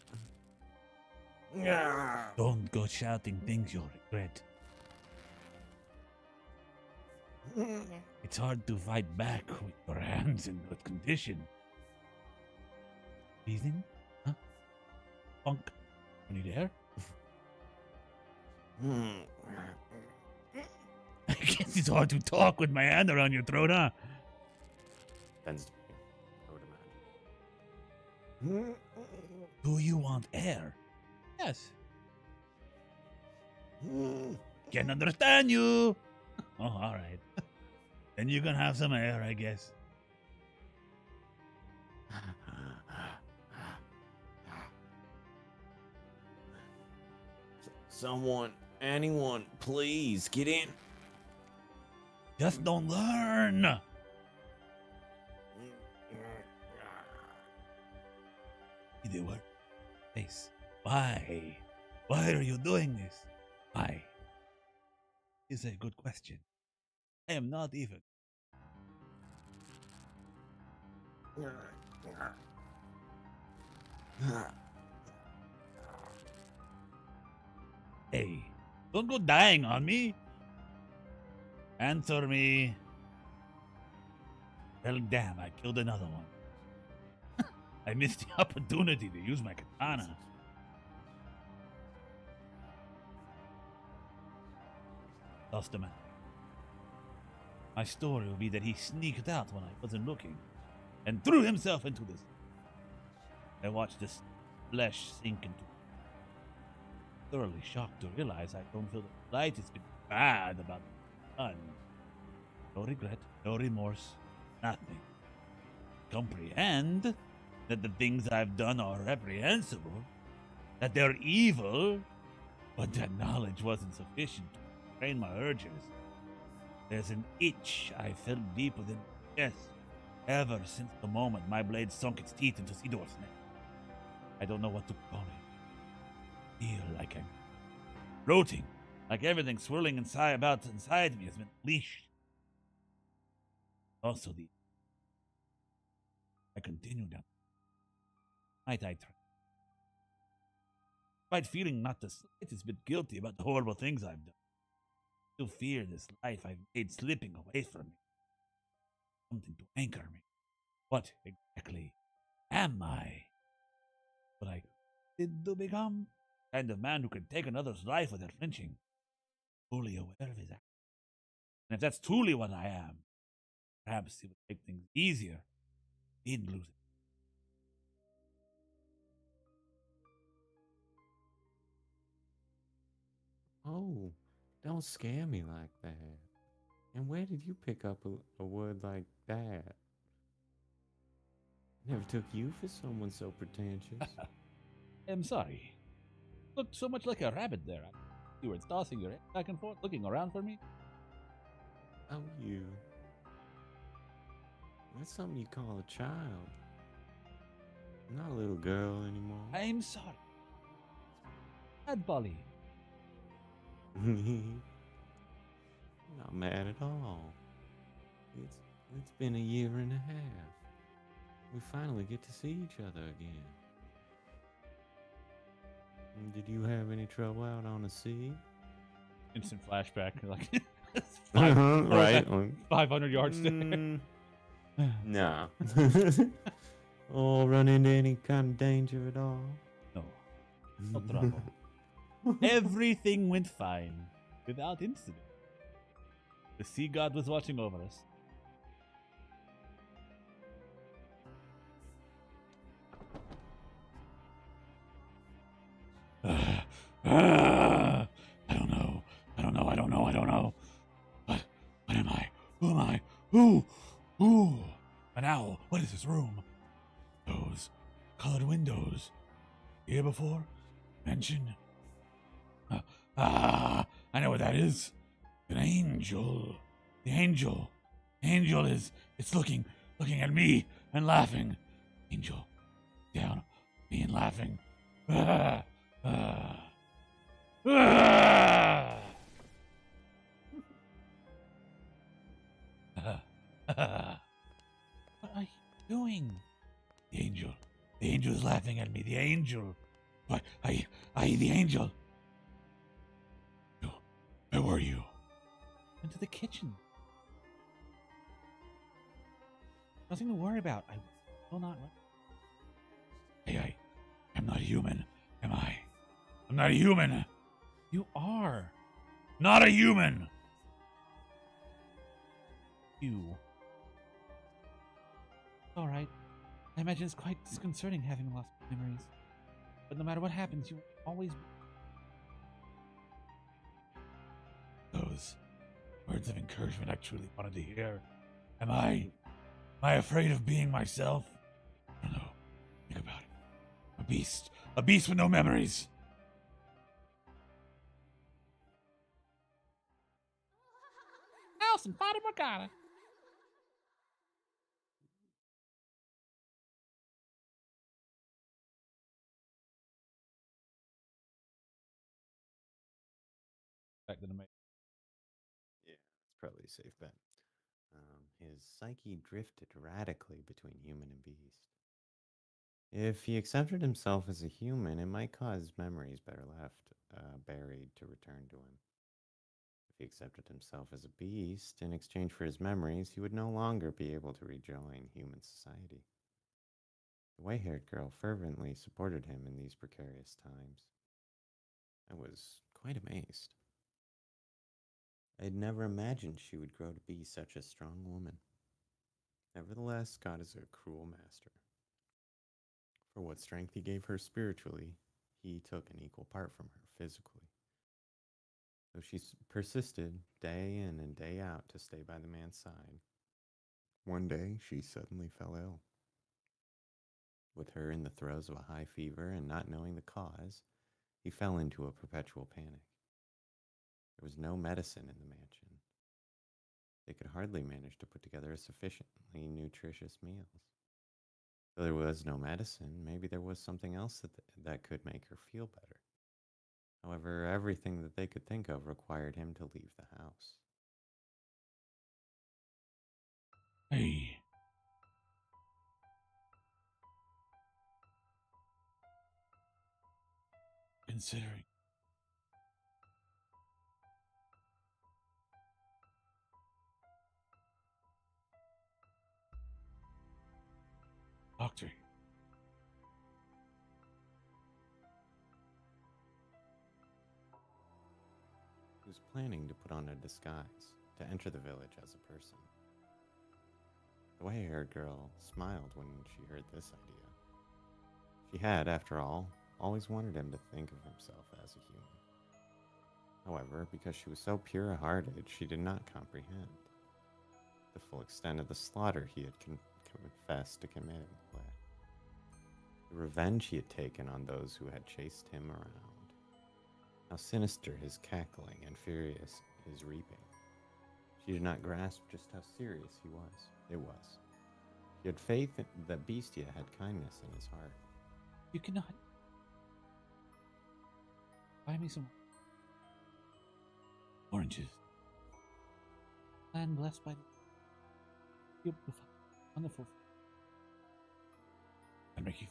Don't go shouting things you'll regret. It's hard to fight back with your hands in good condition. Breathing? Huh? Funk? Are you there? I guess it's hard to talk with my hand around your throat, huh? Tends to be, I would imagine. Do you want air? Yes. Can't understand you. Oh, all right. Then you can have some air, I guess. Someone, anyone, please get in. Just don't learn. They were. Face. Why? Why are you doing this? Why? Is a good question. I am not even. Hey, don't go dying on me. Answer me. Well, damn, I killed another one. I missed the opportunity to use my katana. Lost a man. My story will be that he sneaked out when I wasn't looking and threw himself into this. I watched this flesh sink into thoroughly shocked to realize I don't feel the slightest bit bad about the done. No regret, no remorse, nothing. Comprehend that the things I've done are reprehensible, that they're evil, but that knowledge wasn't sufficient to restrain my urges. There's an itch I felt deep within my chest ever since the moment my blade sunk its teeth into Sidor's neck. I don't know what to call it. Feel like I'm floating, like everything swirling inside me has been unleashed. Also, I continue down. Might I try? Despite feeling not the slightest bit guilty about the horrible things I've done, I still fear this life I've made slipping away from me. Something to anchor me. What exactly am I? What I did to become? The kind of man who can take another's life without flinching, fully aware of his actions. And if that's truly what I am, perhaps it would make things easier. He'd lose it. Oh, don't scare me like that. And where did you pick up a word like that? Never took you for someone so pretentious. I'm sorry. Looked so much like a rabbit there. You were tossing your head back and forth, looking around for me. Oh, you. That's something you call a child. I'm not a little girl anymore. I'm sorry. Bad Polly. Not mad at all. It's it's been a year and a half. We finally get to see each other again. Did you have any trouble out on the sea? Instant flashback, like five, Right. 500 yards there. Nah. Or run into any kind of danger at all? No, no trouble. Everything went fine, without incident. The sea god was watching over us. I don't know. I don't know. I don't know. I don't know. What am I? Who am I? Who? An owl. What is this room? Those colored windows. Here before? Mentioned? I know what that is. An angel. The angel. Angel is. It's looking at me and laughing. Angel. Down. Me and laughing. Ah, ah. Ah! What are you doing? The angel. The angel is laughing at me. The angel. What? The angel. You. Where were you? Into the kitchen. Nothing to worry about. I will not. I'm not human, am I? I'm not a human. You are. Not a human. You. All right. I imagine it's quite disconcerting having lost memories. But no matter what happens, you will always. Those words of encouragement I truly wanted to hear. Am I afraid of being myself? I don't know. Think about it. A beast with no memories. House and Fata Morgana. Back to the main. Yeah, it's probably a safe bet. His psyche drifted radically between human and beast. If he accepted himself as a human, it might cause memories better left buried to return to him. If he accepted himself as a beast, in exchange for his memories, he would no longer be able to rejoin human society. The white haired girl fervently supported him in these precarious times. I was quite amazed. I had never imagined she would grow to be such a strong woman. Nevertheless, God is a cruel master. For what strength he gave her spiritually, he took an equal part from her physically. Though she persisted day in and day out to stay by the man's side, one day she suddenly fell ill. With her in the throes of a high fever and not knowing the cause, he fell into a perpetual panic. There was no medicine in the mansion. They could hardly manage to put together a sufficiently nutritious meals. Though there was no medicine, maybe there was something else that could make her feel better. However, everything that they could think of required him to leave the house. Hey. Considering. Doctor. He was planning to put on a disguise to enter the village as a person. The white-haired girl smiled when she heard this idea. She had, after all, always wanted him to think of himself as a human. However, because she was so pure-hearted, she did not comprehend the full extent of the slaughter he had confessed to commit, the revenge he had taken on those who had chased him around. How sinister his cackling and furious his reaping. She did not grasp just how serious he was. It was. She had faith that Bestia had kindness in his heart. You cannot. Buy me some Oranges. land blessed by the beautiful, wonderful. That make you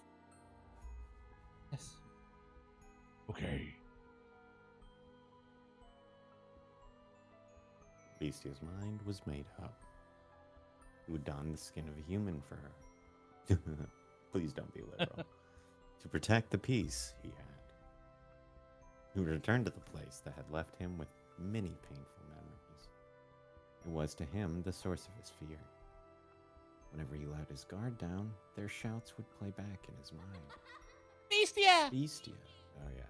Yes. okay. Bestia's mind was made up. He would don the skin of a human for her. Please don't be literal. To protect the peace he had. He would return to the place that had left him with many painful memories. It was to him the source of his fear. Whenever he let his guard down, their shouts would play back in his mind. Bestia! Bestia. Oh, yeah.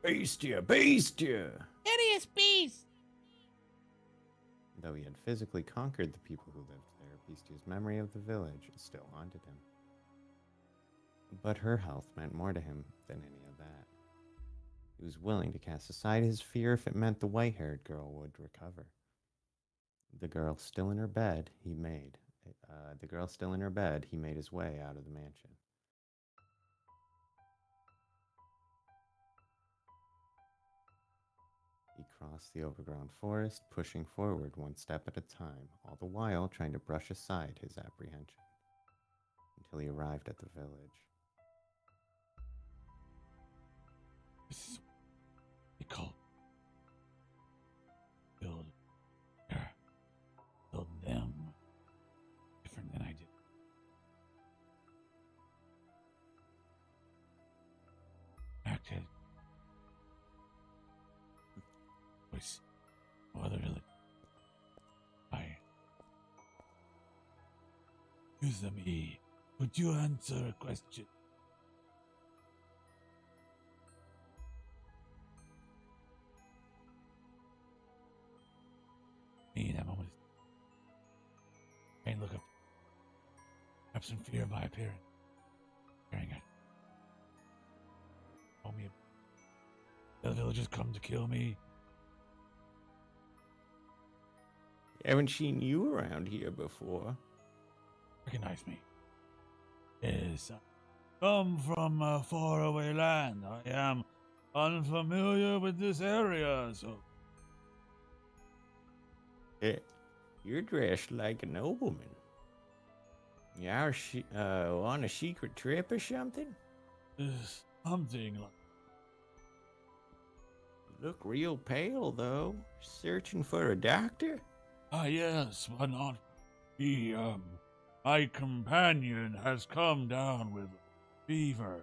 Bestia! Bestia! Hideous beast! Though he had physically conquered the people who lived there, Bestia's memory of the village still haunted him. But her health meant more to him than any of that. He was willing to cast aside his fear if it meant the white-haired girl would recover. The girl still in her bed, he made his way out of the mansion. He crossed the overgrown forest, pushing forward one step at a time, all the while trying to brush aside his apprehension, until he arrived at the village. This is what they call build her. Build them different than I did. Acted voice no other village. I excuse me. Could you answer a question? Me, that moment is pain look up. Perhaps in fear of my appearance. Staring at. Told me the other villagers come to kill me. Haven't seen you around here before. Recognize me. Yes, I come from a faraway land. I am unfamiliar with this area, so You're dressed like a nobleman. You are on a secret trip or something? there's something like You look real pale, though. Searching for a doctor? yes, but not he. My companion has come down with fever.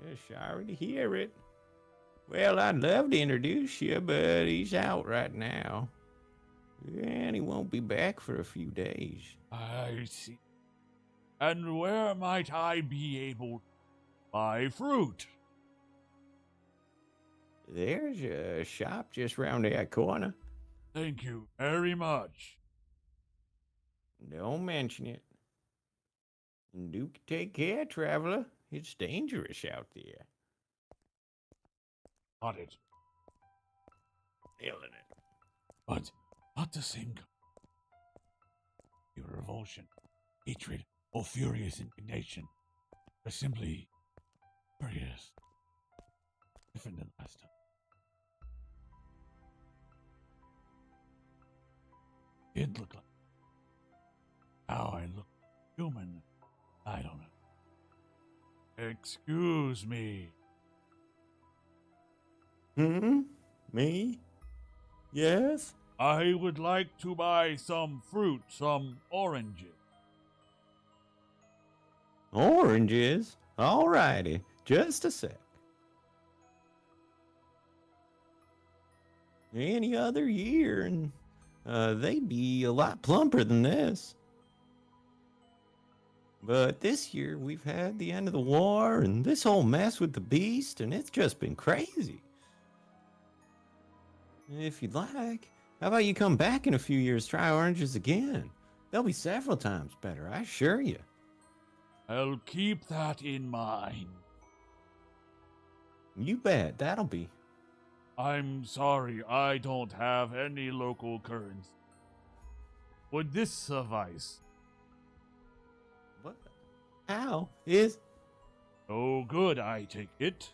Yeah, sorry to hear it. Well, I'd love to introduce you, but he's out right now. And he won't be back for a few days. I see. And where might I be able to buy fruit? There's a shop just round that corner. Thank you very much. Don't mention it. And do take care, traveler. It's dangerous out there. Got it. Feeling it. But not the same kind. Your revulsion, hatred, or furious indignation. They're simply furious. Different than last time. Did look like how I look human. I don't know. Excuse me. Me? Yes? I would like to buy some fruit, some oranges. Oranges? Alrighty. Just a sec. Any other year, and they'd be a lot plumper than this. But this year, we've had the end of the war and this whole mess with the beast, and it's just been crazy. If you'd like, how about you come back in a few years, try oranges again? They'll be several times better, I assure you. I'll keep that in mind. You bet, that'll be. I'm sorry, I don't have any local currency. Would this suffice? What? How is? No good, I take it.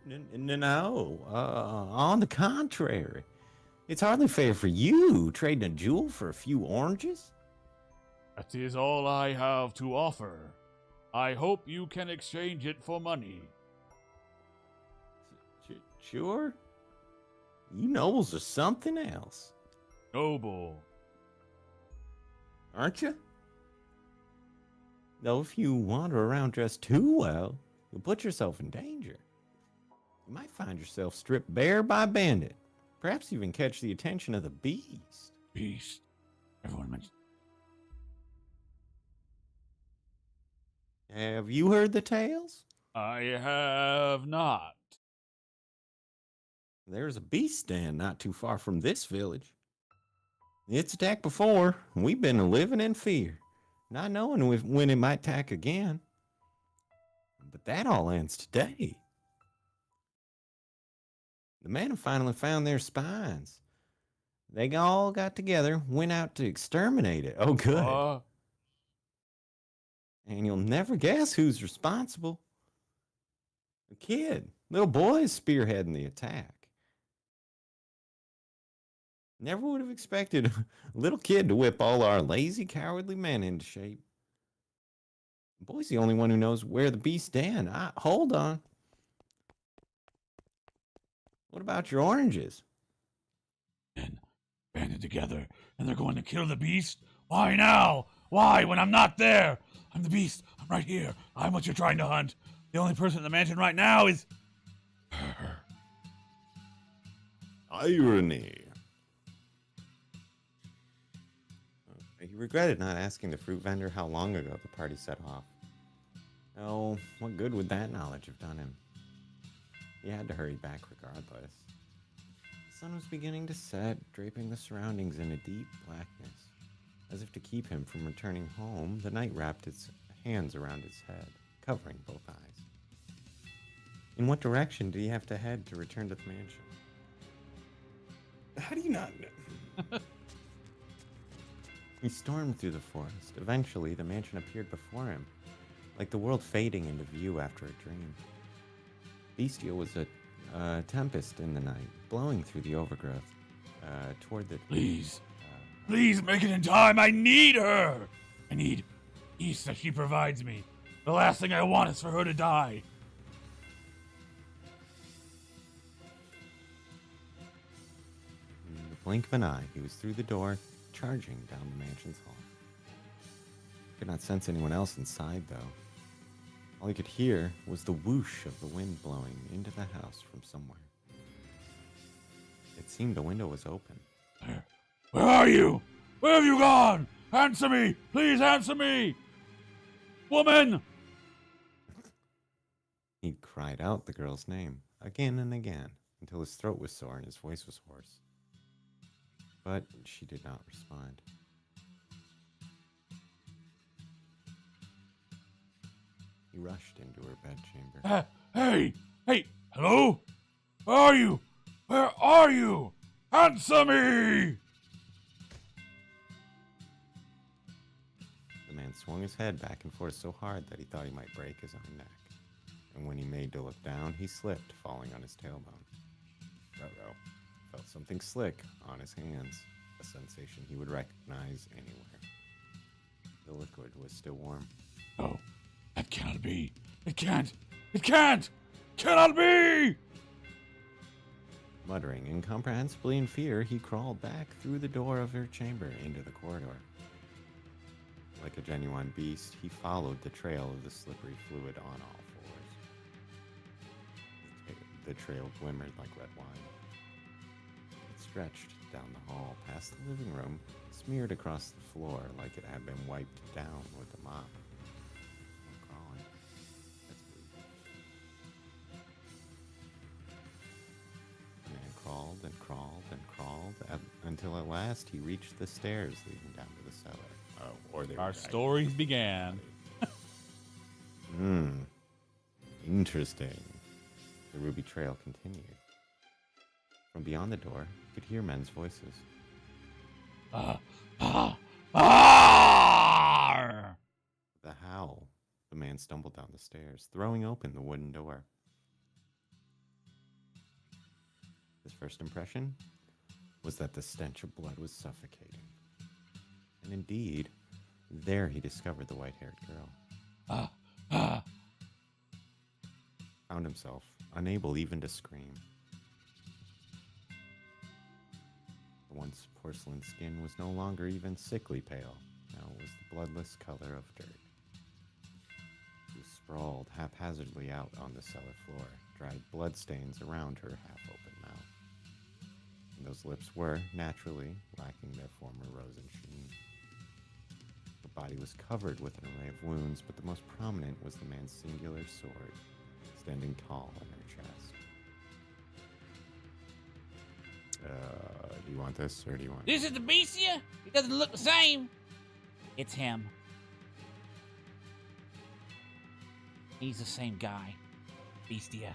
No, on the contrary. It's hardly fair for you, trading a jewel for a few oranges. That is all I have to offer. I hope you can exchange it for money. Sure. You nobles are something else, Noble. aren't you? Though if you wander around dressed too well, you'll put yourself in danger. You might find yourself stripped bare by a bandit. Perhaps even catch the attention of the beast. Beast. Everyone mentions. Have you heard the tales? I have not. There's a beast den not too far from this village. It's attacked before, and we've been living in fear, not knowing when it might attack again. But that all ends today. The men have finally found their spines. They all got together, went out to exterminate it. Oh, good. And you'll never guess who's responsible. A kid. Little boy is spearheading the attack. Never would have expected a little kid to whip all our lazy, cowardly men into shape. The boy's the only one who knows where the beast's den. Hold on. What about your oranges? Men banded together, and they're going to kill the beast? Why now? Why, when I'm not there? I'm the beast. I'm right here. I'm what you're trying to hunt. The only person in the mansion right now is her. Irony. He regretted not asking the fruit vendor how long ago the party set off. Oh, what good would that knowledge have done him? He had to hurry back regardless. The sun was beginning to set, draping the surroundings in a deep blackness. As if to keep him from returning home, the night wrapped its hands around his head, covering both eyes. In what direction did he have to head to return to the mansion? How do you not know? He stormed through the forest. Eventually, the mansion appeared before him, like the world fading into view after a dream. Bestial was a tempest in the night, blowing through the overgrowth toward the... Please. Please make it in time. I need her. I need peace that she provides me. The last thing I want is for her to die. In the blink of an eye, he was through the door, charging down the mansion's hall. He could not sense anyone else inside, though. All he could hear was the whoosh of the wind blowing into the house from somewhere. It seemed a window was open. Where are you? Where have you gone? Answer me! Please answer me! Woman! He cried out the girl's name again and again until his throat was sore and his voice was hoarse. But she did not respond. He rushed into her bedchamber. Hey! Hello? Where are you? Where are you? Answer me! The man swung his head back and forth so hard that he thought he might break his own neck. And when he made to look down, he slipped, falling on his tailbone. Ruh-roh felt something slick on his hands, a sensation he would recognize anywhere. The liquid was still warm. No, that cannot be. It can't! It can't! Cannot be! Muttering incomprehensibly in fear, he crawled back through the door of her chamber into the corridor. Like a genuine beast, he followed the trail of the slippery fluid on all fours. The trail glimmered like red wine. It stretched down the hall, past the living room, smeared across the floor like it had been wiped down with a mop. No crawling. That's weird. The man crawled and crawled and crawled until at last he reached the stairs leading down to the cellar. Our stories began. Interesting. The ruby trail continued. From beyond the door, you could hear men's voices. Arr! With a howl, the man stumbled down the stairs, throwing open the wooden door. His first impression was that the stench of blood was suffocating. And indeed, there he discovered the white-haired girl. Found himself unable even to scream. The once porcelain skin was no longer even sickly pale. Now it was the bloodless color of dirt. She was sprawled haphazardly out on the cellar floor, dried bloodstains around her half-open mouth. And those lips were, naturally, lacking their former rose and sheen. Her body was covered with an array of wounds, but the most prominent was the man's singular sword, standing tall on her chest. Do you want this, or do you want... This is the Beastia? He doesn't look the same. It's him. He's the same guy. Beastia.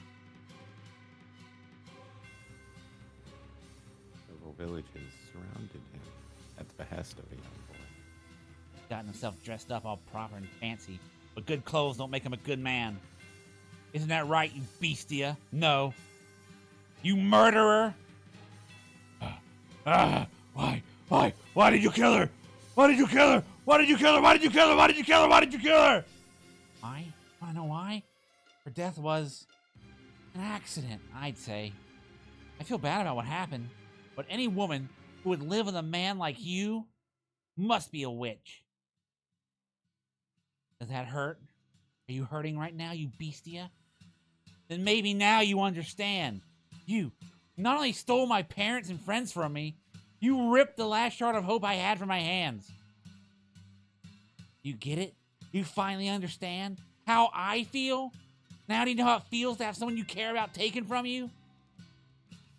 Several villages surrounded him at the behest of the young boy. Gotten himself dressed up all proper and fancy, but good clothes don't make him a good man. Isn't that right, you Beastia? No. You murderer! Why did you kill her? Why did you kill her? Why did you kill her? Why did you kill her? Why did you kill her? Why did you kill her? Why? Wanna know why? Her death was an accident, I'd say. I feel bad about what happened, but any woman who would live with a man like you must be a witch. Does that hurt? Are you hurting right now, you Beastia? Then maybe now you understand. You not only stole my parents and friends from me, you ripped the last shard of hope I had from my hands. You get it? You finally understand how I feel? Now do you know how it feels to have someone you care about taken from you?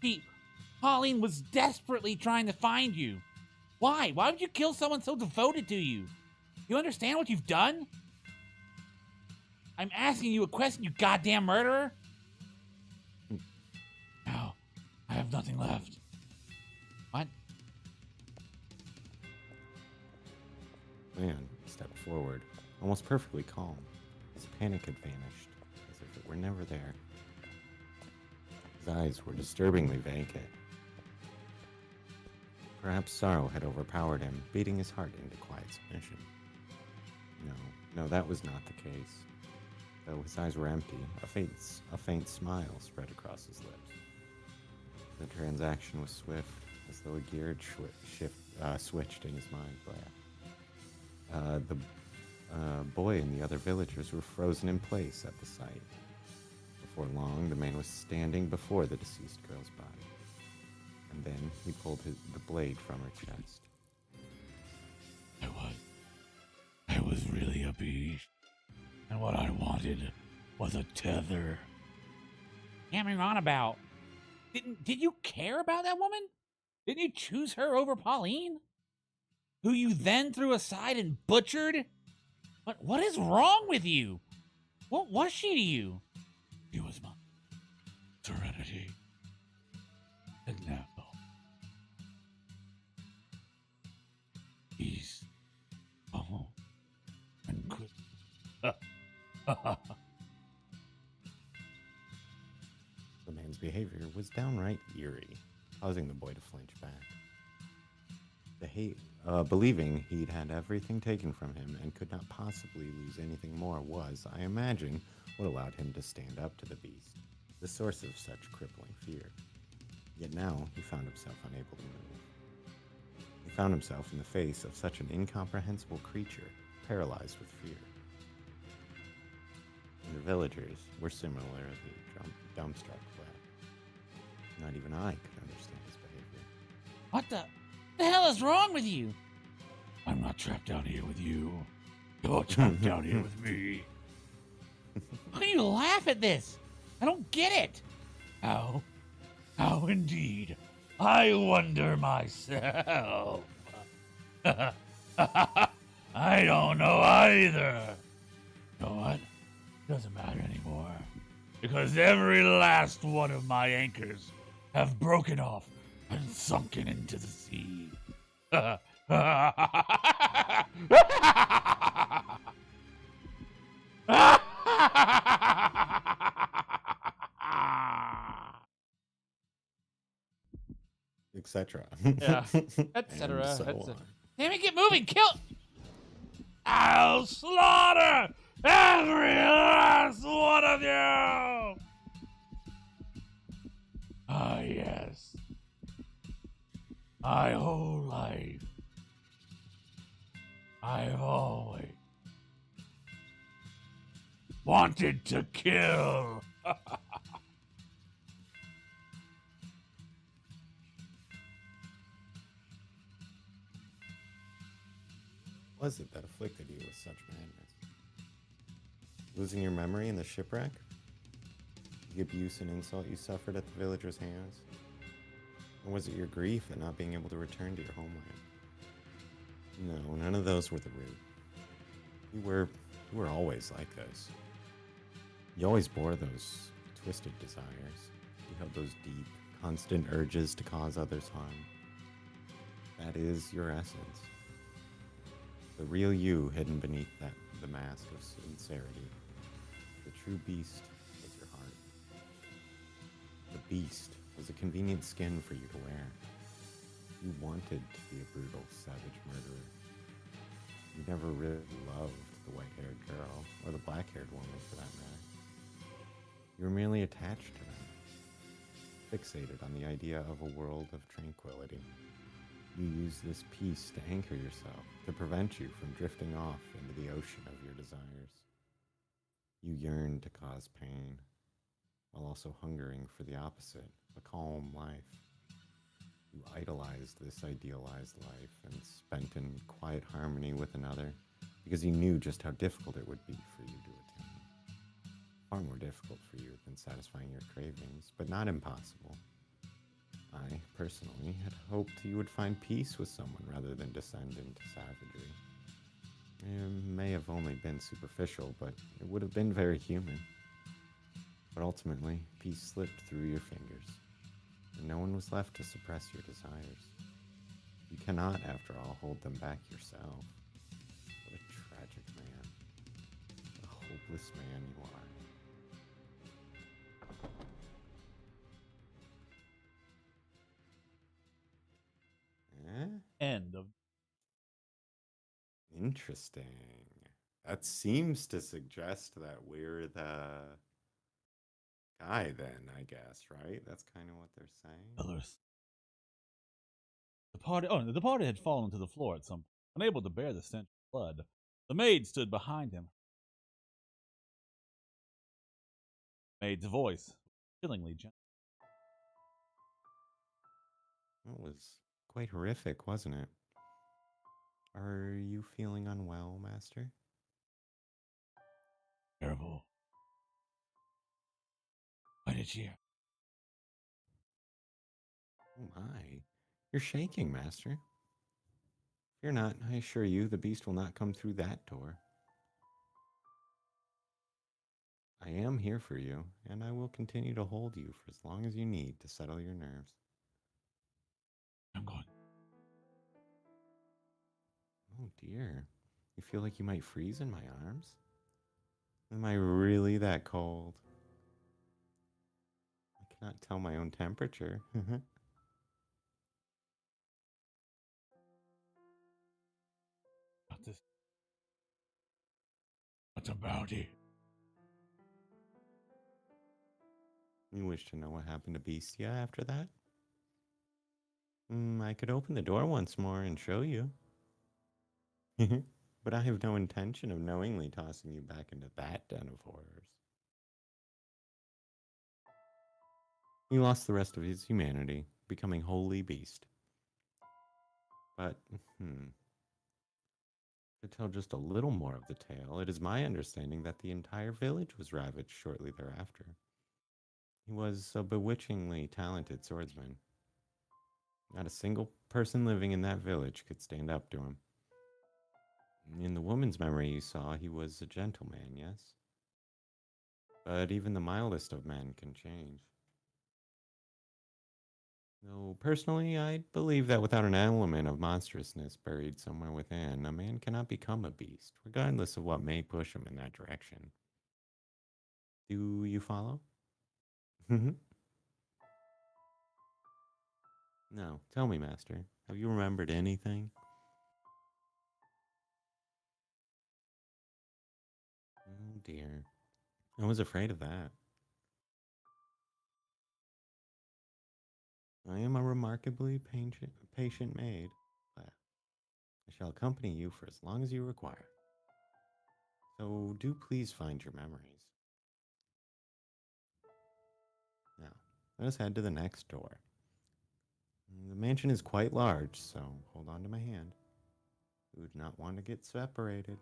See, Pauline was desperately trying to find you. Why? Why would you kill someone so devoted to you? You understand what you've done? I'm asking you a question, you goddamn murderer. No, I have nothing left. What? Man stepped forward, almost perfectly calm. His panic had vanished, as if it were never there. His eyes were disturbingly vacant. Perhaps sorrow had overpowered him, beating his heart into quiet submission. No, that was not the case. Though his eyes were empty, a faint smile spread across his lips. The transaction was swift, as though a gear switched in his mind. The boy and the other villagers were frozen in place at the sight. Before long, the man was standing before the deceased girl's body. And then he pulled the blade from her chest. I was really a beast. And what I wanted was a tether. Yammering on about. Did you care about that woman? Didn't you choose her over Pauline? Who you then threw aside and butchered? What is wrong with you? What was she to you? She was my serenity. And now, he's alone and good. The man's behavior was downright eerie, causing the boy to flinch back. Believing he'd had everything taken from him and could not possibly lose anything more was, I imagine, what allowed him to stand up to the beast, the source of such crippling fear. Yet now he found himself unable to move. He found himself in the face of such an incomprehensible creature, paralyzed with fear. And the villagers were similarly dumbstruck, but not even I could understand his behavior. What the hell is wrong with you? I'm not trapped down here with you. You're trapped down here with me. Why do you laugh at this? I don't get it. How? How indeed? I wonder myself. I don't know either. You know what? Doesn't matter anymore. because every last one of my anchors have broken off and sunken into the sea. Etc. Yeah. And Etc. so on. Damn it, get moving! Kill! I'll slaughter every last one of you! Ah, yes. My whole life, I've always wanted to kill. What was it that afflicted you with such madness? Losing your memory in the shipwreck? The abuse and insult you suffered at the villagers' hands? Or was it your grief at not being able to return to your homeland? No, none of those were the root. You were always like this. You always bore those twisted desires. You held those deep, constant urges to cause others harm. That is your essence. The real you hidden beneath the mask of sincerity. The true beast was your heart. The beast was a convenient skin for you to wear. You wanted to be a brutal, savage murderer. You never really loved the white-haired girl, or the black-haired woman for that matter. You were merely attached to them, fixated on the idea of a world of tranquility. You used this peace to anchor yourself, to prevent you from drifting off into the ocean of your desires. You yearned to cause pain, while also hungering for the opposite, a calm life. You idolized this idealized life and spent in quiet harmony with another because you knew just how difficult it would be for you to attain. Far more difficult for you than satisfying your cravings, but not impossible. I, personally, had hoped you would find peace with someone rather than descend into savagery. It may have only been superficial, but it would have been very human. But ultimately, peace slipped through your fingers, and no one was left to suppress your desires. You cannot, after all, hold them back yourself. What a tragic man. What a hopeless man you are. End of. Interesting. That seems to suggest that we're the guy then, I guess, right? That's kind of what they're saying. Others. The party had fallen to the floor at some point, unable to bear the stench of blood. The maid stood behind him. Maid's voice, chillingly gentle. It was quite horrific, wasn't it? Are you feeling unwell, Master? Terrible. Why did you? Oh my. You're shaking, Master. Fear not, I assure you, the beast will not come through that door. I am here for you, and I will continue to hold you for as long as you need to settle your nerves. I'm going. Oh dear. You feel like you might freeze in my arms? Am I really that cold? I cannot tell my own temperature. About this. What's a bounty? You wish to know what happened to Beastia after that? I could open the door once more and show you. But I have no intention of knowingly tossing you back into that den of horrors. He lost the rest of his humanity, becoming wholly beast. But, to tell just a little more of the tale, it is my understanding that the entire village was ravaged shortly thereafter. He was a bewitchingly talented swordsman. Not a single person living in that village could stand up to him. In the woman's memory you saw, he was a gentleman, yes? But even the mildest of men can change. Though personally, I believe that without an element of monstrousness buried somewhere within, a man cannot become a beast, regardless of what may push him in that direction. Do you follow? No. Tell me, Master. Have you remembered anything? Oh dear. I was afraid of that. I am a remarkably patient maid. But I shall accompany you for as long as you require. So do please find your memories. Now, let us head to the next door. The mansion is quite large, so hold on to my hand. We would not want to get separated.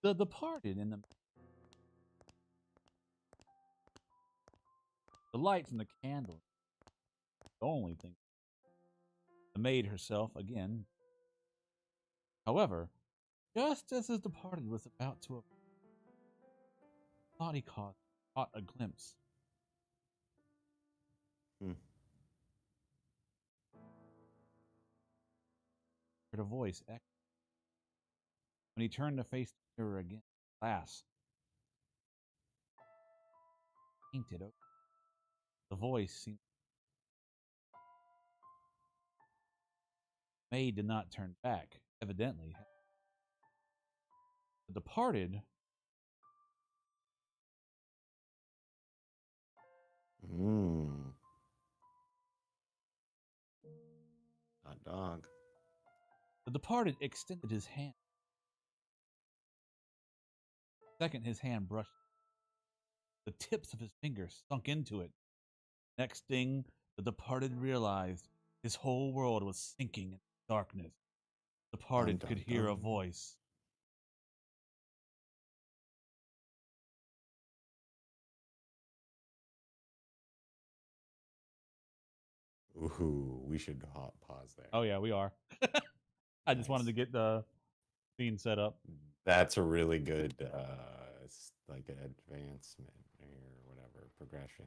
The departed in the lights and the candles. The only thing. The maid herself again. However, just as his departed was about to, thought he caught a glimpse. Hmm. Heard a voice echo. When he turned to face the mirror again, glass painted over. The voice seemed. The maid did not turn back. Evidently, the departed. Mmm. Hot dog. The departed extended his hand. Second, his hand brushed. The tips of his fingers sunk into it. Next thing, the departed realized his whole world was sinking in darkness. The Dun departed could dun hear a dun. voice. Ooh, we should hot pause there. Oh yeah, we are. I just wanted Nice. to get the scene set up. That's a really good, like advancement or whatever, progression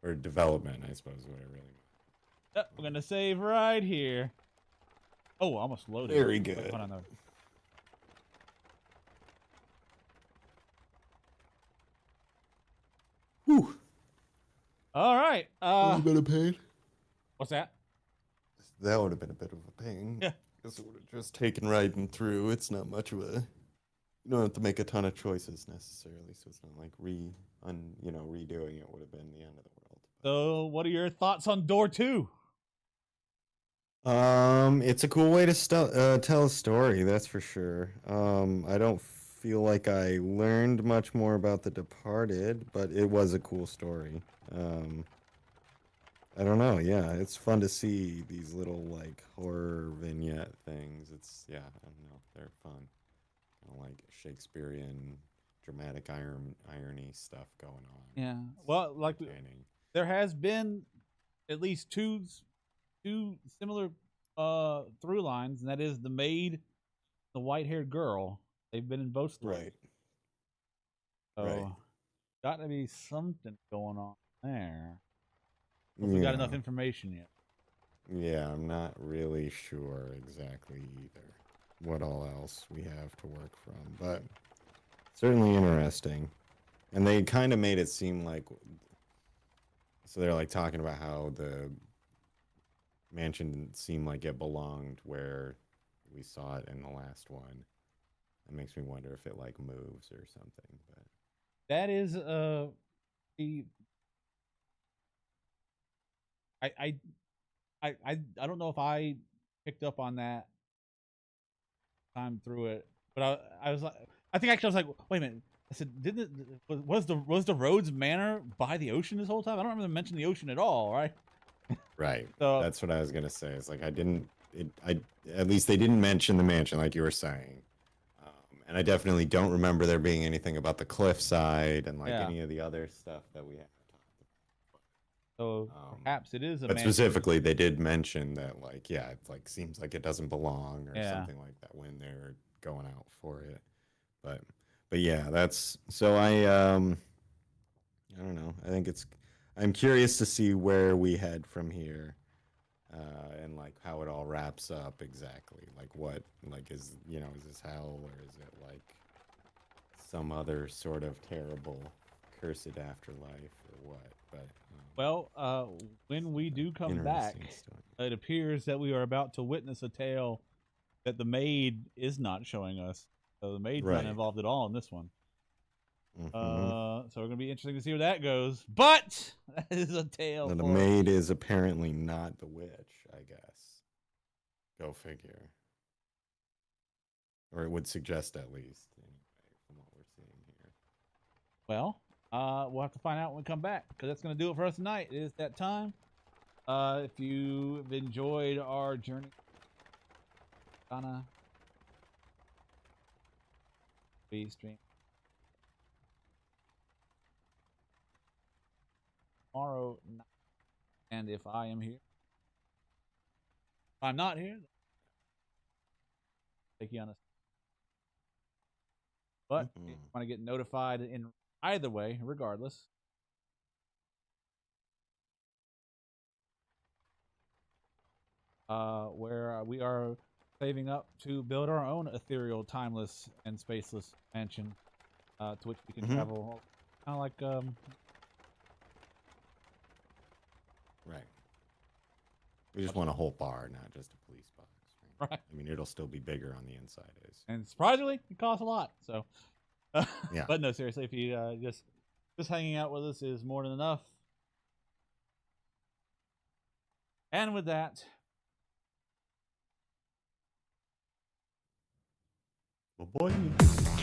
or development, I suppose, what I really meant. Yep, we're gonna save right here. Oh, almost loaded. Very Wait, good. hold on though. Whew. All right. A little bit of pain. What's that? That would have been a bit of a pain. Yeah. Because it would have just taken right and through. It's not much of a. You don't have to make a ton of choices necessarily, so it's not like redoing it would have been the end of the world. So, what are your thoughts on door 2? It's a cool way to tell a story, that's for sure. I don't feel like I learned much more about The Departed, but it was a cool story. I don't know. Yeah, it's fun to see these little like horror vignette things. I don't know, they're fun. Like Shakespearean dramatic irony stuff going on. Yeah. Well, like there has been at least two similar through lines, and that is the maid, the white-haired girl. They've been in both stories. Right. So, Right. got to be something going on there. If we got enough information yet. Yeah, I'm not really sure exactly either what all else we have to work from, but certainly interesting. And they kind of made it seem like, so they're like talking about how the mansion seemed like it belonged where we saw it in the last one. It makes me wonder if it like moves or something. But that is the I I I don't know if I picked up on that time through it, but I was like, I think actually I was like, wait a minute. I said, didn't it, was the Rhodes Manor by the ocean this whole time? I don't remember them mention the ocean at all, right? right. So That's what I was gonna say. It's like I at least they didn't mention the mansion like you were saying. And I definitely don't remember there being anything about the cliffside and like any of the other stuff that we have talked about. So perhaps it is a but mansion. specifically, they did mention that, like, yeah, it like seems like it doesn't belong or Yeah. something like that when they're going out for it. But But yeah, that's so I don't know. I think I'm curious to see where we head from here. And like how it all wraps up exactly. Like what like is is this hell or is it like some other sort of terrible cursed afterlife or what? But Well, when we do come back, interesting story. it appears that we are about to witness a tale that the maid is not showing us. So the maid's not Right. involved at all in this one. Mm-hmm. So we're gonna be interesting to see where that goes. But that is a tale Now, the for maid is apparently not the witch, I guess. Go figure. Or it would suggest at least, anyway, from what we're seeing here. well, we'll have to find out when we come back because that's gonna do it for us tonight. It is that time. If you've enjoyed our journey, Ghana, please stream tomorrow night. And if I am here, if I'm not here, take you on a. But if you want to get notified in either way, regardless, where we are saving up to build our own ethereal, timeless, and spaceless mansion, to which we can travel, kind of like Right. We just want a whole bar, not just a police box. Right? right. I mean, it'll still be bigger on the inside. And surprisingly, it costs a lot. So, Yeah. but no, seriously, if you just hanging out with us is more than enough. And with that, Well, boy.